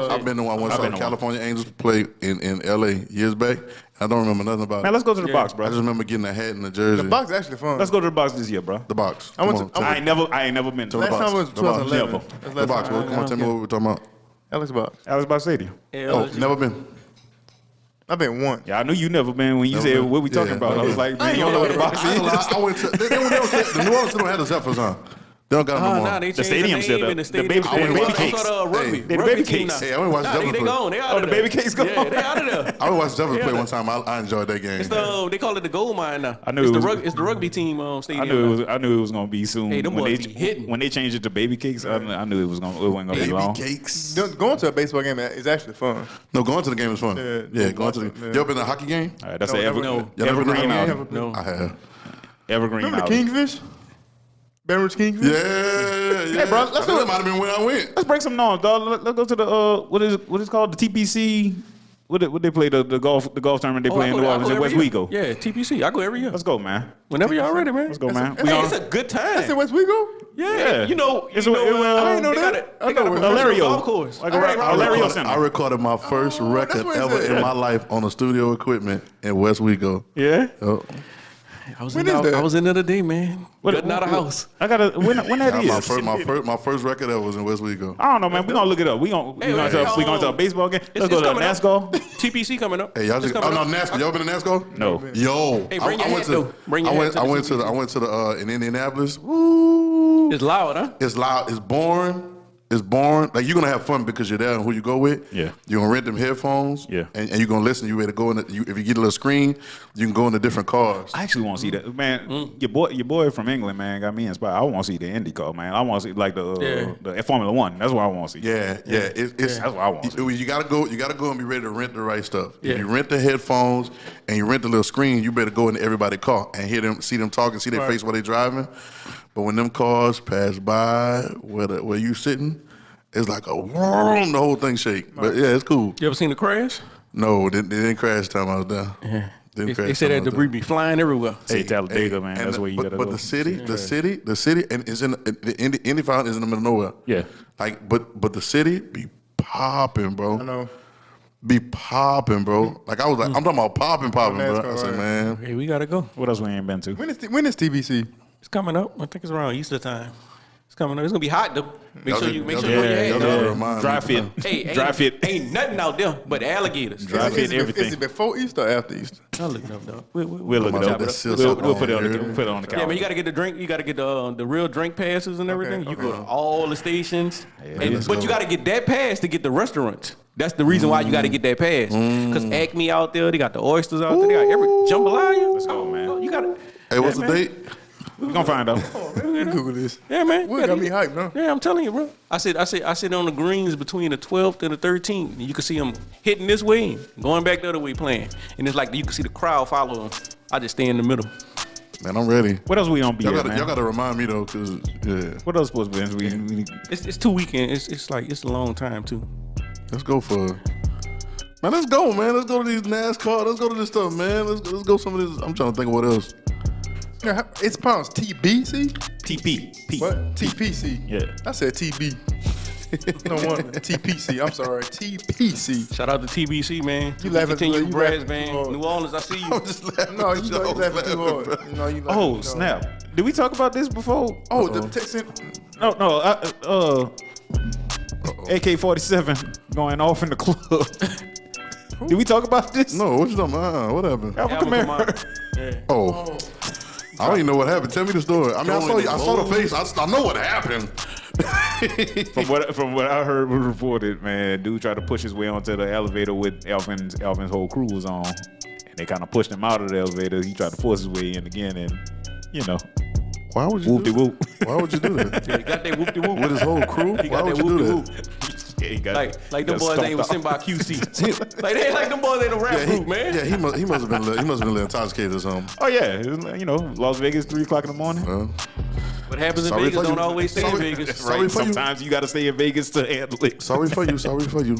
Speaker 2: I've been to one. I saw the California Angels play in LA years back. I don't remember nothing about it.
Speaker 1: Man, let's go to the box, bro.
Speaker 2: I just remember getting a hat and a jersey.
Speaker 4: The box is actually fun.
Speaker 1: Let's go to the box this year, bro.
Speaker 2: The box.
Speaker 4: I ain't
Speaker 1: never been to the
Speaker 4: last
Speaker 1: box.
Speaker 4: time was 2011.
Speaker 1: Never.
Speaker 2: The box, bro. Come on, tell me what we're talking about.
Speaker 4: Alex Box.
Speaker 1: Alex Box Stadium.
Speaker 2: Oh, never been.
Speaker 4: I've been once.
Speaker 1: Yeah, I knew you never been when you said what we talking about. I was like, man, you don't know what the box is.
Speaker 2: I went to the New Orleans don't have the Zephyrs on. They don't got no more.
Speaker 3: They
Speaker 1: the stadium still
Speaker 3: the baby cakes.
Speaker 1: The baby cakes.
Speaker 2: Hey, I went to watch Zephyrs
Speaker 3: They
Speaker 2: play.
Speaker 3: gone. They out of
Speaker 1: the
Speaker 3: there.
Speaker 1: baby cakes gone.
Speaker 3: Yeah, they out of there.
Speaker 2: I went to watch Zephyrs play one time. I enjoyed that game.
Speaker 3: It's they call it the gold mine now.
Speaker 1: I knew
Speaker 3: it's the rugby team stadium.
Speaker 1: I knew it was gonna be soon.
Speaker 3: Hey, them boys be hitting.
Speaker 1: When they changed it to baby cakes, I knew it wasn't gonna be long.
Speaker 2: Baby cakes.
Speaker 4: Going to a baseball game is actually fun.
Speaker 2: No, going to the game is fun. Yeah, going to the. You ever been to a hockey game?
Speaker 1: All right, that's Evergreen.
Speaker 3: No,
Speaker 2: I have.
Speaker 1: Evergreen.
Speaker 4: Remember the Kingfish? Baton Rouge Kingfish?
Speaker 2: Yeah.
Speaker 1: Hey, bro, let's go.
Speaker 2: That might have been when I went.
Speaker 1: Let's break some knowledge, dog. Let's go to the what is called the TPC. What they play the golf tournament they play in New Orleans in West Wego.
Speaker 3: Yeah, TPC. I go every year.
Speaker 1: Let's go, man.
Speaker 3: Whenever y'all ready, man.
Speaker 1: Let's go, man.
Speaker 3: It's a good time.
Speaker 4: That's in West Wego?
Speaker 3: Yeah.
Speaker 1: I didn't know that.
Speaker 3: They got a
Speaker 1: Hilario.
Speaker 3: golf course.
Speaker 1: Like a Hilario Center.
Speaker 2: I recorded my first record ever in my life on the studio equipment in West Wego.
Speaker 1: Yeah.
Speaker 2: Oh.
Speaker 3: I was in the other day, man. Gutting out a house.
Speaker 1: I gotta when that is.
Speaker 2: My first record ever was in West Wego.
Speaker 1: I don't know, man. We gonna look it up. We gonna to a baseball game. Let's go to NASCAR.
Speaker 3: TPC coming up.
Speaker 2: Hey, y'all just NASCAR. Y'all been to NASCAR?
Speaker 1: No.
Speaker 2: Yo,
Speaker 3: hey, bring your hat though.
Speaker 2: I went to the in Indianapolis. Woo.
Speaker 3: It's loud, huh?
Speaker 2: It's loud. It's boring. It's boring. Like, you're going to have fun because you're there and who you go with.
Speaker 1: Yeah.
Speaker 2: You're going to rent them headphones.
Speaker 1: Yeah.
Speaker 2: And you're going to listen. You're ready to go in. If you get a little screen, you can go into different cars.
Speaker 1: I actually want to see that. Man, your boy from England, man, got me inspired. I want to see the Indy car, man. I want to see, like, the Formula One. That's what I want to see.
Speaker 2: Yeah. That's
Speaker 1: what I want to see.
Speaker 2: You got to go and be ready to rent the right stuff.
Speaker 3: Yeah.
Speaker 2: If you rent the headphones and you rent the little screen, you better go into everybody's car and hear them, see them talking, see their face while they driving. But when them cars pass by where you sitting, it's like a whirl, the whole thing shake. But yeah, it's cool.
Speaker 3: You ever seen the crash?
Speaker 2: No, they didn't crash the time I was there.
Speaker 3: Yeah. They said that debris be flying everywhere.
Speaker 1: Hey, Talladega, man. That's where you gotta go.
Speaker 2: But the city, and is in the Indy Fountain is in the middle of nowhere.
Speaker 1: Yeah.
Speaker 2: Like, but the city be popping, bro.
Speaker 4: I know.
Speaker 2: Be popping, bro. Like, I was like, I'm talking about popping, bro. I said, man.
Speaker 3: Hey, we gotta go.
Speaker 1: What else we ain't been to?
Speaker 4: When is TBC?
Speaker 3: It's coming up. I think it's around Easter time. coming up. It's gonna be hot though. Make sure you wear your hat.
Speaker 1: Dry fit.
Speaker 3: Hey,
Speaker 1: dry fit.
Speaker 3: Ain't nothing out there but alligators.
Speaker 1: Dry fit everything.
Speaker 4: Is it before Easter or after Easter?
Speaker 3: I'll look it up, though.
Speaker 1: We'll look it up. We'll put it on the calendar.
Speaker 3: Yeah, man, you got to get the drink. You got to get the real drink passes and everything. You go to all the stations, but you got to get that pass to get the restaurants. That's the reason why you got to get that pass. Because Acme out there, they got the oysters out there, they got every jambalaya.
Speaker 1: Let's go, man.
Speaker 3: You got to.
Speaker 2: Hey, what's the date?
Speaker 1: We're gonna find out.
Speaker 4: Google this.
Speaker 3: Yeah, man.
Speaker 4: We got me hyped, man.
Speaker 3: Yeah, I'm telling you, bro. I sit on the greens between the 12th and the 13th. And you can see them hitting this way, going back the other way playing. And it's like you can see the crowd follow them. I just stay in the middle.
Speaker 2: Man, I'm ready.
Speaker 1: What else we on BS, man?
Speaker 2: Y'all gotta remind me though, cause
Speaker 1: What else supposed to be?
Speaker 3: It's 2 weekends. It's a long time too.
Speaker 2: Let's go for. Man, let's go, man. Let's go to these NASCAR. Let's go to this stuff, man. Let's go some of this. I'm trying to think of what else.
Speaker 4: Yeah, it's pounds. TBC?
Speaker 1: TP.
Speaker 4: What? TPC.
Speaker 1: Yeah.
Speaker 4: I said TB. No wonder. TPC. I'm sorry. TPC.
Speaker 3: Shout out to TBC, man.
Speaker 4: You laughing
Speaker 3: Continue
Speaker 4: you
Speaker 3: brass
Speaker 4: laughing
Speaker 3: band.
Speaker 4: too hard.
Speaker 3: New Orleans, I see you.
Speaker 2: I'm just laughing.
Speaker 4: No, you laughing too hard. You laughing
Speaker 1: Oh,
Speaker 4: too
Speaker 1: snap.
Speaker 4: hard.
Speaker 1: Did we talk about this before?
Speaker 4: Oh, the Texan.
Speaker 1: No. AK-47 going off in the club. Did we talk about this?
Speaker 2: No, what you talking about? What happened?
Speaker 1: Alpha Camaro.
Speaker 3: Yeah.
Speaker 2: Oh. I don't even know what happened. Tell me the story. I mean, I saw the face. I know what happened.
Speaker 1: From what I heard was reported, man, dude tried to push his way onto the elevator with Alvin's whole crew was on, and they kind of pushed him out of the elevator. He tried to force his way in again, and
Speaker 2: Why would you
Speaker 1: whoop-de-whoop.
Speaker 2: Why would you do that?
Speaker 3: Yeah, he got that whoop-de-whoop.
Speaker 2: With his whole crew?
Speaker 3: He
Speaker 2: Why
Speaker 3: got
Speaker 2: would
Speaker 3: that
Speaker 2: you do
Speaker 3: whoop-de-whoop.
Speaker 2: that?
Speaker 1: Yeah, he got,
Speaker 3: Like them boys ain't was sent by QC. Like they like them boys ain't a rap
Speaker 2: Yeah,
Speaker 3: group, man.
Speaker 2: Yeah, he must have been a little intoxicated or something.
Speaker 1: Oh yeah, Las Vegas, 3 o'clock in the morning.
Speaker 3: What happens in
Speaker 2: Sorry
Speaker 3: Vegas
Speaker 2: for you.
Speaker 3: don't always stay in
Speaker 2: Sorry.
Speaker 3: Vegas.
Speaker 2: Sorry
Speaker 1: Right.
Speaker 2: for you.
Speaker 1: Sometimes you got to stay in Vegas to handle it.
Speaker 2: Sorry for you.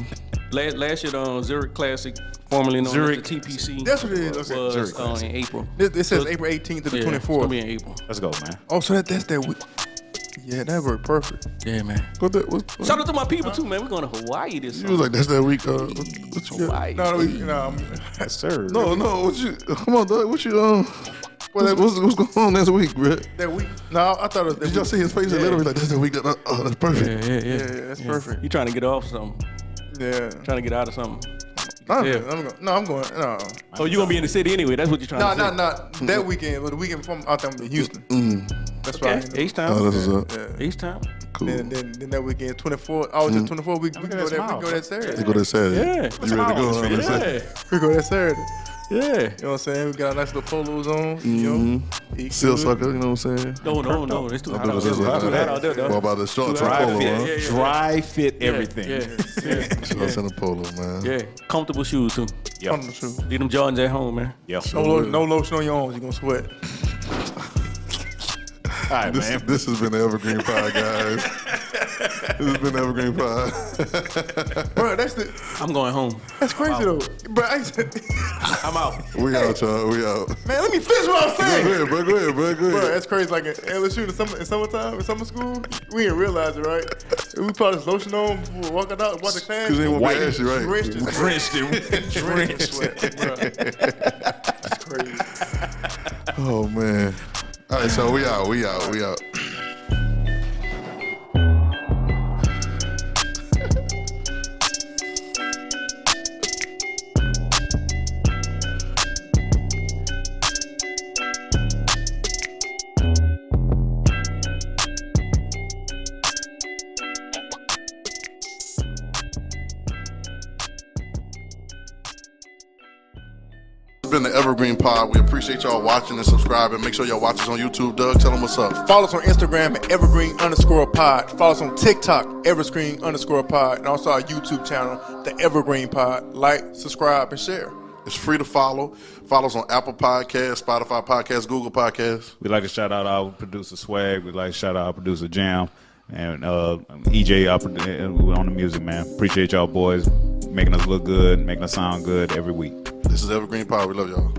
Speaker 3: Last year on Zurich Classic, formerly known
Speaker 1: Zurich.
Speaker 3: as the TPC,
Speaker 4: That's what it is. Okay.
Speaker 3: was in April.
Speaker 4: This says April 18th to the
Speaker 3: Yeah, it's gonna
Speaker 4: 24th.
Speaker 3: be in April.
Speaker 1: Let's go, man.
Speaker 4: Oh, so that's that week. Yeah, that worked perfect.
Speaker 3: Yeah, man.
Speaker 2: What?
Speaker 3: Shout out to my people too, man. We're going to Hawaii this
Speaker 2: You
Speaker 3: summer.
Speaker 2: was like, that's that week. What you got?
Speaker 3: Hawaii.
Speaker 4: No,
Speaker 1: Yes, sir.
Speaker 2: No. What you? Come on, Doug. What you? What's going on this week, bro?
Speaker 4: that week. No, I thought it was that
Speaker 2: Did y'all
Speaker 4: week.
Speaker 2: see his face?
Speaker 4: Yeah.
Speaker 2: Literally like, that's that week. That's perfect.
Speaker 3: Yeah.
Speaker 4: Yeah, that's perfect.
Speaker 3: You trying to get off something?
Speaker 4: Yeah.
Speaker 3: Trying to get out of something?
Speaker 4: I'm
Speaker 3: Yeah.
Speaker 4: going. No.
Speaker 3: Oh, you gonna be in the city anyway? That's what you're trying to say?
Speaker 4: Not that weekend, but the weekend before out there in Houston. That's
Speaker 3: Okay.
Speaker 4: right.
Speaker 3: H time.
Speaker 2: Oh, this is up.
Speaker 4: Yeah.
Speaker 3: H time.
Speaker 2: Cool.
Speaker 4: Then that weekend, 24. Oh, just 24. We
Speaker 1: at
Speaker 4: go
Speaker 1: that
Speaker 4: that.
Speaker 1: smile.
Speaker 4: We go that Saturday.
Speaker 2: They go that Saturday.
Speaker 3: Yeah.
Speaker 2: You ready to go? Huh? Let's say.
Speaker 3: Yeah.
Speaker 4: We go that Saturday.
Speaker 3: Yeah.
Speaker 4: You know what I'm saying? We got our nice little polos on. You know, eat
Speaker 2: Seal
Speaker 4: good.
Speaker 2: sucker, you know what I'm saying?
Speaker 3: No. It's too hot out there.
Speaker 2: Too hot
Speaker 3: out there,
Speaker 2: What
Speaker 3: though.
Speaker 2: about the short
Speaker 1: Dry
Speaker 2: polo,
Speaker 1: fit.
Speaker 2: huh?
Speaker 3: Yeah.
Speaker 1: Dry fit everything.
Speaker 3: Yeah.
Speaker 2: Shorts and a polo, man.
Speaker 3: Yeah. Comfortable shoes too.
Speaker 1: Yep.
Speaker 4: On the shoe.
Speaker 3: Leave them Jordans at home, man.
Speaker 1: Yep.
Speaker 4: No lotion on your arms. You gonna sweat.
Speaker 1: All right, man.
Speaker 2: This has been the Evergreen Pod, guys. This has been the Evergreen Pod.
Speaker 4: Bro, that's
Speaker 3: I'm going home.
Speaker 4: crazy though. Bro,
Speaker 3: I'm out.
Speaker 2: We out, y'all. We out.
Speaker 4: man, let me finish what I'm
Speaker 2: Go
Speaker 4: saying.
Speaker 2: ahead, bro. Go ahead.
Speaker 4: Bro, that's crazy. Like in LSU in summertime, in summer school, we didn't realize it, right? We put this lotion on before walking out, watch the class.
Speaker 2: Because they won't be
Speaker 1: White
Speaker 2: ashy, right?
Speaker 4: Drenched in sweat. Drenched in
Speaker 1: Drenched.
Speaker 4: sweat, bro. That's crazy.
Speaker 2: Oh, man. All right, so we out. It's been the Evergreen Pod. We appreciate y'all watching and subscribing. Make sure y'all watch us on YouTube. Doug, tell them what's up.
Speaker 4: Follow us on Instagram at evergreen_pod. Follow us on TikTok, evergreen_pod. And also our YouTube channel, The Evergreen Pod. Like, subscribe, and share.
Speaker 2: It's free to follow. Follow us on Apple Podcasts, Spotify Podcasts, Google Podcasts.
Speaker 1: We'd like to shout out our producer Swag. We'd like to shout out our producer Jam. And EJ on the music, man. Appreciate y'all boys making us look good, making us sound good every week.
Speaker 2: This is Evergreen Pod. We love y'all.